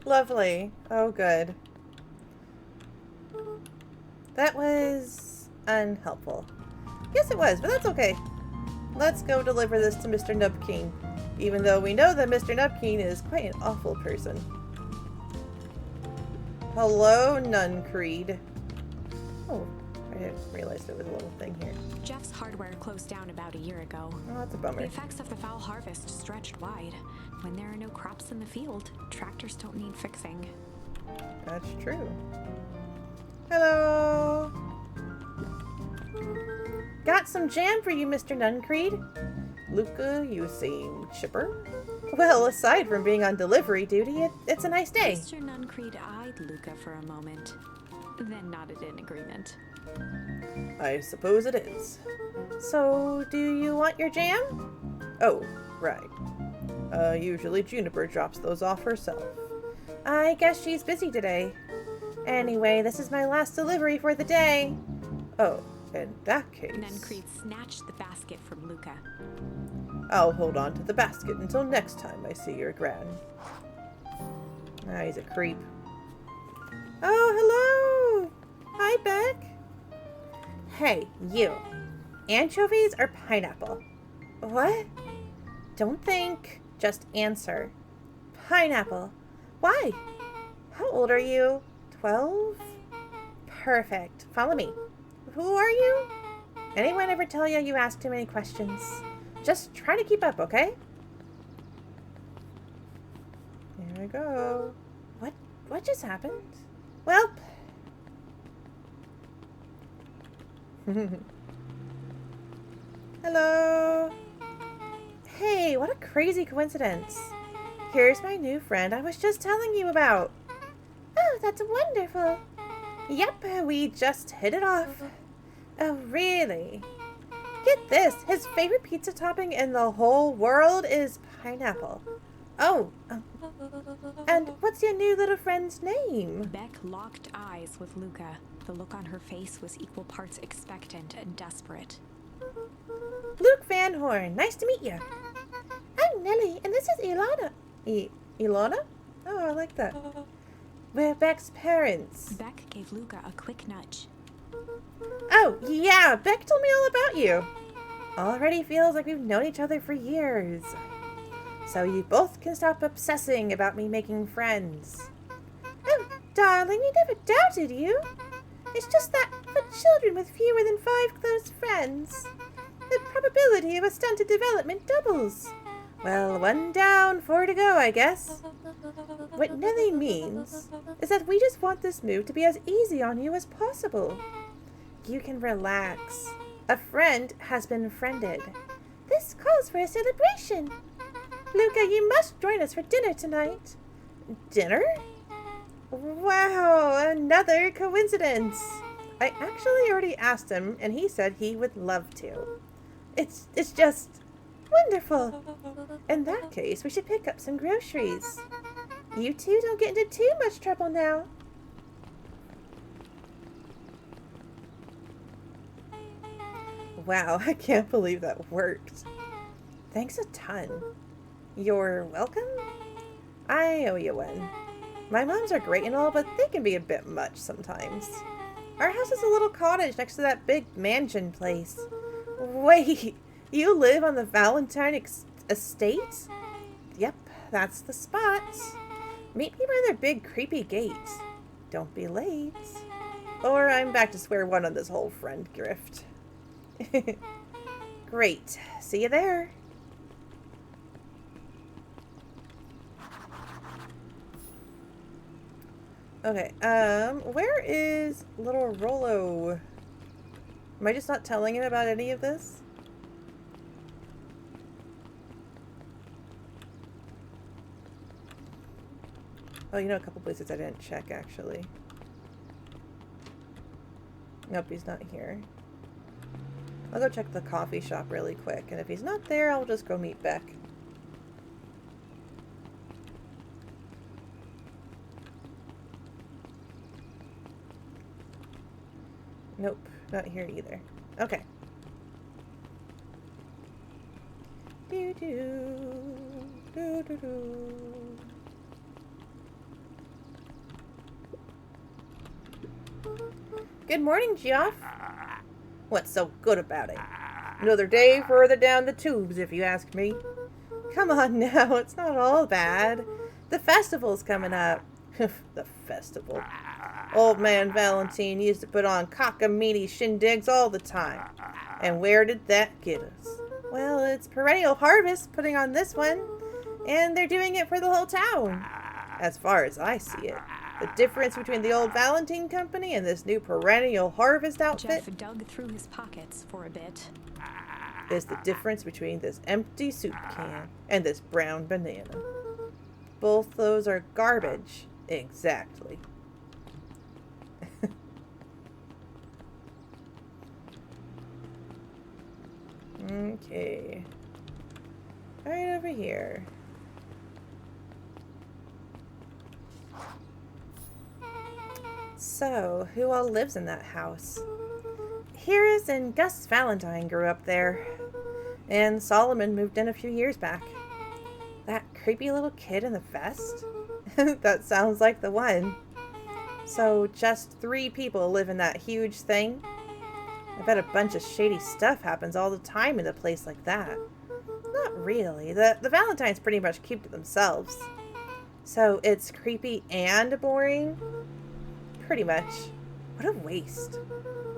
Lovely. Oh, good. That was unhelpful. Yes, it was, but that's okay. Let's go deliver this to Mr. Nubkeen, even though we know that Mr. Nubkeen is quite an awful person. Hello, Nun Creed. Oh, I didn't realize there was a little thing here. Jeff's hardware closed down about a year ago. Oh, that's a The bummer. effects of the foul harvest stretched wide. When there are no crops in the field, tractors don't need fixing. That's true. Hello. Got some jam for you, Mr. Nuncreed. Luca, you seem chipper. Well, aside from being on delivery duty, it's a nice day. Mr. Nuncreed eyed Luca for a moment, then nodded in agreement. I suppose it is. So, do you want your jam? Oh, right. Usually Juniper drops those off herself. I guess she's busy today. Anyway, this is my last delivery for the day. Oh, in that case... Nuncreed snatched the basket from Luca. I'll hold on to the basket until next time I see your gran. Ah, he's a creep. Oh, hello! Hi, Beck. Hey, you. Anchovies or pineapple? What? Don't think. Just answer. Pineapple. Why? How old are you? 12? Perfect. Follow me. Who are you? Anyone ever tell you you ask too many questions? Just try to keep up, okay? Here we go. What just happened? Well. Hello. Hey, what a crazy coincidence. Here's my new friend I was just telling you about. Oh, that's wonderful. Yep, we just hit it off. Oh, really? Get this, his favorite pizza topping in the whole world is pineapple. Oh, and what's your new little friend's name? Beck locked eyes with Luca. The look on her face was equal parts expectant and desperate. Luke Van Horn, nice to meet you. I'm Nellie, and this is Ilana. Ilana? Oh, I like that. We're Beck's parents. Beck gave Luca a quick nudge. Oh, yeah, Beck told me all about you. Already feels like we've known each other for years. So you both can stop obsessing about me making friends. Oh, darling, we never doubted you. It's just that for children with fewer than 5 close friends, the probability of a stunted development doubles. Well, 1 down, 4 to go, I guess. What Nellie means is that we just want this move to be as easy on you as possible. You can relax. A friend has been friended. This calls for a celebration. Luca, you must join us for dinner tonight. Dinner? Wow, another coincidence. I actually already asked him, and he said he would love to. It's just wonderful. In that case, we should pick up some groceries. You two don't get into too much trouble now. Wow, I can't believe that worked. Thanks a ton. You're welcome? I owe you one. My moms are great and all, but they can be a bit much sometimes. Our house is a little cottage next to that big mansion place. Wait, you live on the Valentine estate? Yep, that's the spot. Meet me by their big creepy gate. Don't be late. Or I'm back to square one on this whole friend grift. Great. See you there. Okay, where is little Rollo? Am I just not telling him about any of this? Oh, you know, a couple places I didn't check, actually. Nope, he's not here. I'll go check the coffee shop really quick, and if he's not there, I'll just go meet Beck. Nope, not here either. Okay. Do do do do do. Good morning, Geoff. What's so good about it? Another day further down the tubes, if you ask me. Come on now, it's not all bad. The festival's coming up. The festival. Old man Valentine used to put on cockamamie shindigs all the time. And where did that get us? Well, it's Perennial Harvest putting on this one. And they're doing it for the whole town. As far as I see it. The difference between the old Valentine Company and this new Perennial Harvest outfit Jeff dug through his pockets for a bit. is the difference between this empty soup can and this brown banana. Both those are garbage. Exactly. Okay. Right over here. So, who all lives in that house? Iris and Gus Valentine grew up there. And Solomon moved in a few years back. That creepy little kid in the vest? That sounds like the one. So, just 3 people live in that huge thing? I bet a bunch of shady stuff happens all the time in a place like that. Not really. The Valentines pretty much keep to themselves. So, it's creepy and boring? Pretty much. What a waste.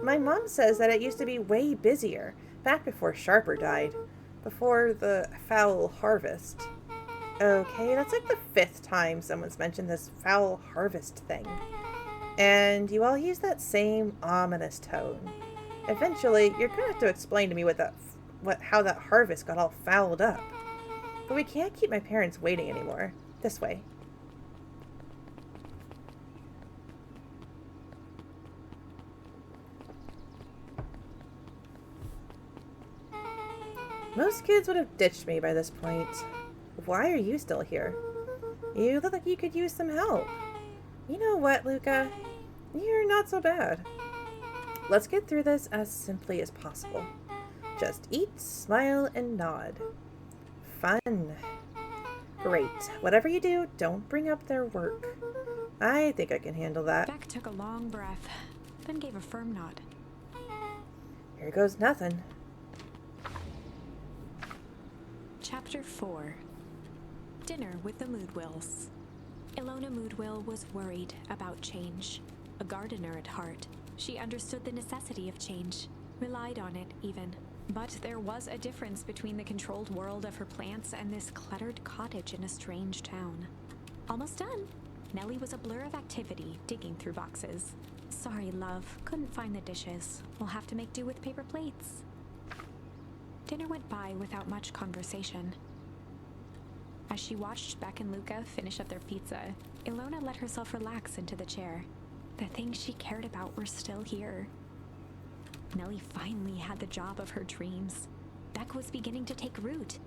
My mom says that it used to be way busier, back before Sharper died. Before the foul harvest. Okay, that's like the 5th time someone's mentioned this foul harvest thing. And you all use that same ominous tone. Eventually, you're gonna have to explain to me how that harvest got all fouled up. But we can't keep my parents waiting anymore. This way. Most kids would have ditched me by this point. Why are you still here? You look like you could use some help. You know what, Luca? You're not so bad. Let's get through this as simply as possible. Just eat, smile, and nod. Fun. Great. Whatever you do, don't bring up their work. I think I can handle that. Beck took a long breath, then gave a firm nod. Here goes nothing. Chapter 4. Dinner with the Moodwills. Ilona Moodwill was worried about change. A gardener at heart, she understood the necessity of change, relied on it even. But there was a difference between the controlled world of her plants and this cluttered cottage in a strange town. Almost done. Nellie was a blur of activity, digging through boxes. Sorry, love, couldn't find the dishes. We'll have to make do with paper plates. Dinner went by without much conversation. As she watched Beck and Luca finish up their pizza, Ilona let herself relax into the chair. The things she cared about were still here. Nellie finally had the job of her dreams. Beck was beginning to take root.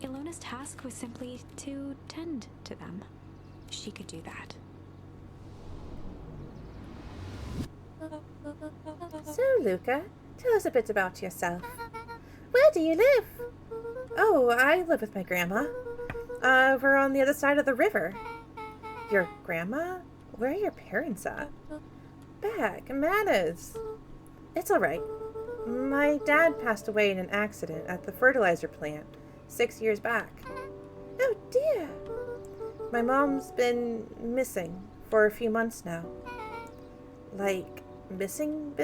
Ilona's task was simply to tend to them. She could do that. So, Luca, tell us a bit about yourself. Where do you live? Oh, I live with my grandma. We're on the other side of the river. Your grandma? Where are your parents at? Beck, manners. It's all right. My dad passed away in an accident at the fertilizer plant 6 years back. Oh dear. My mom's been missing for a few months now. Like, missing?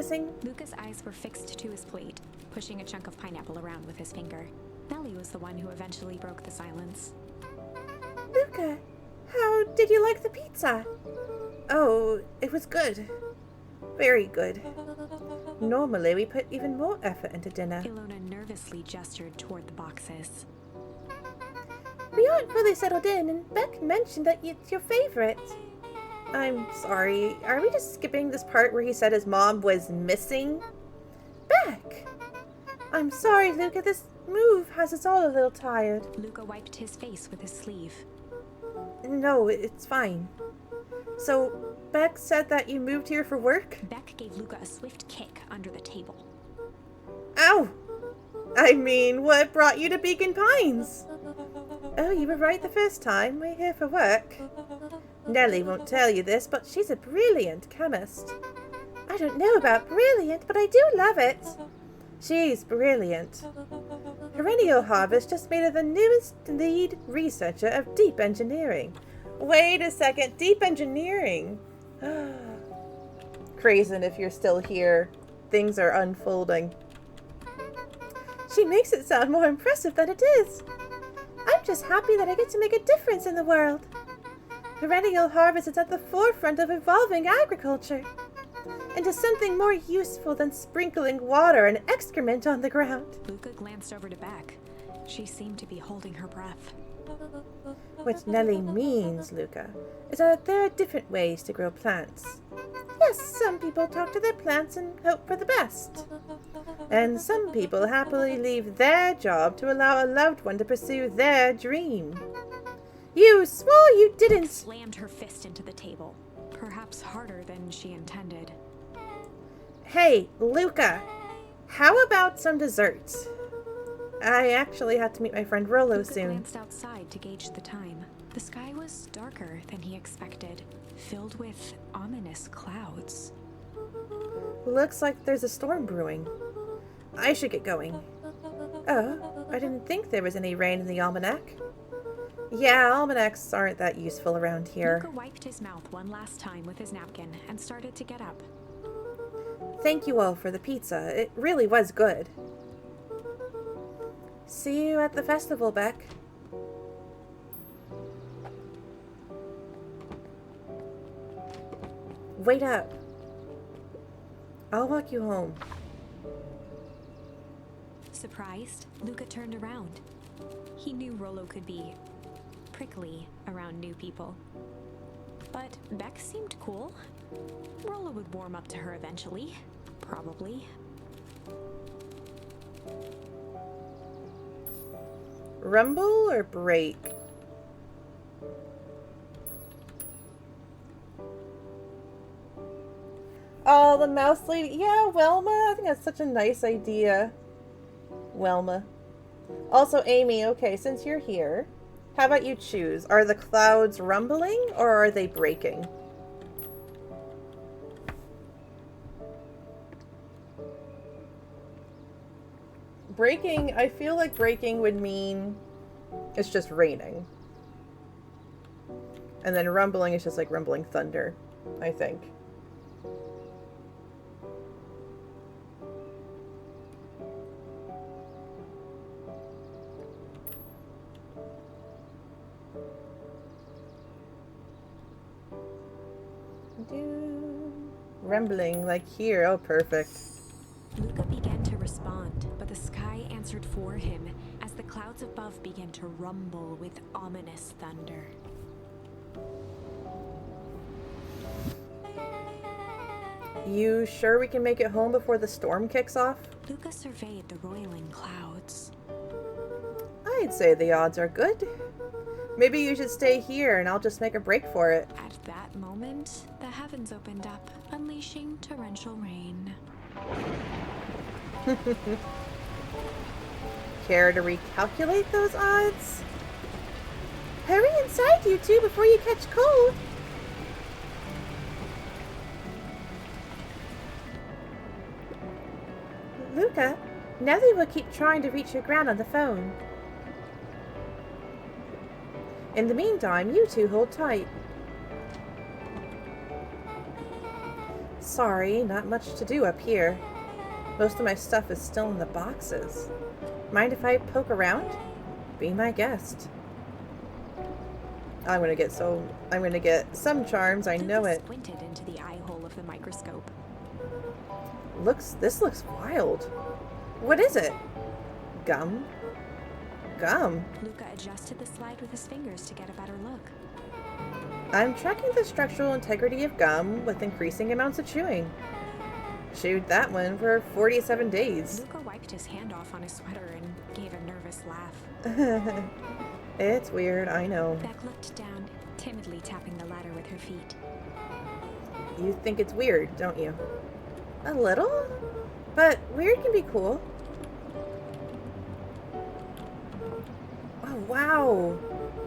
Luca's eyes were fixed to his plate, pushing a chunk of pineapple around with his finger. Nellie was the one who eventually broke the silence. Luca, how did you like the pizza? Oh, it was good. Very good. Normally, we put even more effort into dinner. Ilona nervously gestured toward the boxes. We aren't fully settled in, and Beck mentioned that it's your favorite. I'm sorry, are we just skipping this part where he said his mom was missing? Beck! I'm sorry, Luca, this move has us all a little tired. Luca wiped his face with his sleeve. No, it's fine. So, Beck said that you moved here for work? Beck gave Luca a swift kick under the table. Ow! I mean, what brought you to Beacon Pines? Oh, you were right the first time. We're here for work. Nellie won't tell you this, but she's a brilliant chemist. I don't know about brilliant, but I do love it. She's brilliant. Perennial Harvest just made her the newest lead researcher of deep engineering. Wait a second, deep engineering? Crazen, if you're still here. Things are unfolding. She makes it sound more impressive than it is. I'm just happy that I get to make a difference in the world. Perennial Harvest is at the forefront of evolving agriculture into something more useful than sprinkling water and excrement on the ground. Luca glanced over to Beck. She seemed to be holding her breath. What Nellie means, Luca, is that there are different ways to grow plants. Yes, some people talk to their plants and hope for the best. And some people happily leave their job to allow a loved one to pursue their dream. You swore you didn't... Slammed her fist into the table, perhaps harder than she intended. Hey, Luca, how about some dessert? I actually have to meet my friend Rollo Luca soon. glanced outside to gauge the time. The sky was darker than he expected, filled with ominous clouds. Looks like there's a storm brewing. I should get going. Oh, I didn't think there was any rain in the almanac. Yeah, almanacs aren't that useful around here. Luca wiped his mouth one last time with his napkin and started to get up. Thank you all for the pizza. It really was good. See you at the festival, Beck. Wait up. I'll walk you home. Surprised, Luca turned around. He knew Rollo could be prickly around new people. But Beck seemed cool. Rollo would warm up to her eventually. Probably. Rumble or break? Oh, the mouse lady. Yeah, Welma. I think that's such a nice idea. Welma. Also, Amy, okay, since you're here, how about you choose? Are the clouds rumbling or are they breaking? Breaking, I feel like breaking would mean it's just raining. And then rumbling is just like rumbling thunder, I think. Rumbling, like here. Oh, perfect. Luca began to respond, but the sky answered for him as the clouds above began to rumble with ominous thunder. You sure we can make it home before the storm kicks off? Luca surveyed the roiling clouds. I'd say the odds are good. Maybe you should stay here and I'll just make a break for it. At that moment, the heavens opened up, unleashing torrential rain. Care to recalculate those odds? Hurry inside, you two, before you catch cold. Luca, Nellie will keep trying to reach your ground on the phone. In the meantime, you two hold tight. Sorry, not much to do up here. Most of my stuff is still in the boxes. Mind if I poke around? Be my guest. I'm gonna get some charms, I know it. Squinted into the eye hole of the microscope. This looks wild. What is it? Gum? Gum? Luca adjusted the slide with his fingers to get a better look. I'm tracking the structural integrity of gum with increasing amounts of chewing. Chewed that one for 47 days. Luca wiped his hand off on his sweater and gave a nervous laugh. It's weird, I know. Beck looked down, timidly tapping the ladder with her feet. You think it's weird, don't you? A little? But weird can be cool. Oh, wow.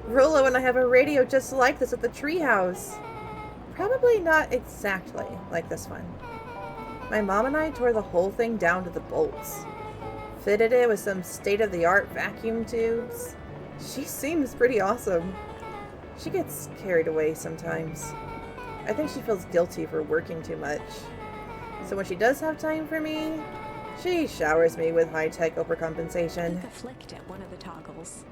Rollo and I have a radio just like this at the treehouse. Probably not exactly like this one. My mom and I tore the whole thing down to the bolts. Fitted it with some state-of-the-art vacuum tubes. She seems pretty awesome. She gets carried away sometimes. I think she feels guilty for working too much. So when she does have time for me, she showers me with high-tech overcompensation. Luca flicked at one of the toggles.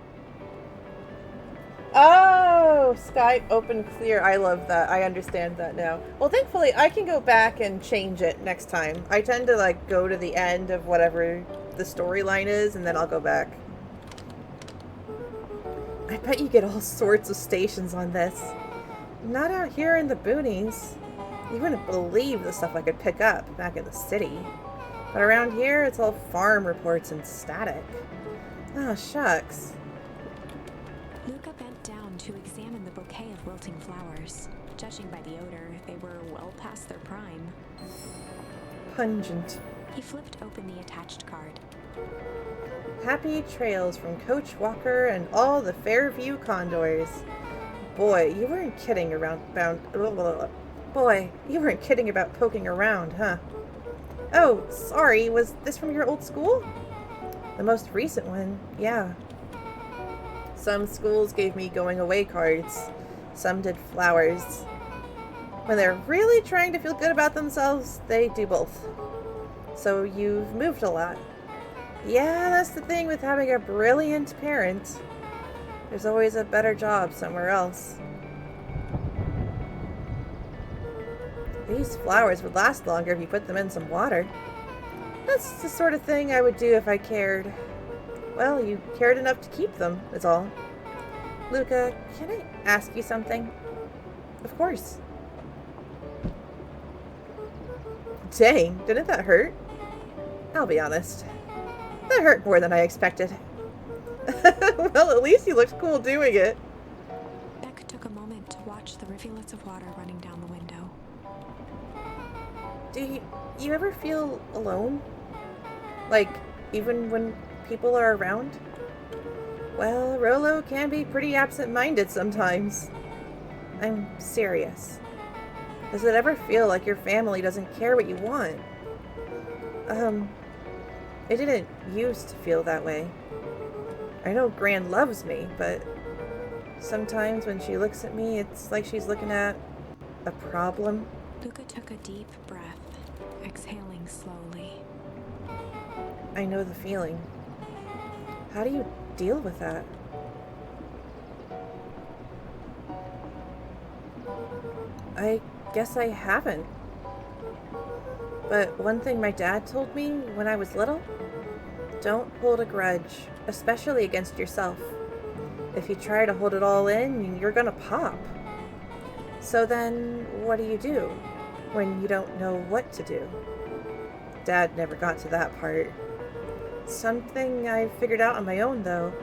Oh, sky open clear. I love that. I understand that now. Well, thankfully, I can go back and change it next time. I tend to, like, go to the end of whatever the storyline is, and then I'll go back. I bet you get all sorts of stations on this. Not out here in the boonies. You wouldn't believe the stuff I could pick up back in the city. But around here, it's all farm reports and static. Oh, shucks. Luca bent down to examine the bouquet of wilting flowers. Judging by the odor, they were well past their prime. Pungent. He flipped open the attached card. Happy trails from Coach Walker and all the Fairview Condors. Boy, you weren't kidding Boy, you weren't kidding about poking around, huh? Oh, sorry, was this from your old school? The most recent one, yeah. Some schools gave me going away cards. Some did flowers. When they're really trying to feel good about themselves, they do both. So you've moved a lot. Yeah, that's the thing with having a brilliant parent. There's always a better job somewhere else. These flowers would last longer if you put them in some water. That's the sort of thing I would do if I cared. Well, you cared enough to keep them, is all. Luca, can I ask you something? Of course. Dang, didn't that hurt? I'll be honest. That hurt more than I expected. Well, at least you looked cool doing it. Beck took a moment to watch the rivulets of water running down the window. Do you ever feel alone? Like, even when people are around? Well, Rolo can be pretty absent-minded sometimes. I'm serious. Does it ever feel like your family doesn't care what you want? It didn't used to feel that way. I know Gran loves me, but sometimes when she looks at me, it's like she's looking at a problem. Luca took a deep breath, exhaling slowly. I know the feeling. How do you deal with that? I guess I haven't. But one thing my dad told me when I was little, don't hold a grudge, especially against yourself. If you try to hold it all in, you're gonna pop. So then, what do you do when you don't know what to do? Dad never got to that part. Something I figured out on my own, though.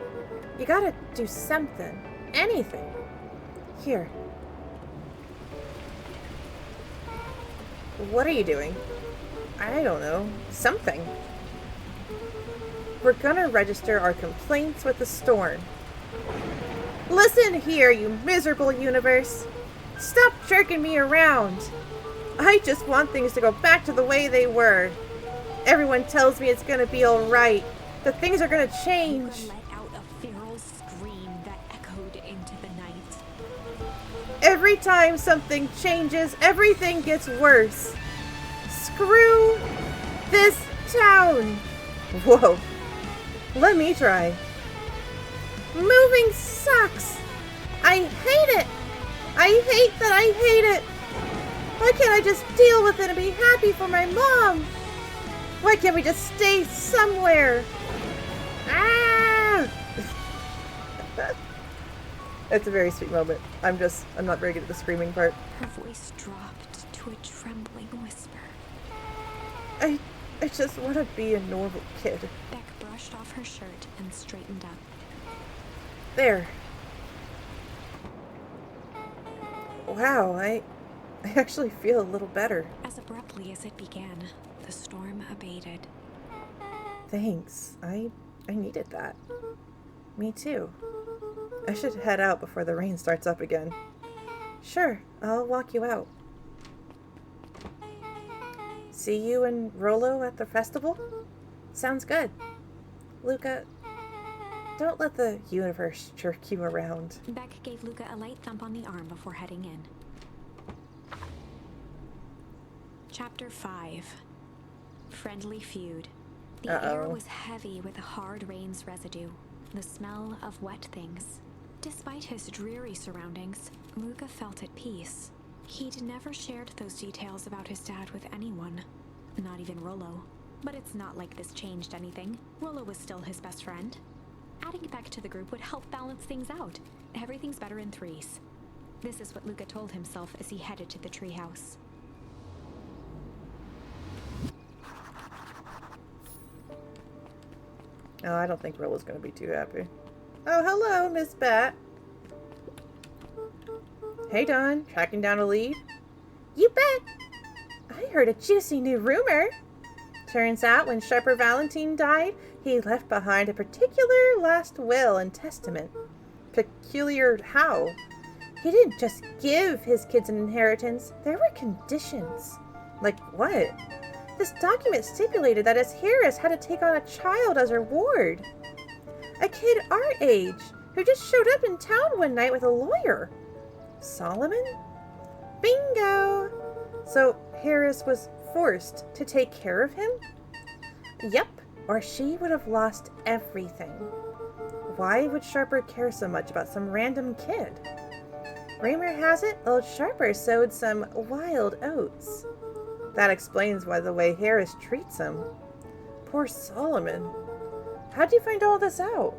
You gotta do something. Anything. Here. What are you doing? I don't know. Something. We're gonna register our complaints with the storm. Listen here, you miserable universe. Stop jerking me around. I just want things to go back to the way they were. Everyone tells me it's gonna be alright. That things are gonna change. Luca let out a feral scream that echoed into the night. Every time something changes, everything gets worse. Screw this town. Whoa. Let me try. Moving sucks. I hate it. I hate that I hate it. Why can't I just deal with it and be happy for my mom? Why can't we just stay somewhere? Ah! It's a very sweet moment. I'm not very good at the screaming part. Her voice dropped to a trembling whisper. I just want to be a normal kid. Beck brushed off her shirt and straightened up. There. Wow, I actually feel a little better. As abruptly as it began, the storm abated. Thanks. I needed that. Me too. I should head out before the rain starts up again. Sure, I'll walk you out. See you and Rollo at the festival? Sounds good. Luca, don't let the universe jerk you around. Beck gave Luca a light thump on the arm before heading in. Chapter 5. Friendly Feud. The air was heavy with a hard rain's residue, the smell of wet things. Despite his dreary surroundings, Luca felt at peace. He'd never shared those details about his dad with anyone, not even Rollo. But it's not like this changed anything. Rollo was still his best friend. Adding Beck to the group would help balance things out. Everything's better in threes. This is what Luca told himself as he headed to the treehouse. Oh, I don't think Rollo's gonna be too happy. Oh, hello, Miss Bat. Hey, Dawn. Tracking down a lead? You bet! I heard a juicy new rumor. Turns out when Sharper Valentine died, he left behind a particular last will and testament. Peculiar how? He didn't just give his kids an inheritance. There were conditions. Like what? This document stipulated that his heiress had to take on a child as her ward. A kid our age, who just showed up in town one night with a lawyer. Solomon? Bingo! So Harris was forced to take care of him? Yep, or she would have lost everything. Why would Sharper care so much about some random kid? Rumor has it, old Sharper sowed some wild oats. That explains why the way Harris treats him. Poor Solomon. How'd you find all this out?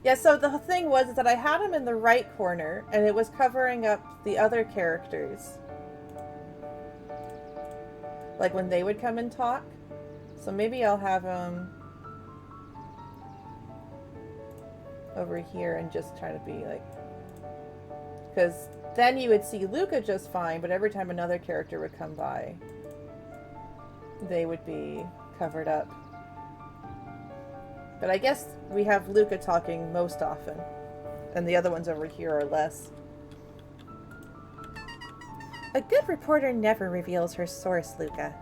Yeah, so the thing was that I had him in the right corner, and it was covering up the other characters. Like when they would come and talk. So maybe I'll have him over here and just try to be like... Because then you would see Luca just fine, but every time another character would come by, they would be covered up. But I guess we have Luca talking most often, and the other ones over here are less. A good reporter never reveals her source, Luca.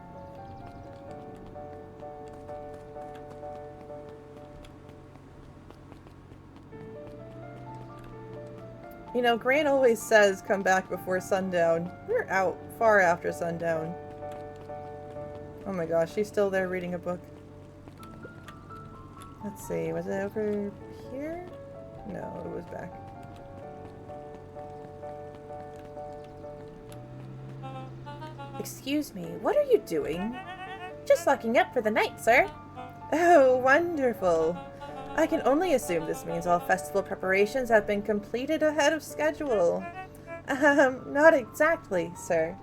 You know, Grant always says come back before sundown. We're out far after sundown. Oh my gosh, she's still there reading a book. Let's see, was it over here? No, it was back. Excuse me, what are you doing? Just locking up for the night, sir. Oh, wonderful. I can only assume this means all festival preparations have been completed ahead of schedule. Not exactly, sir.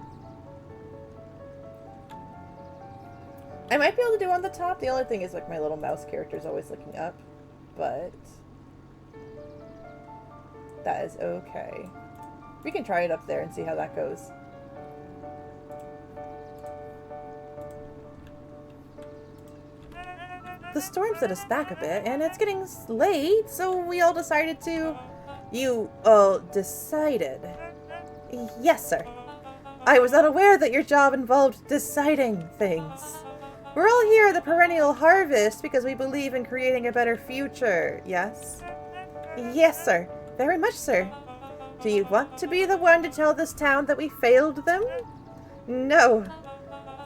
I might be able to do on the top. The only thing is, like, my little mouse character is always looking up. But that is okay. We can try it up there and see how that goes. The storm set us back a bit, and it's getting late, so we all decided to... You all decided? Yes, sir. I was unaware that your job involved deciding things. We're all here at the Perennial Harvest because we believe in creating a better future, yes? Yes, sir. Very much, sir. Do you want to be the one to tell this town that we failed them? No.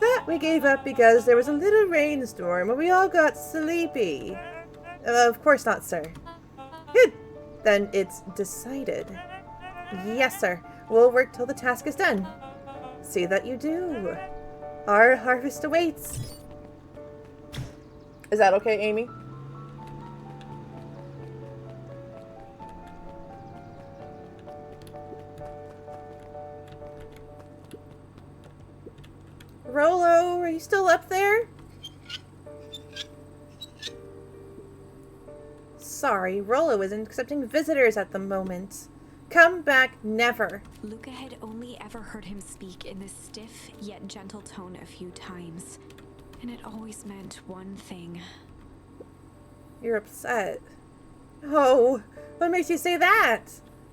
That we gave up because there was a little rainstorm and we all got sleepy. Of course not, sir. Good. Then it's decided. Yes, sir. We'll work till the task is done. See that you do. Our harvest awaits. Is that okay, Amy? Rollo, are you still up there? Sorry, Rollo isn't accepting visitors at the moment. Come back never. Luca had only ever heard him speak in this stiff yet gentle tone a few times, and it always meant one thing. You're upset. Oh, what makes you say that?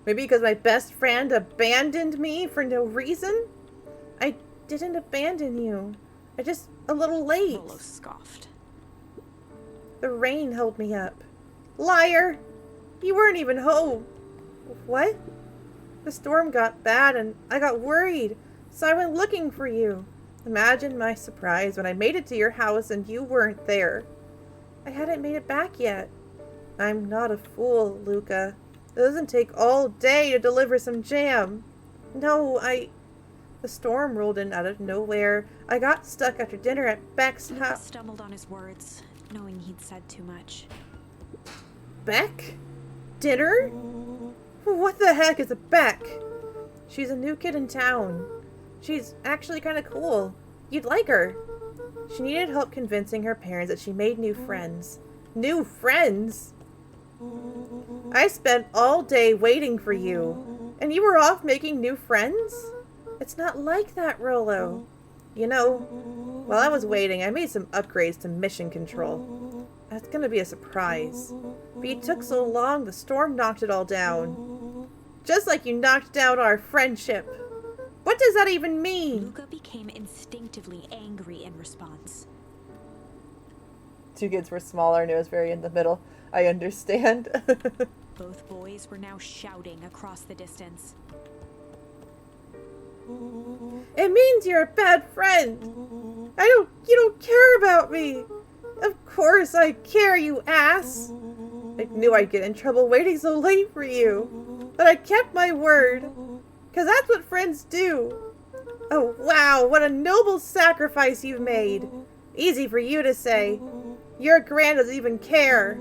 Maybe because my best friend abandoned me for no reason? I didn't abandon you. I just a little late. Rollo scoffed. The rain held me up. Liar! You weren't even home. What? The storm got bad and I got worried, so I went looking for you. Imagine my surprise when I made it to your house and you weren't there. I hadn't made it back yet. I'm not a fool, Luca. It doesn't take all day to deliver some jam. No, The storm rolled in out of nowhere. I got stuck after dinner at Beck's Luca house. stumbled on his words, knowing he'd said too much. Beck? Dinner? What the heck is a Beck? She's a new kid in town. She's actually kind of cool. You'd like her. She needed help convincing her parents that she made new friends. New friends? I spent all day waiting for you, and you were off making new friends? It's not like that, Rollo. You know, while I was waiting, I made some upgrades to mission control. That's gonna be a surprise. But you took so long, the storm knocked it all down. Just like you knocked down our friendship. What does that even mean? Luca became instinctively angry in response. Two kids were smaller and it was very in the middle. I understand. Both boys were now shouting across the distance. It means you're a bad friend. You don't care about me. Of course I care, you ass. I knew I'd get in trouble waiting so late for you. But I kept my word. 'Cause that's what friends do. Oh wow, what a noble sacrifice you've made. Easy for you to say. Your grand doesn't even care.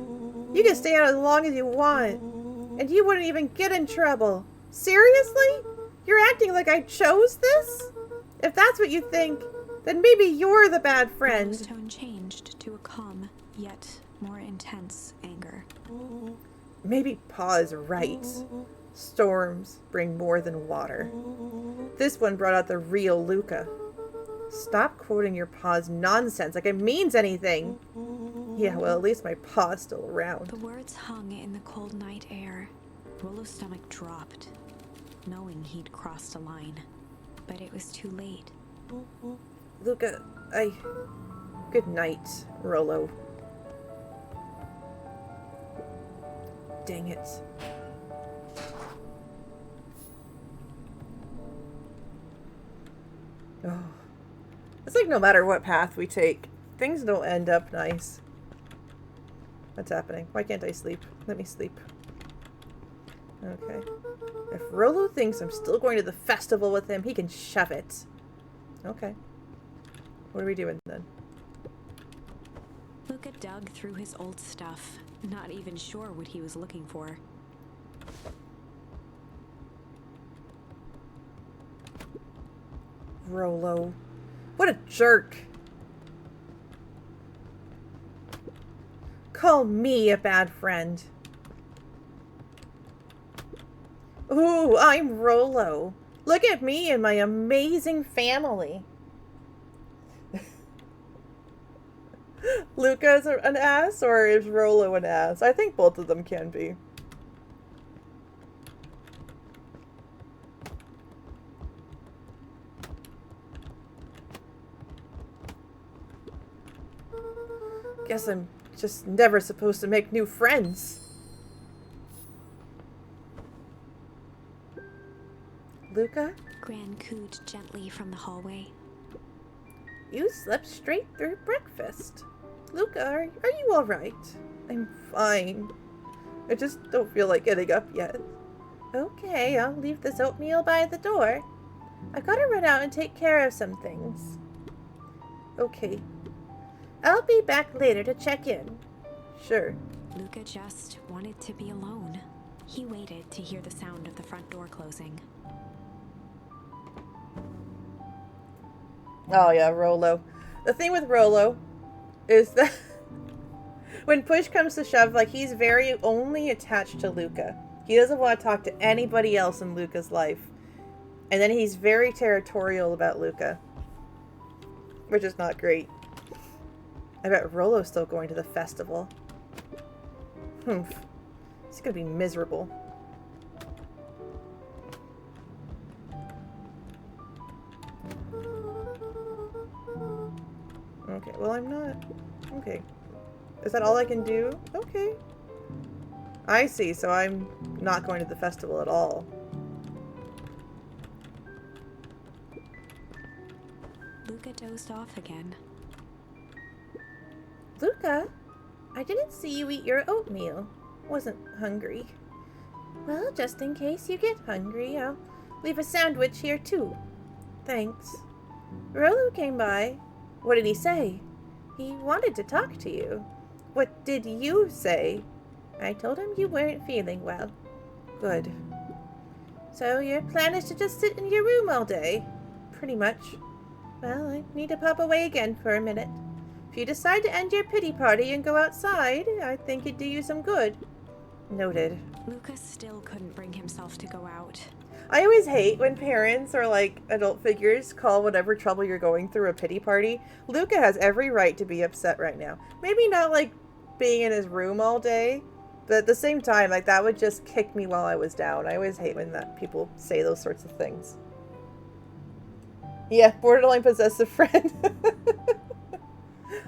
You can stay out as long as you want. And you wouldn't even get in trouble. Seriously? You're acting like I chose this? If that's what you think, then maybe you're the bad friend. His tone changed to a calm, yet more intense anger. Maybe Pa is right. Storms bring more than water. This one brought out the real Luca. Stop quoting your Pa's nonsense like it means anything. Yeah, well, at least my Pa's still around. The words hung in the cold night air. Rollo's stomach dropped, knowing he'd crossed a line. But it was too late. Luca, Good night, Rollo. Dang it. Oh. It's like no matter what path we take, things don't end up nice. What's happening? Why can't I sleep? Let me sleep. Okay. If Rollo thinks I'm still going to the festival with him, he can shove it. Okay. What are we doing then? Luca dug through his old stuff, not even sure what he was looking for. Rollo. What a jerk. Call me a bad friend. Ooh, I'm Rollo. Look at me and my amazing family. Luca's an ass, or is Rollo an ass? I think both of them can be. Guess I'm just never supposed to make new friends. Luca? Gran cooed gently from the hallway. You slept straight through breakfast. Luca, are you alright? I'm fine. I just don't feel like getting up yet. Okay, I'll leave this oatmeal by the door. I've got to run out and take care of some things. Okay. I'll be back later to check in. Sure. Luca just wanted to be alone. He waited to hear the sound of the front door closing. Oh yeah, Rollo. The thing with Rollo is that when push comes to shove, like, he's very only attached to Luca. He doesn't want to talk to anybody else in Luca's life. And then he's very territorial about Luca, which is not great. I bet Rollo's still going to the festival. He's gonna be miserable. Okay, well, I'm not... Okay. Is that all I can do? Okay. I see, so I'm not going to the festival at all. Luca dozed off again. Luca, I didn't see you eat your oatmeal. Wasn't hungry. Well, just in case you get hungry, I'll leave a sandwich here too. Thanks. Rollo came by. What did he say? He wanted to talk to you. What did you say? I told him you weren't feeling well. Good. So your plan is to just sit in your room all day? Pretty much. Well, I need to pop away again for a minute. If you decide to end your pity party and go outside, I think it'd do you some good. Noted. Luca still couldn't bring himself to go out. I always hate when parents or, like, adult figures call whatever trouble you're going through a pity party. Luca has every right to be upset right now. Maybe not, like, being in his room all day, but at the same time, like, that would just kick me while I was down. I always hate when people say those sorts of things. Yeah, borderline possessive friend.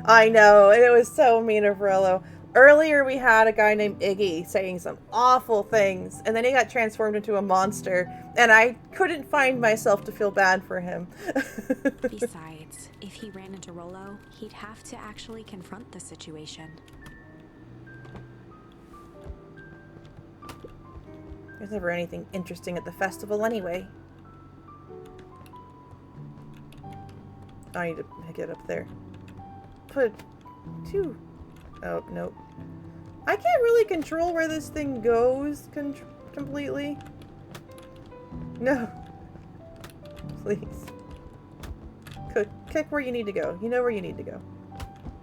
I know, and it was so mean of Rollo. Earlier we had a guy named Iggy saying some awful things, and then he got transformed into a monster, and I couldn't find myself to feel bad for him. Besides, if he ran into Rollo, he'd have to actually confront the situation. There's never anything interesting at the festival anyway. I need to get up there. Put two... Oh, nope. I can't really control where this thing goes completely. No. Please. Kick where you need to go. You know where you need to go.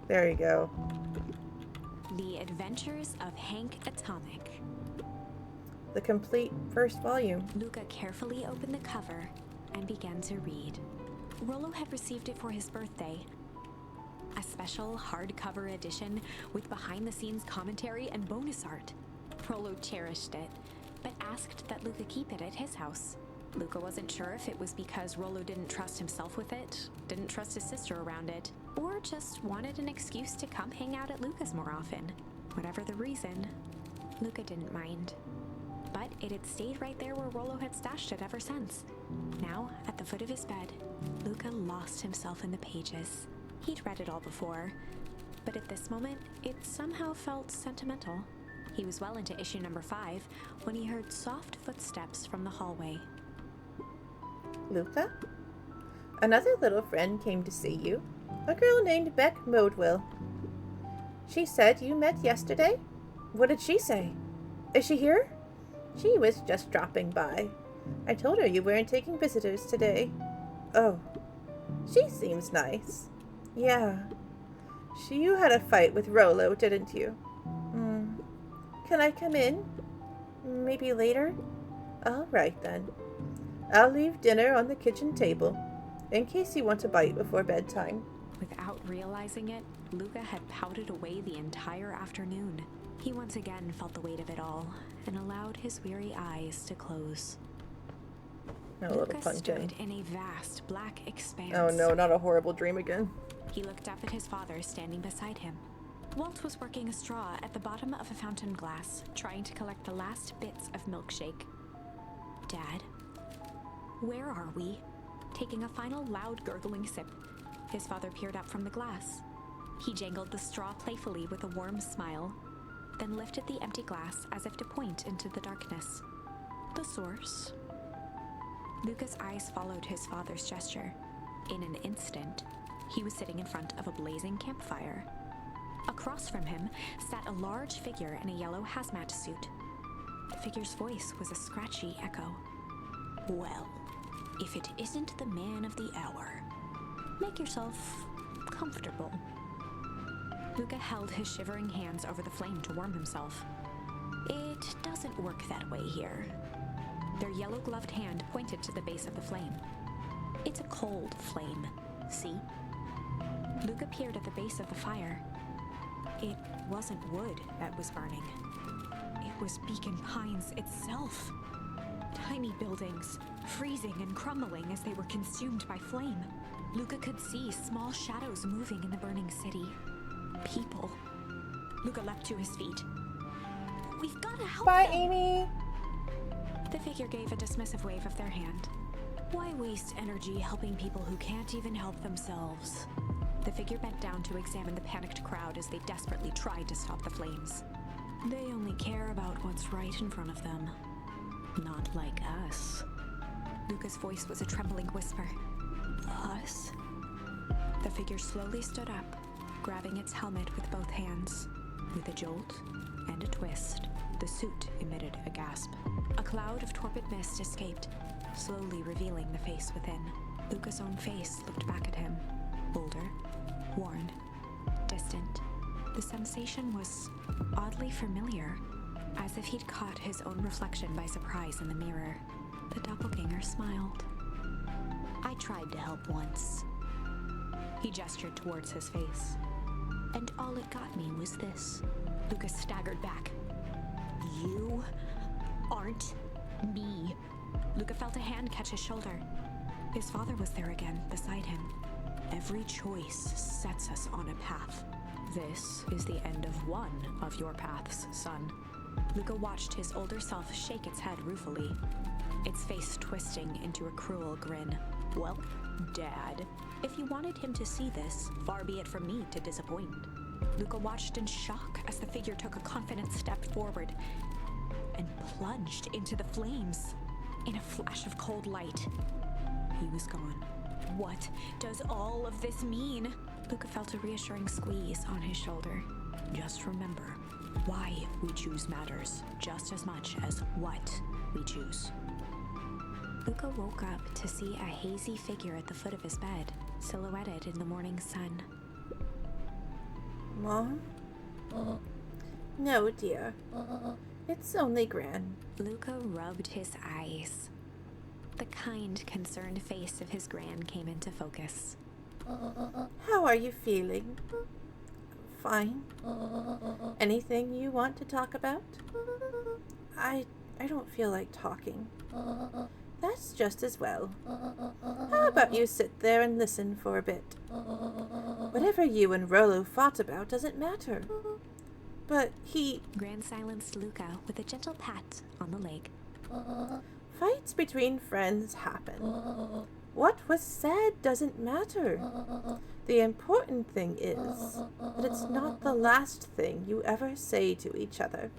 There you go. The Adventures of Hank Atomic. The complete first volume. Luca carefully opened the cover and began to read. Rollo had received it for his birthday. A special hardcover edition with behind-the-scenes commentary and bonus art. Rollo cherished it, but asked that Luca keep it at his house. Luca wasn't sure if it was because Rollo didn't trust himself with it, didn't trust his sister around it, or just wanted an excuse to come hang out at Luca's more often. Whatever the reason, Luca didn't mind. But it had stayed right there where Rollo had stashed it ever since. Now, at the foot of his bed, Luca lost himself in the pages. He'd read it all before, but at this moment, it somehow felt sentimental. He was well into issue number 5 when he heard soft footsteps from the hallway. Luca? Another little friend came to see you. A girl named Beck Modewell. She said you met yesterday? What did she say? Is she here? She was just dropping by. I told her you weren't taking visitors today. Oh. She seems nice. Yeah. You had a fight with Rollo, didn't you? Can I come in? Maybe later? All right, then. I'll leave dinner on the kitchen table, in case you want to bite before bedtime. Without realizing it, Luca had pouted away the entire afternoon. He once again felt the weight of it all, and allowed his weary eyes to close. Luca stood in a vast black expanse. Oh no, not a horrible dream again. He looked up at his father standing beside him. Walt was working a straw at the bottom of a fountain glass, trying to collect the last bits of milkshake. Dad, where are we? Taking a final loud gurgling sip, his father peered up from the glass. He jangled the straw playfully with a warm smile, then lifted the empty glass as if to point into the darkness. The source. Luca's eyes followed his father's gesture. In an instant, he was sitting in front of a blazing campfire. Across from him sat a large figure in a yellow hazmat suit. The figure's voice was a scratchy echo. Well, if it isn't the man of the hour, make yourself comfortable. Luca held his shivering hands over the flame to warm himself. It doesn't work that way here. Their yellow-gloved hand pointed to the base of the flame. It's a cold flame, see? Luca peered at the base of the fire. It wasn't wood that was burning. It was Beacon Pines itself. Tiny buildings, freezing and crumbling as they were consumed by flame. Luca could see small shadows moving in the burning city. People. Luca leapt to his feet. We've got to help Bye, them. Amy. The figure gave a dismissive wave of their hand. Why waste energy helping people who can't even help themselves? The figure bent down to examine the panicked crowd as they desperately tried to stop the flames. They only care about what's right in front of them. Not like us. Luca's voice was a trembling whisper. Us? The figure slowly stood up, grabbing its helmet with both hands. With a jolt and a twist, the suit emitted a gasp. A cloud of torpid mist escaped, slowly revealing the face within. Luca's own face looked back at him. Older, worn, distant. The sensation was oddly familiar, as if he'd caught his own reflection by surprise in the mirror. The doppelganger smiled. I tried to help once. He gestured towards his face. And all it got me was this. Lucas staggered back. You aren't me. Luca felt a hand catch his shoulder. His father was there again, beside him. Every choice sets us on a path. This is the end of one of your paths, son. Luca watched his older self shake its head ruefully, its face twisting into a cruel grin. Well, Dad, if you wanted him to see this, far be it from me to disappoint. Luca watched in shock as the figure took a confident step forward and plunged into the flames. In a flash of cold light, he was gone. What does all of this mean? Luca felt a reassuring squeeze on his shoulder. Just remember, why we choose matters just as much as what we choose. Luca woke up to see a hazy figure at the foot of his bed, silhouetted in the morning sun. Mom? No, dear. It's only Gran. Luca rubbed his eyes. The kind, concerned face of his gran came into focus. How are you feeling? Fine. Anything you want to talk about? I don't feel like talking. That's just as well. How about you sit there and listen for a bit? Whatever you and Rollo fought about doesn't matter. But Gran silenced Luca with a gentle pat on the leg. Fights between friends happen. What was said doesn't matter. The important thing is that it's not the last thing you ever say to each other.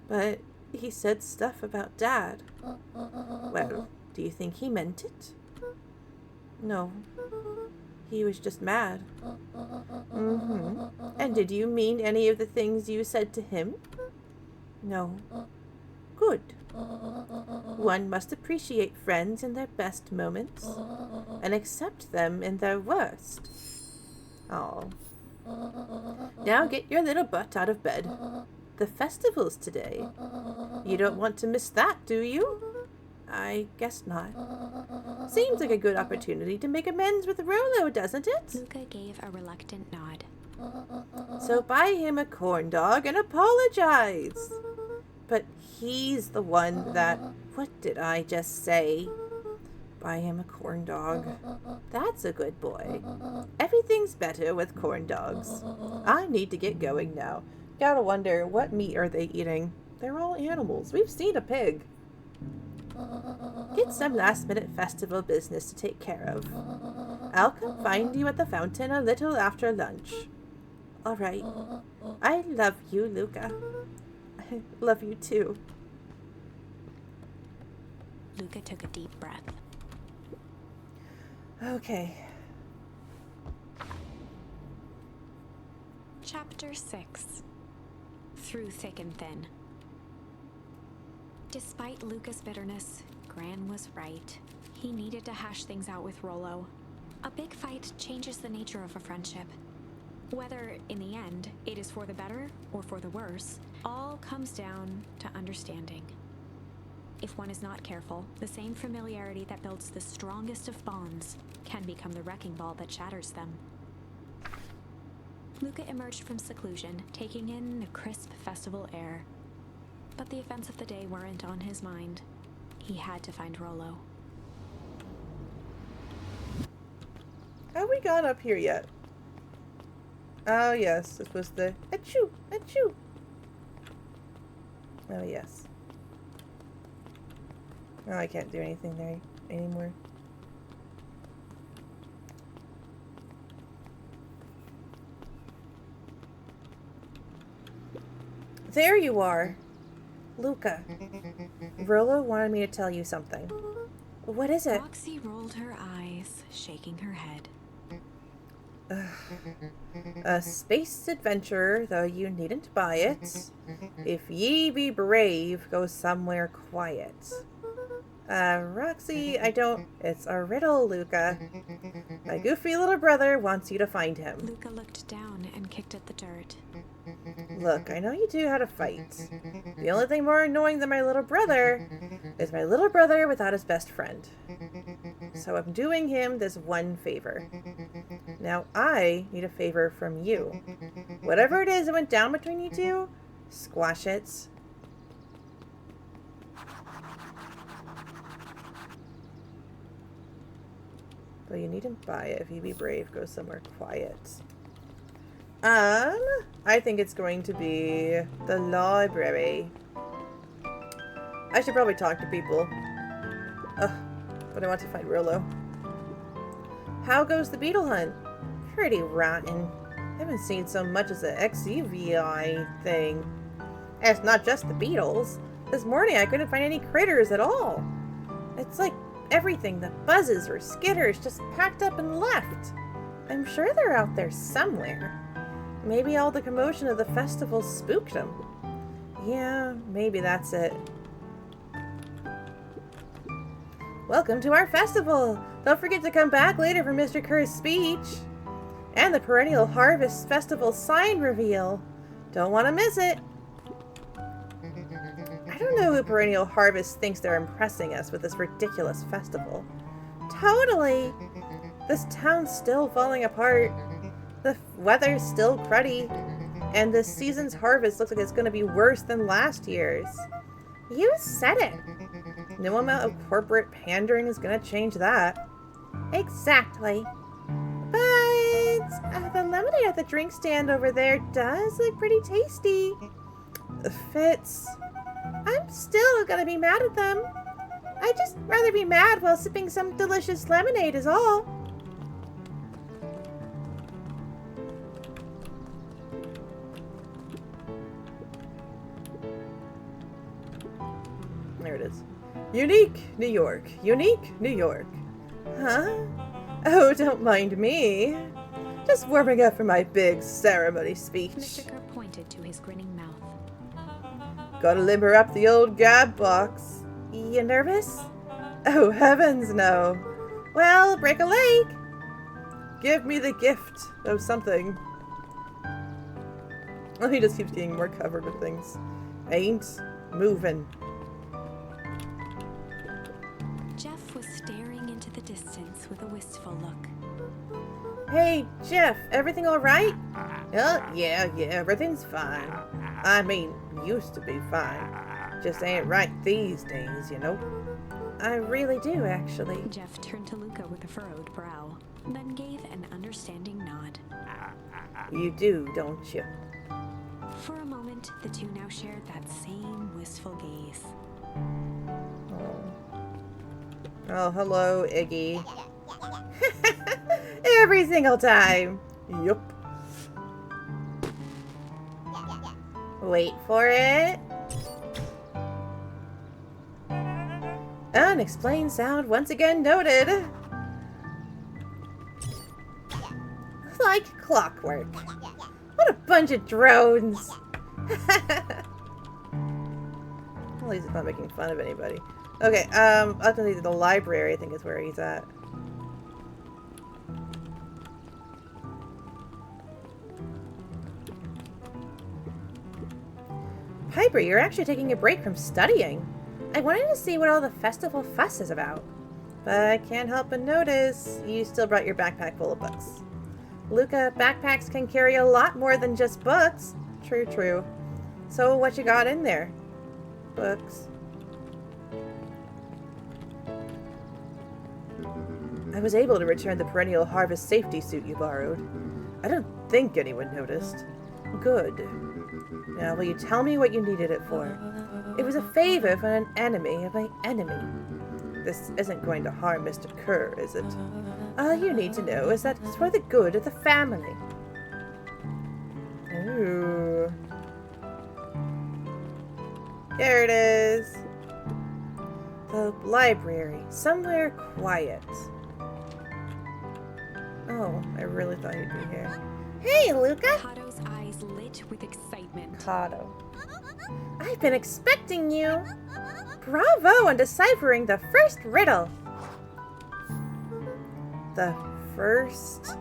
But he said stuff about Dad. Well, do you think he meant it? No. He was just mad. And did you mean any of the things you said to him? No. Good. One must appreciate friends in their best moments and accept them in their worst. Oh. Now get your little butt out of bed. The festival's today. You don't want to miss that, do you? I guess not. Seems like a good opportunity to make amends with Rollo, doesn't it? Luca gave a reluctant nod. So buy him a corn dog and apologize. But he's the one that... What did I just say? Buy him a corn dog. That's a good boy. Everything's better with corn dogs. I need to get going now. Gotta wonder, what meat are they eating? They're all animals. We've seen a pig. Get some last-minute festival business to take care of. I'll come find you at the fountain a little after lunch. All right. I love you, Luca. I love you too. Luca took a deep breath. Okay. Chapter 6. Through thick and thin. Despite Luca's bitterness, Gran was right. He needed to hash things out with Rollo. A big fight changes the nature of a friendship. Whether, in the end, it is for the better or for the worse, all comes down to understanding. If one is not careful, the same familiarity that builds the strongest of bonds can become the wrecking ball that shatters them. Luca emerged from seclusion, taking in the crisp festival air. But the events of the day weren't on his mind. He had to find Rollo. Have we gone up here yet? Oh yes, this was the achoo, achoo. Oh yes. Oh, I can't do anything there anymore. There you are. Luca. Rollo wanted me to tell you something. What is it? Roxy rolled her eyes, shaking her head. A space adventurer, though you needn't buy it. If ye be brave, go somewhere quiet. Roxy, I don't... It's a riddle, Luca. My goofy little brother wants you to find him. Luca looked down and kicked at the dirt. Look, I know you two how to fight. The only thing more annoying than my little brother is my little brother without his best friend. So I'm doing him this one favor. Now I need a favor from you. Whatever it is that went down between you two, squash it. But you needn't buy it. If you be brave, go somewhere quiet. I think it's going to be the library. I should probably talk to people. Ugh, but I want to find Rollo. How goes the beetle hunt? Pretty rotten. I haven't seen so much as an XEVI thing. And it's not just the beetles. This morning I couldn't find any critters at all. It's like everything, the buzzes or skitters, just packed up and left. I'm sure they're out there somewhere. Maybe all the commotion of the festival spooked them. Yeah, maybe that's it. Welcome to our festival! Don't forget to come back later for Mr. Kerr's speech. And the Perennial Harvest Festival sign reveal. Don't want to miss it. I don't know who Perennial Harvest thinks they're impressing us with this ridiculous festival. Totally! This town's still falling apart. The weather's still cruddy. And this season's harvest looks like it's going to be worse than last year's. You said it. No amount of corporate pandering is going to change that. Exactly. But the lemonade at the drink stand over there does look pretty tasty. Fitz. I'm still going to be mad at them. I'd just rather be mad while sipping some delicious lemonade is all. There it is. Unique New York. Unique New York. Huh? Oh, don't mind me. Just warming up for my big ceremony speech. Mr. Kerr pointed to his grinning mouth. Gotta limber up the old gab box. You nervous? Oh, heavens no. Well, break a leg. Give me the gift of something. Oh, he just keeps getting more covered with things. Ain't moving. Jeff was staring into the distance with a wistful look. Hey, Jeff, everything alright? Oh, yeah, everything's fine. I mean, used to be fine. Just ain't right these days, you know. I really do, actually. Jeff turned to Luca with a furrowed brow, then gave an understanding nod. You do, don't you? For a moment, the two now shared that same wistful gaze. Oh, hello, Iggy. Every single time. Yup. Wait for it. Unexplained sound once again noted. Like clockwork. What a bunch of drones. At least it's not making fun of anybody. Okay, ultimately the library I think is where he's at. Piper, you're actually taking a break from studying. I wanted to see what all the festival fuss is about. But I can't help but notice you still brought your backpack full of books. Luca, backpacks can carry a lot more than just books. True, true. So what you got in there? books. I was able to return the perennial harvest safety suit you borrowed. I don't think anyone noticed. Good. Now, will you tell me what you needed it for? It was a favor from an enemy of my enemy. This isn't going to harm Mr. Kerr, is it? All you need to know is that it's for the good of the family. Ooh. There it is. The library. Somewhere quiet. Oh, I really thought you'd be here. Hey, Luca! Kato's eyes lit with excitement. Kato. I've been expecting you! Bravo on deciphering the first riddle! The first?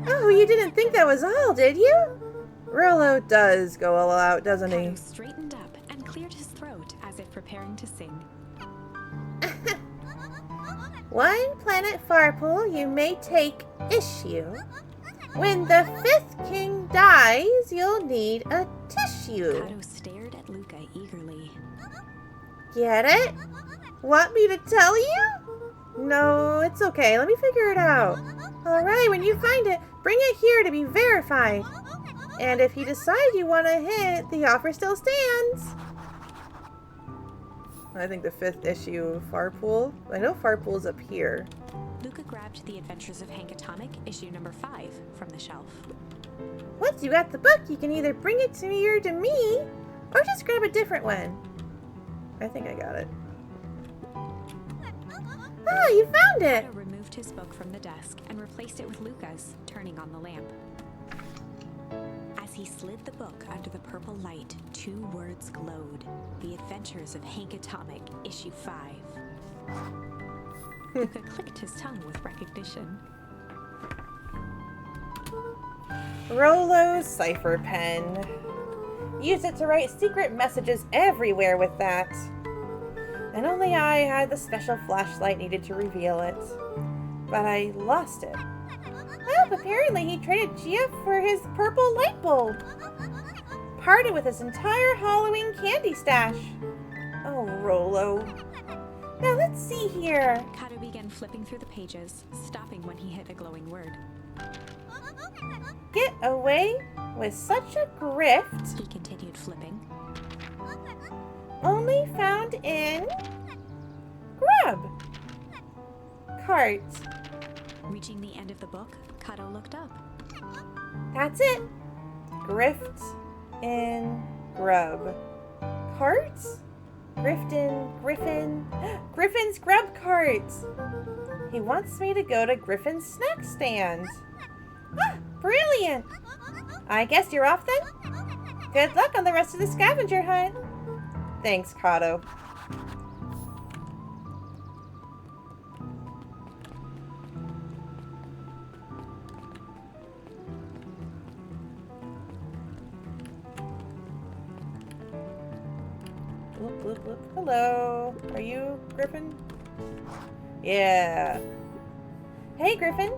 Oh, you didn't think that was all, did you? Rollo does go all out, doesn't he? Kato straightened up and cleared his throat as if preparing to sing. One planet Farpool you may take issue. When the fifth king dies, you'll need a tissue. Kato stared at Luca eagerly. Get it? Want me to tell you? No, it's okay. Let me figure it out. Alright, when you find it, bring it here to be verified. And if you decide you want to hit, the offer still stands. I think the fifth issue of Farpool. I know Farpool's up here. Luca grabbed The Adventures of Hank Atomic, issue number 5, from the shelf. Once you got the book, you can either bring it to me or or just grab a different one. I think I got it. Ah, you found it! Kato removed his book from the desk and replaced it with Luca's, turning on the lamp. As he slid the book under the purple light, 2 words glowed. The Adventures of Hank Atomic, issue 5. Luca clicked his tongue with recognition. Rollo's cipher pen. Use it to write secret messages everywhere with that. And only I had the special flashlight needed to reveal it. But I lost it. Well, apparently he traded Gia for his purple light bulb. Parted with his entire Halloween candy stash. Oh, Rollo. Now let's see here. Kato began flipping through the pages, stopping when he hit a glowing word. Get away with such a grift. He continued flipping. Only found in Grub Cart. Reaching the end of the book, Kato looked up. That's it. Grift in Grub Cart? Griffin's Grub Cart. He wants me to go to Griffin's snack stand. Ah, brilliant. I guess you're off then? Good luck on the rest of the scavenger hunt. Thanks, Kato. Look, look, look. Hello. Are you Griffin? Yeah. Hey, Griffin.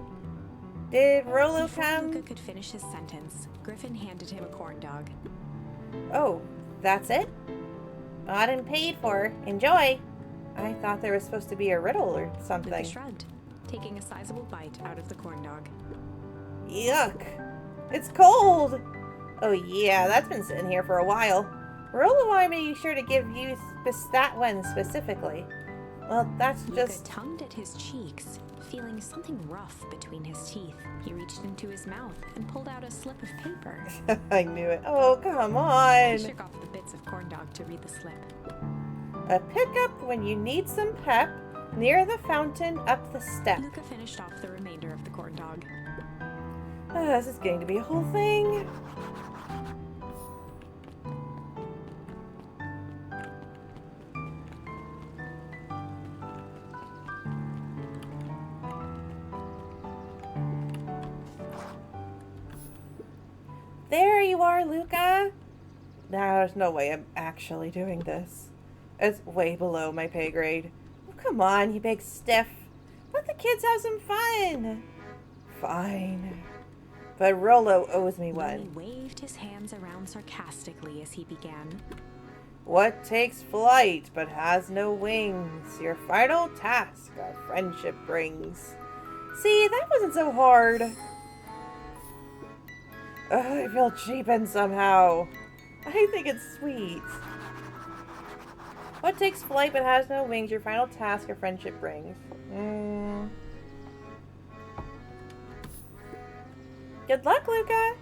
Did Rollo Before come? Luca could finish his sentence, Griffin handed him a corn dog. Oh, that's it? Bought and paid for. Enjoy. I thought there was supposed to be a riddle or something. Luca shrugged, taking a sizable bite out of the corn dog. Yuck. It's cold. Oh yeah, that's been sitting here for a while. Rollo wanted me sure to give you that one specifically. Well, that's just... Luca tongued at his cheeks, feeling something rough between his teeth. He reached into his mouth and pulled out a slip of paper. I knew it. Oh, come He on. shook off the bits of corn dog to read the slip. A pickup when you need some pep, near the fountain up the step. Luca finished off the remainder of the corn dog. This is going to be a whole thing. There you are, Luca. Now, there's no way I'm actually doing this. It's way below my pay grade. Oh, come on, you big stiff. Let the kids have some fun. Fine. But Rollo owes me He one. waved his hands around sarcastically as he began. What takes flight but has no wings? Your final task our friendship brings. See, that wasn't so hard. Ugh, I feel cheapened somehow. I think it's sweet. What takes flight but has no wings? Your final task our friendship brings. Good luck, Luca!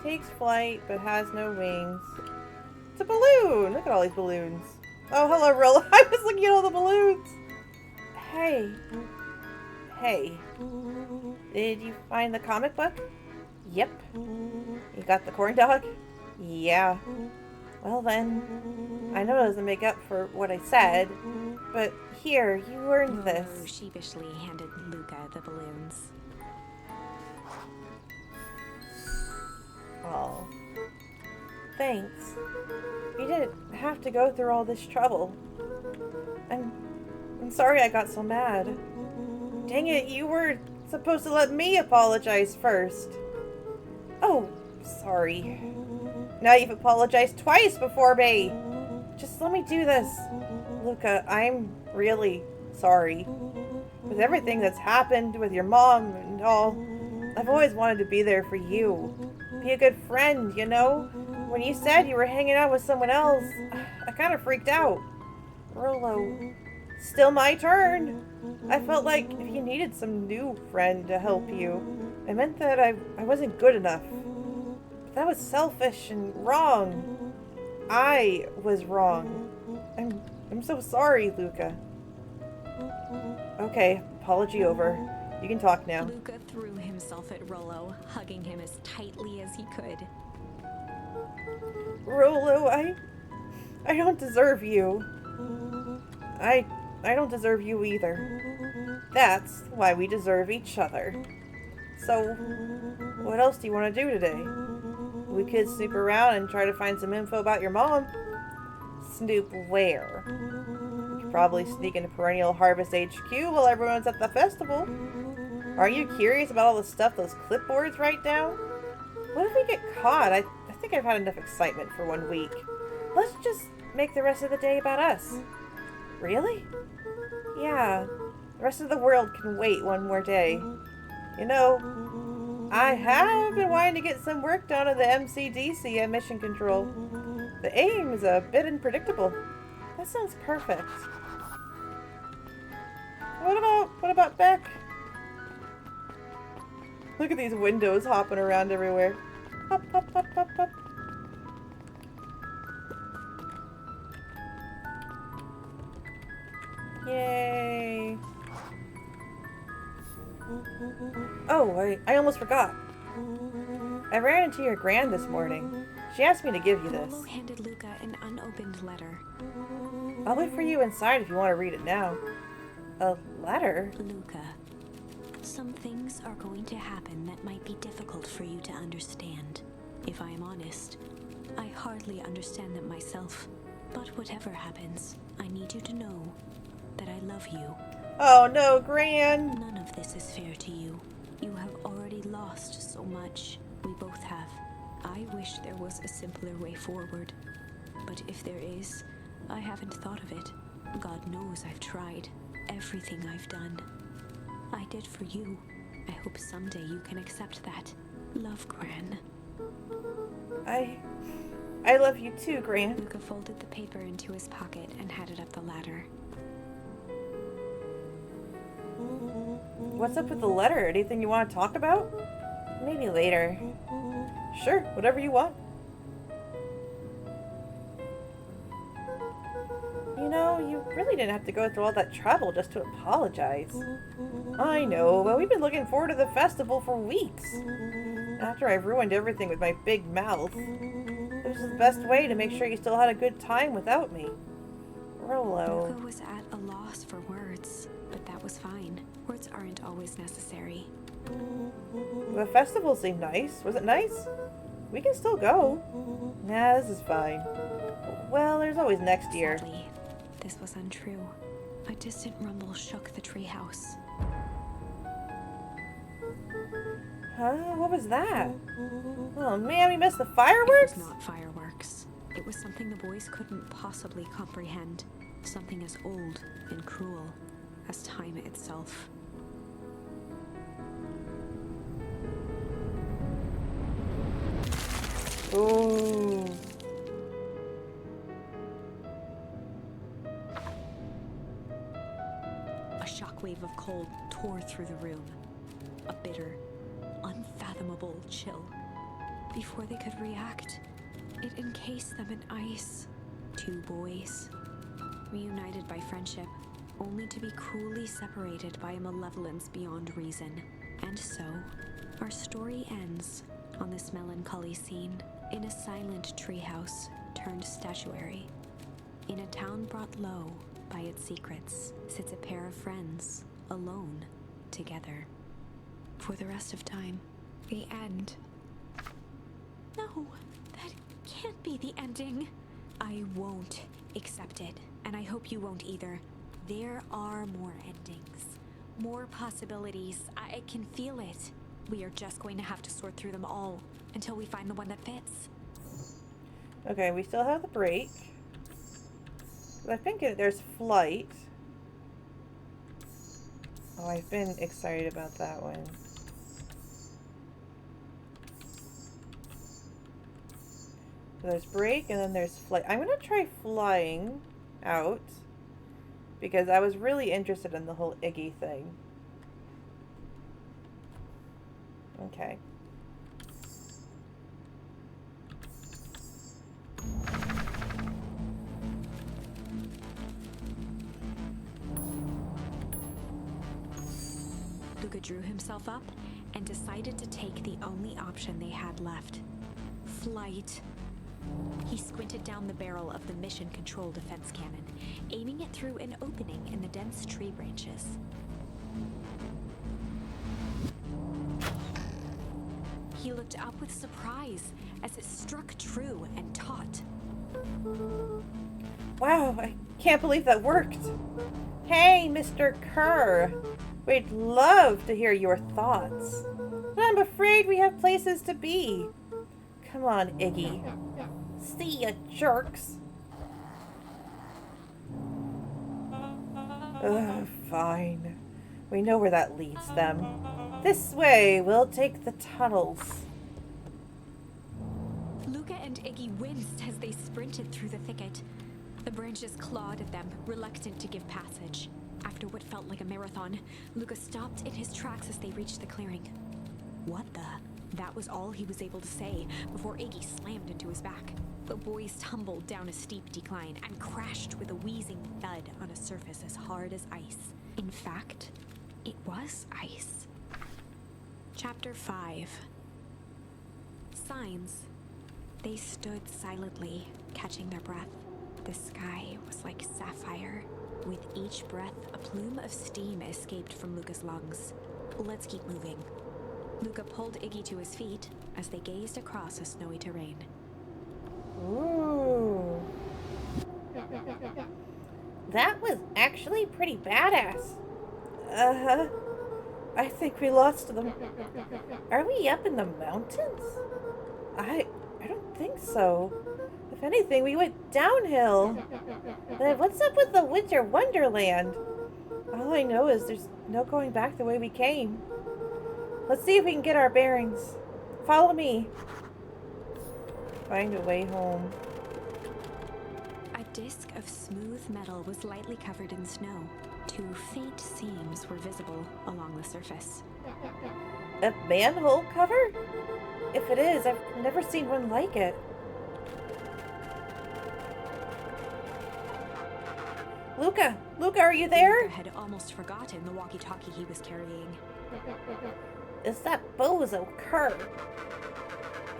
Takes flight but has no wings. It's a balloon! Look at all these balloons. Oh, hello, Rilla. I was looking at all the balloons. Hey. Hey. Did you find the comic book? Yep. You got the corn dog? Yeah. Well then, I know it doesn't make up for what I said, but here, you earned Rolo this. sheepishly handed Luca the balloons. Oh. Thanks. You didn't have to go through all this trouble. I'm sorry I got so mad. Dang it, you were supposed to let me apologize first. Oh, sorry. Now you've apologized twice before me. Just let me do this. Luca, I'm really sorry. With everything that's happened with your mom and all, I've always wanted to be there for you. Be a good friend, you know? When you said you were hanging out with someone else, I kind of freaked out. Rolo, still my turn. I felt like if you needed some new friend to help you, it meant that I wasn't good enough. But that was selfish and wrong. I was wrong. I'm so sorry, Luca. Okay, apology over. You can talk now. Luca threw himself at Rolo, hugging him as tightly as he could. Rolo, I don't deserve you. I don't deserve you either. That's why we deserve each other. So, what else do you want to do today? We could snoop around and try to find some info about your mom. Snoop where? You could probably sneak into Perennial Harvest HQ while everyone's at the festival. Are you curious about all the stuff those clipboards write down? What if we get caught? I think I've had enough excitement for 1 week. Let's just make the rest of the day about us. Really? Yeah. The rest of the world can wait one more day. You know, I have been wanting to get some work done on the MCDC at Mission Control. The aim is a bit unpredictable. That sounds perfect. What about Beck? Look at these windows hopping around everywhere. Hop, hop, hop, hop, hop. Yay. Oh, I almost forgot. I ran into your gran this morning. She asked me to give you this. Rolo handed Luca an unopened letter. I'll wait for you inside if you want to read it now. A letter? Luca, some things are going to happen that might be difficult for you to understand. If I am honest, I hardly understand them myself. But whatever happens, I need you to know that I love you. Oh no, Gran! None of this is fair to you. You have already lost so much. We both have. I wish there was a simpler way forward. But if there is, I haven't thought of it. God knows I've tried. Everything I've done, I did for you. I hope someday you can accept that. Love, Gran. I love you too, Gran. Luca folded the paper into his pocket and headed up the ladder. What's up with the letter? Anything you want to talk about? Maybe later. Sure, whatever you want. You know, you really didn't have to go through all that trouble just to apologize. I know, but we've been looking forward to the festival for weeks. After I've ruined everything with my big mouth, it was the best way to make sure you still had a good time without me. Rolo. Luca was at a loss for words, but that was fine. Words aren't always necessary. The festival seemed nice. Was it nice? We can still go. Nah, this is fine. Well, there's always next year. Sadly, this was untrue. A distant rumble shook the treehouse. Huh? What was that? Oh man, we missed the It fireworks? was not fireworks. It was something the boys couldn't possibly comprehend. Something as old and cruel as time itself. Ooh. A shockwave of cold tore through the room. A bitter, unfathomable chill. Before they could react, it encased them in ice. Two boys, reunited by friendship, only to be cruelly separated by a malevolence beyond reason. And so, our story ends on this melancholy scene, in a silent treehouse turned statuary. In a town brought low by its secrets, sits a pair of friends, alone, together. For the rest of time. The end. No, that can't be the ending. I won't accept it, and I hope you won't either. There are more endings, more possibilities. I can feel it. We are just going to have to sort through them all until we find the one that fits. Okay, we still have the break. I think there's flight. Oh, I've been excited about that one. So there's break and then there's flight. I'm gonna try flying out because I was really interested in the whole Iggy thing. Okay. Luca drew himself up and decided to take the only option they had left. Flight. He squinted down the barrel of the mission control defense cannon, aiming it through an opening in the dense tree branches. He looked up with surprise as it struck true and taut. Wow, I can't believe that worked. Hey, Mr. Kerr. We'd love to hear your thoughts. But I'm afraid we have places to be. Come on, Iggy. See ya, jerks. Ugh, fine. We know where that leads them. This way, we'll take the tunnels. Luca and Iggy winced as they sprinted through the thicket. The branches clawed at them, reluctant to give passage. After what felt like a marathon, Luca stopped in his tracks as they reached the clearing. What the? That was all he was able to say before Iggy slammed into his back. The boys tumbled down a steep decline and crashed with a wheezing thud on a surface as hard as ice. In fact, it was ice. Chapter 5. Signs. They stood silently, catching their breath. The sky was like sapphire. With each breath, a plume of steam escaped from Luca's lungs. Let's keep moving. Luca pulled Iggy to his feet as they gazed across a snowy terrain. Ooh. That was actually pretty badass. Uh-huh. I think we lost them. Are we up in the mountains? I don't think so. If anything, we went downhill. But what's up with the Winter Wonderland? All I know is there's no going back the way we came. Let's see if we can get our bearings. Follow me. Find a way home. A disc of smooth metal was lightly covered in snow. Two faint seams were visible along the surface. A manhole cover? If it is, I've never seen one like it. Luca! Luca, are you there? Luca had almost forgotten the walkie-talkie he was carrying. It's that bozo Kerr.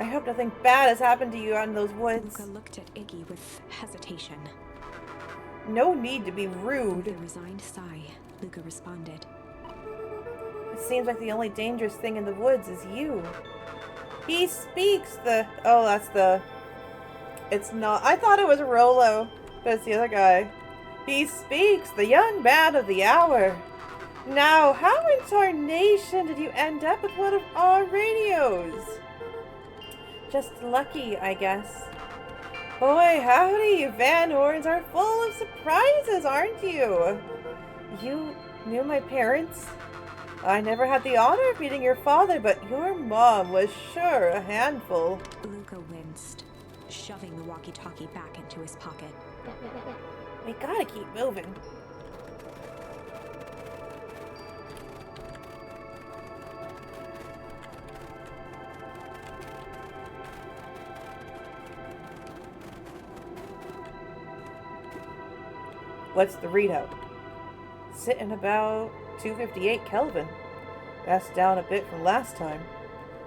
I hope nothing bad has happened to you out in those woods. Luca looked at Iggy with hesitation. No need to be With rude. a resigned sigh, Luca responded. It seems like the only dangerous thing in the woods is you. He speaks the... Oh, that's the... It's not... I thought it was Rolo, but it's the other guy. He speaks, the young man of the hour. Now, how in tarnation did you end up with one of our radios? Just lucky, I guess. Boy, howdy, Van Horns are full of surprises, aren't you? You knew my parents? I never had the honor of meeting your father, but your mom was sure a handful. Luca winced, shoving the walkie-talkie back into his pocket. We gotta keep moving. What's the readout? Sitting about 258 Kelvin. That's down a bit from last time.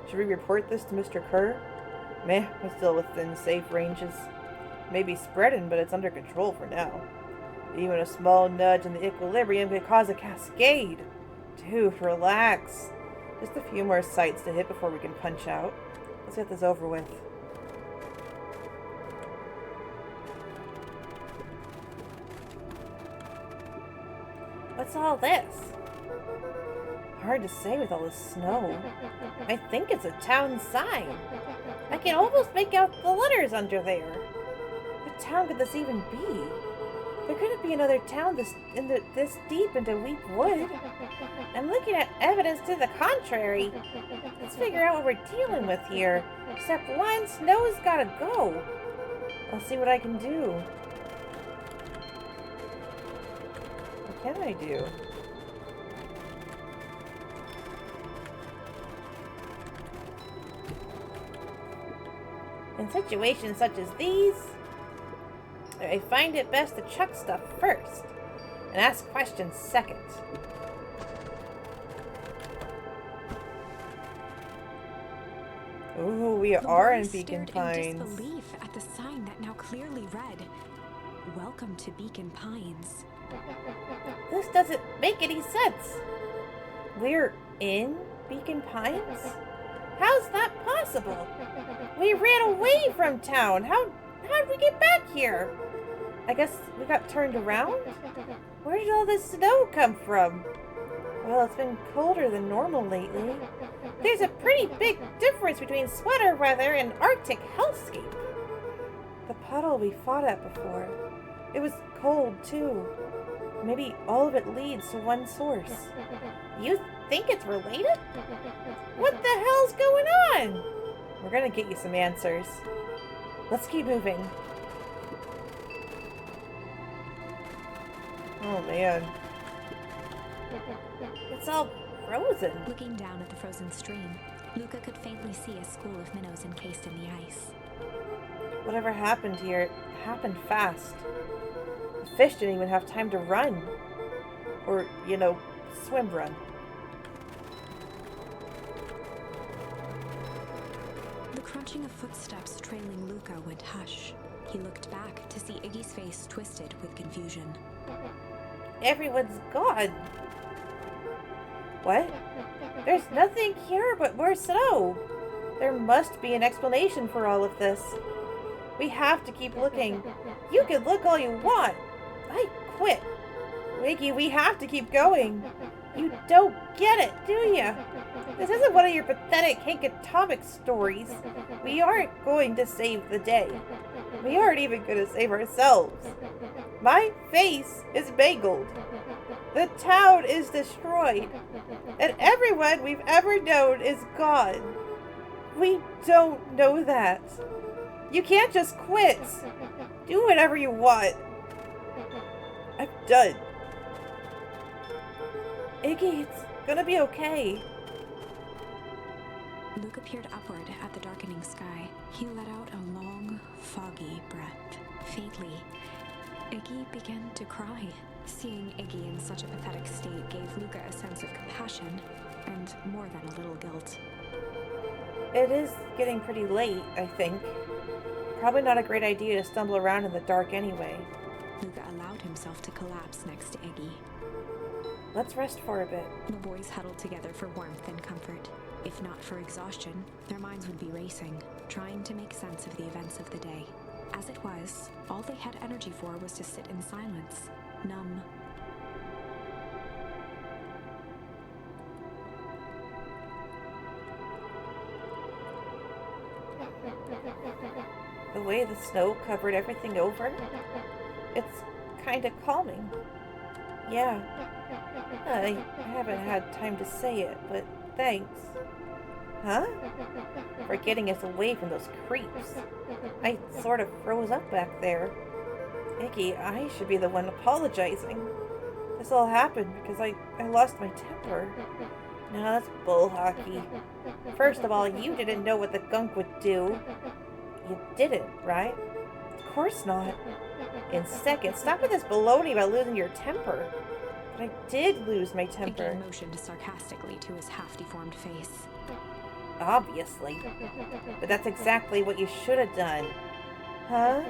Should we report this to Mr. Kerr? Meh, we're still within safe ranges. Maybe spreading, but it's under control for now. Even a small nudge in the equilibrium could cause a cascade. Dude, relax. Just a few more sites to hit before we can punch out. Let's get this over with. What's all this? Hard to say with all the snow. I think it's a town sign. I can almost make out the letters under there. What town could this even be? There couldn't be another town this deep into Weep Wood. I'm looking at evidence to the contrary. Let's figure out what we're dealing with here. Step one, snow's gotta go. I'll see what I can do. What can I do? In situations such as these, I find it best to chuck stuff first and ask questions second. Ooh, we are in Beacon Pines. In disbelief at the sign that now clearly read, "Welcome to Beacon Pines." This doesn't make any sense. We're in Beacon Pines? How's that possible? We ran away from town. How did we get back here? I guess we got turned around? Where did all this snow come from? Well, it's been colder than normal lately. There's a pretty big difference between sweater weather and Arctic hellscape. The puddle we fought at before. It was cold, too. Maybe all of it leads to one source. You think it's related? What the hell's going on? We're gonna get you some answers. Let's keep moving. Oh man. It's all frozen. Looking down at the frozen stream, Luca could faintly see a school of minnows encased in the ice. Whatever happened here, it happened fast. The fish didn't even have time to run. Or, swim run. The crunching of footsteps trailing Luca went hush. He looked back to see Iggy's face twisted with confusion. Everyone's gone. What? There's nothing here but more snow. There must be an explanation for all of this. We have to keep looking. You can look all you want. I quit. Wiggy, we have to keep going. You don't get it, do you? This isn't one of your pathetic Hank Atomic stories. We aren't going to save the day. We aren't even going to save ourselves. My face is mangled. The town is destroyed. And everyone we've ever known is gone. We don't know that. You can't just quit. Do whatever you want. I'm done. Iggy, it's gonna be okay. Luca peered upward at the darkening sky. He let out a long, foggy breath. Faintly, Iggy began to cry. Seeing Iggy in such a pathetic state gave Luca a sense of compassion, and more than a little guilt. It is getting pretty late, I think. Probably not a great idea to stumble around in the dark anyway. Luca allowed himself to collapse next to Iggy. Let's rest for a bit. The boys huddled together for warmth and comfort. If not for exhaustion, their minds would be racing, trying to make sense of the events of the day. As it was, all they had energy for was to sit in silence, numb. The way the snow covered everything over, it's kind of calming. Yeah, I haven't had time to say it, but thanks. Huh? For getting us away from those creeps. I sort of froze up back there. Iggy, I should be the one apologizing. This all happened because I lost my temper. No, that's bull hockey. First of all, you didn't know what the gunk would do. You didn't, right? Of course not. And second, stop with this baloney about losing your temper. But I did lose my temper. Iggy motioned sarcastically to his half-deformed face. Obviously. But that's exactly what you should have done. Huh?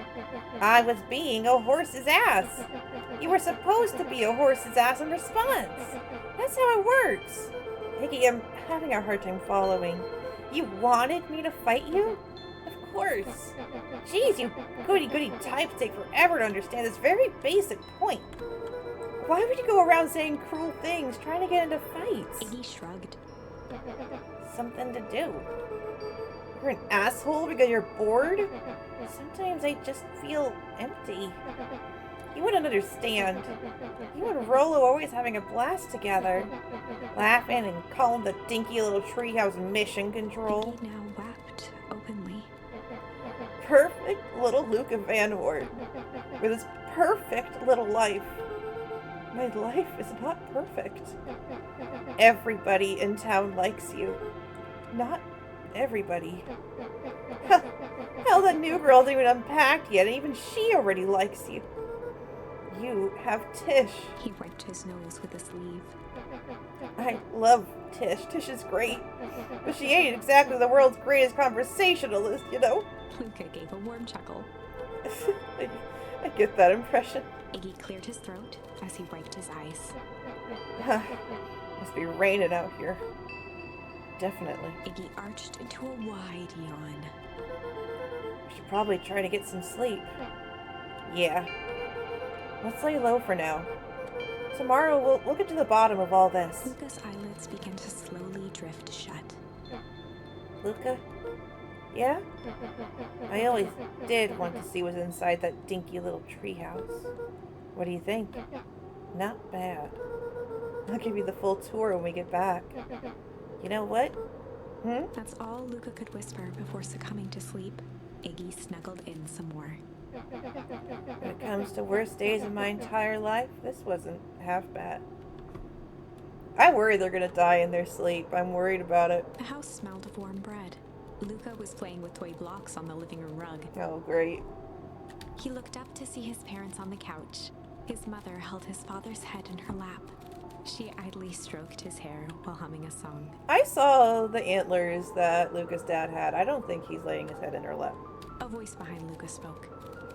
I was being a horse's ass. You were supposed to be a horse's ass in response. That's how it works. Iggy, I'm having a hard time following. You wanted me to fight you? Of course. Jeez, you goody-goody types take forever to understand this very basic point. Why would you go around saying cruel things, trying to get into fights? Iggy shrugged. Something to do. You're an asshole because you're bored? Sometimes I just feel empty. You wouldn't understand. You and Rolo always having a blast together. Laughing and calling the dinky little treehouse mission control. Iggy now wept openly. Perfect little Luca Van Hort. With his perfect little life. My life is not perfect. Everybody in town likes you. Not everybody. Hell, that new girl hasn't even unpacked yet, and even she already likes you. You have Tish. He wiped his nose with a sleeve. I love Tish. Tish is great. But she ain't exactly the world's greatest conversationalist, you know? Luca gave a warm chuckle. I get that impression. Iggy cleared his throat as he wiped his eyes. Must be raining out here. Definitely. Iggy arched into a wide yawn. I should probably try to get some sleep. Yeah. Let's lay low for now. Tomorrow we'll get to the bottom of all this. Luca's eyelids began to slowly drift shut. Luca? Yeah? I always did want to see what's inside that dinky little treehouse. What do you think? Not bad. I'll give you the full tour when we get back. You know what? That's all Luca could whisper before succumbing to sleep. Iggy snuggled in some more. When it comes to worst days of my entire life, this wasn't half bad. I worry they're gonna die in their sleep. I'm worried about it. The house smelled of warm bread. Luca was playing with toy blocks on the living room rug. Oh, great. He looked up to see his parents on the couch. His mother held his father's head in her lap. She idly stroked his hair while humming a song. I saw the antlers that Luca's dad had. I don't think he's laying his head in her lap. A voice behind Luca spoke.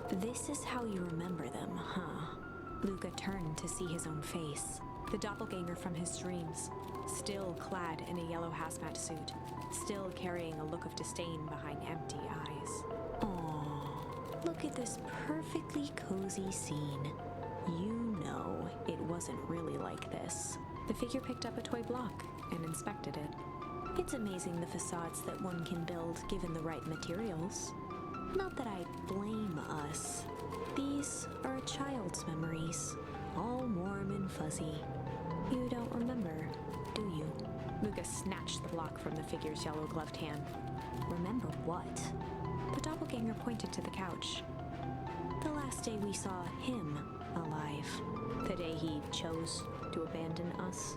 This is how you remember them, huh? Luca turned to see his own face. The doppelganger from his dreams. Still clad in a yellow hazmat suit. Still carrying a look of disdain behind empty eyes. Aww. Look at this perfectly cozy scene. You know it wasn't really like this. The figure picked up a toy block and inspected it. It's amazing the facades that one can build given the right materials. Not that I blame us. These are a child's memories, all warm and fuzzy. You don't remember, do you? Luca snatched the block from the figure's yellow-gloved hand. Remember what? The doppelganger pointed to the couch. The last day we saw him alive. The day he chose to abandon us.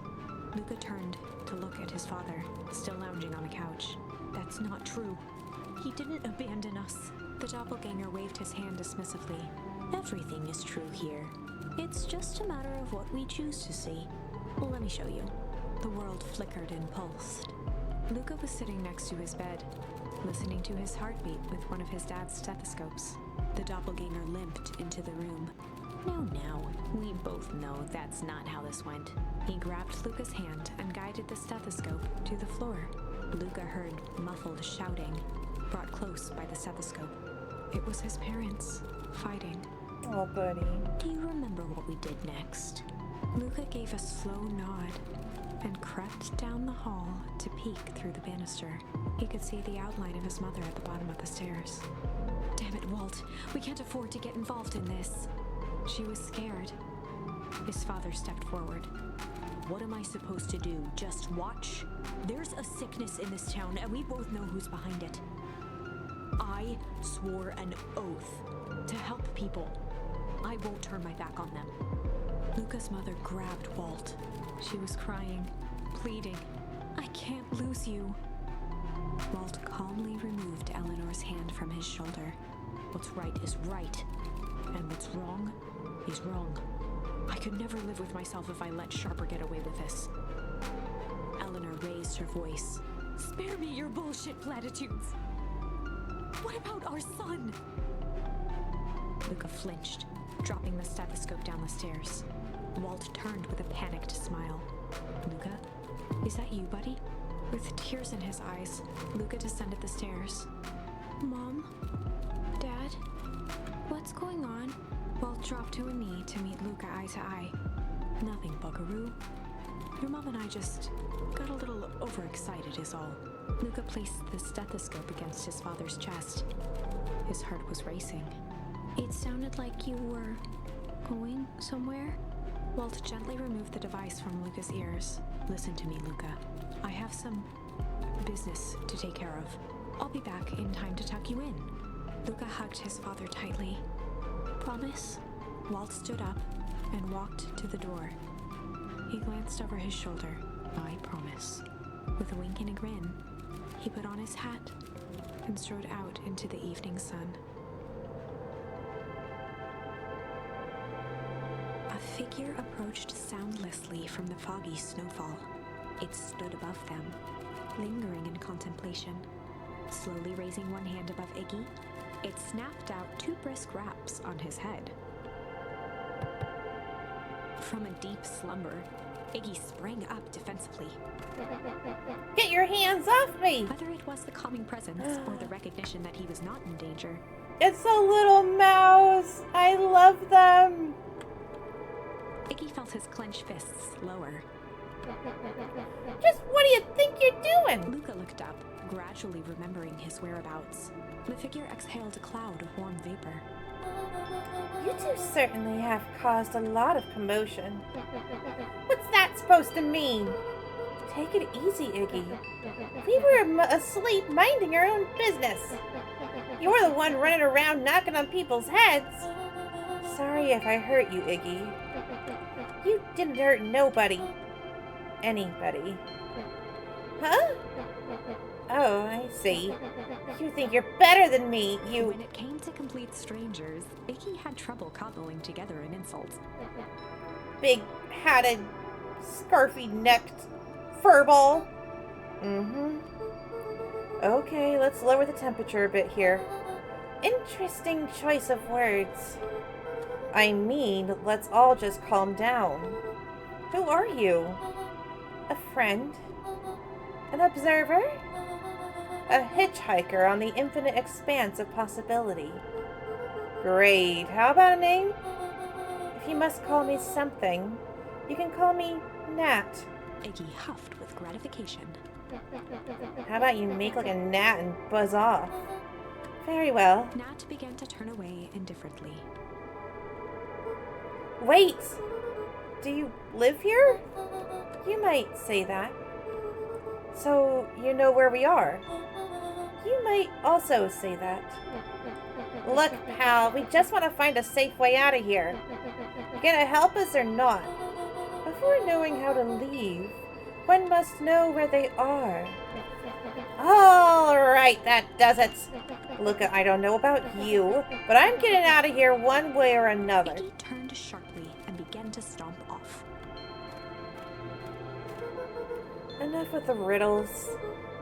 Luca turned to look at his father, still lounging on the couch. That's not true. He didn't abandon us. The doppelganger waved his hand dismissively. Everything is true here. It's just a matter of what we choose to see. Well, let me show you. The world flickered and pulsed. Luca was sitting next to his bed, listening to his heartbeat with one of his dad's stethoscopes. The doppelganger limped into the room. Now, we both know that's not how this went. He grabbed Luca's hand and guided the stethoscope to the floor. Luca heard muffled shouting, brought close by the stethoscope. It was his parents, fighting. Oh, buddy. Do you remember what we did next? Luca gave a slow nod. and crept down the hall to peek through the banister. He could see the outline of his mother at the bottom of the stairs. Damn it, Walt. We can't afford to get involved in this. She was scared. His father stepped forward. What am I supposed to do? Just watch? There's a sickness in this town, and we both know who's behind it. I swore an oath to help people. I won't turn my back on them. Luca's mother grabbed Walt. She was crying, pleading, I can't lose you. Walt calmly removed Eleanor's hand from his shoulder. What's right is right, and what's wrong is wrong. I could never live with myself if I let Sharper get away with this. Eleanor raised her voice. Spare me your bullshit platitudes. What about our son? Luca flinched, dropping the stethoscope down the stairs. Walt turned with a panicked smile. Luca, is that you, buddy? With tears in his eyes, Luca descended the stairs. Mom? Dad? What's going on? Walt dropped to a knee to meet Luca eye to eye. Nothing, buckaroo. Your mom and I just got a little overexcited is all. Luca placed the stethoscope against his father's chest. His heart was racing. It sounded like you were going somewhere? Walt gently removed the device from Luca's ears. Listen to me, Luca. I have some business to take care of. I'll be back in time to tuck you in. Luca hugged his father tightly. Promise? Walt stood up and walked to the door. He glanced over his shoulder. I promise. With a wink and a grin, he put on his hat and strode out into the evening sun. A figure approached soundlessly from the foggy snowfall. It stood above them, lingering in contemplation. Slowly raising one hand above Iggy, it snapped out 2 brisk raps on his head. From a deep slumber, Iggy sprang up defensively. Get your hands off me! Whether it was the calming presence or the recognition that he was not in danger. It's a little mouse! I love them! Iggy felt his clenched fists lower. Just what do you think you're doing? Luca looked up, gradually remembering his whereabouts. The figure exhaled a cloud of warm vapor. You two certainly have caused a lot of commotion. What's that supposed to mean? Take it easy, Iggy. We were asleep minding our own business. You're the one running around knocking on people's heads. Sorry if I hurt you, Iggy. You didn't hurt nobody. Anybody. Huh? Oh, I see. You think you're better than me, you... When it came to complete strangers, Iggy had trouble cobbling together an insult. Big-hatted, scarfy-necked furball. Okay, let's lower the temperature a bit here. Interesting choice of words. I mean, let's all just calm down. Who are you? A friend? An observer? A hitchhiker on the infinite expanse of possibility. Great. How about a name? If you must call me something, you can call me Nat. Iggy huffed with gratification. How about you make like a gnat and buzz off? Very well. Nat began to turn away indifferently. Wait! Do you live here? You might say that. So, you know where we are? You might also say that. Look, pal, we just want to find a safe way out of here. You gonna help us or not? Before knowing how to leave, one must know where they are. Alright, that does it. Look, I don't know about you, but I'm getting out of here one way or another. Iggy turned sharply and began to stomp off. Enough with the riddles.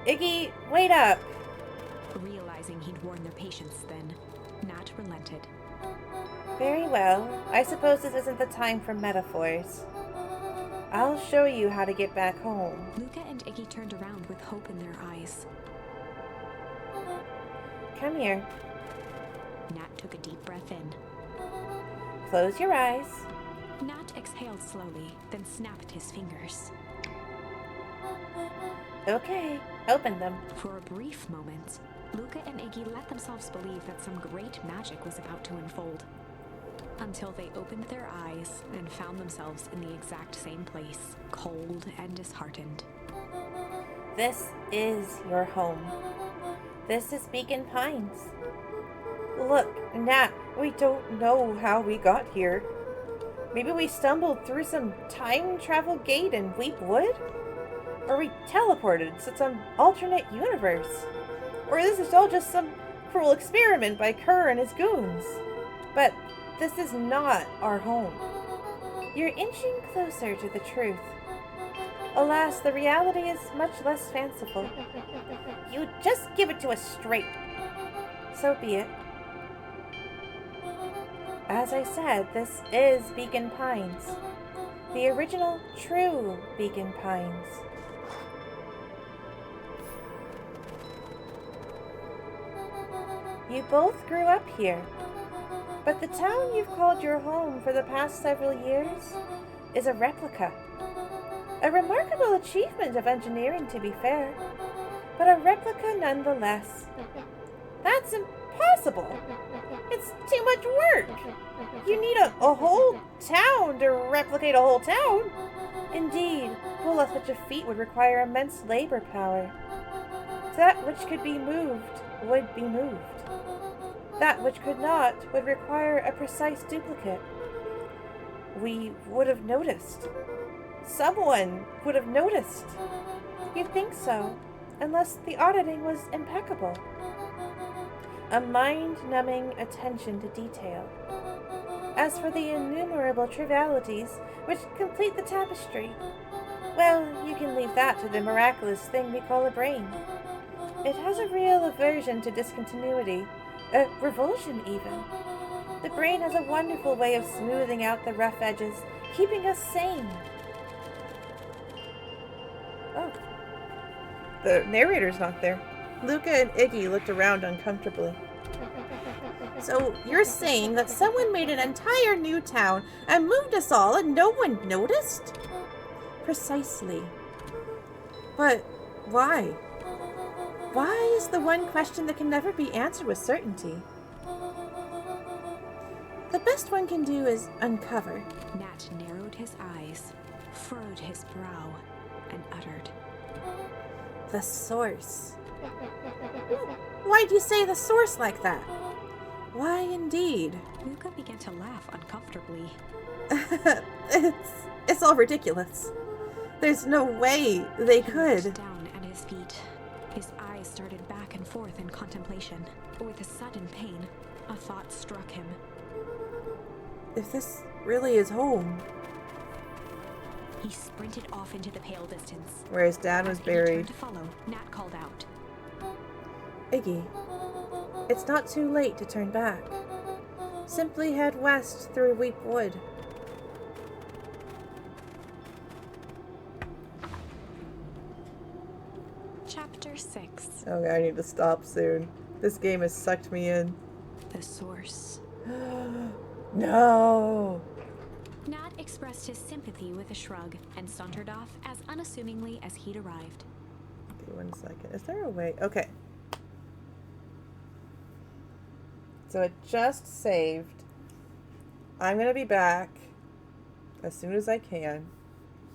Iggy, wait up. Realizing he'd worn their patience then, Nat relented. Very well. I suppose this isn't the time for metaphors. I'll show you how to get back home. Luca and Iggy turned around with hope in their eyes. Come here. Nat took a deep breath in. Close your eyes. Nat exhaled slowly, then snapped his fingers. Okay, open them. For a brief moment, Luca and Iggy let themselves believe that some great magic was about to unfold. Until they opened their eyes and found themselves in the exact same place, cold and disheartened. This is your home. This is Beacon Pines. Look, Nat, we don't know how we got here. Maybe we stumbled through some time travel gate in Weep Wood? Or we teleported to some alternate universe? Or this is all just some cruel experiment by Kerr and his goons? But this is not our home. You're inching closer to the truth. Alas, the reality is much less fanciful. You just give it to us straight. So be it. As I said, this is Beacon Pines. The original, true Beacon Pines. You both grew up here, but the town you've called your home for the past several years is a replica. A remarkable achievement of engineering, to be fair, but a replica nonetheless. That's impossible! It's too much work! You need a whole town to replicate a whole town! Indeed, pull off such a feat would require immense labor power. That which could be moved would be moved. That which could not would require a precise duplicate. We would have noticed. Someone would have noticed. You'd think so, unless the auditing was impeccable. A mind-numbing attention to detail. As for the innumerable trivialities which complete the tapestry, well, you can leave that to the miraculous thing we call a brain. It has a real aversion to discontinuity, a revulsion even. The brain has a wonderful way of smoothing out the rough edges, keeping us sane. Oh. The narrator's not there. Luca and Iggy looked around uncomfortably. So you're saying that someone made an entire new town and moved us all and no one noticed? Precisely. But why? Why is the one question that can never be answered with certainty? The best one can do is uncover. Nat narrowed his eyes, furrowed his brow, and uttered, The source. Why'd you say the source like that? Why, indeed. Luca began to laugh uncomfortably. It's all ridiculous. There's no way they could. He looked down at his feet. His eyes started back and forth in contemplation. With a sudden pain, a thought struck him. If this really is home. He sprinted off into the pale distance. Where his dad was As Iggy buried. turned to follow, Nat called out, Iggy, it's not too late to turn back. Simply head west through Weep Wood. Chapter 6. Okay, I need to stop soon. This game has sucked me in. The Source. No! Nat expressed his sympathy with a shrug and sauntered off as unassumingly as he'd arrived. Okay, 1 second. Is there a way? Okay. So it just saved. I'm going to be back as soon as I can.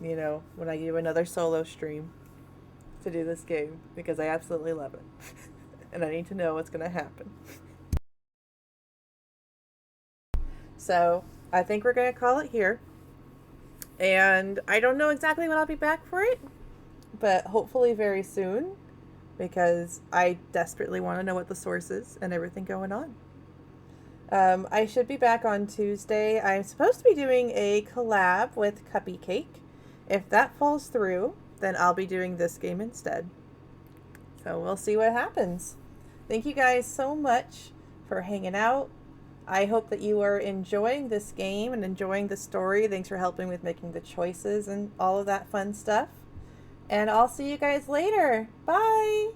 You know, when I do another solo stream to do this game. Because I absolutely love it. And I need to know what's going to happen. So, I think we're going to call it here. And I don't know exactly when I'll be back for it. But hopefully very soon. Because I desperately want to know what the source is and everything going on. I should be back on Tuesday. I'm supposed to be doing a collab with Cuppy Cake. If that falls through, then I'll be doing this game instead. So we'll see what happens. Thank you guys so much for hanging out. I hope that you are enjoying this game and enjoying the story. Thanks for helping with making the choices and all of that fun stuff. And I'll see you guys later. Bye!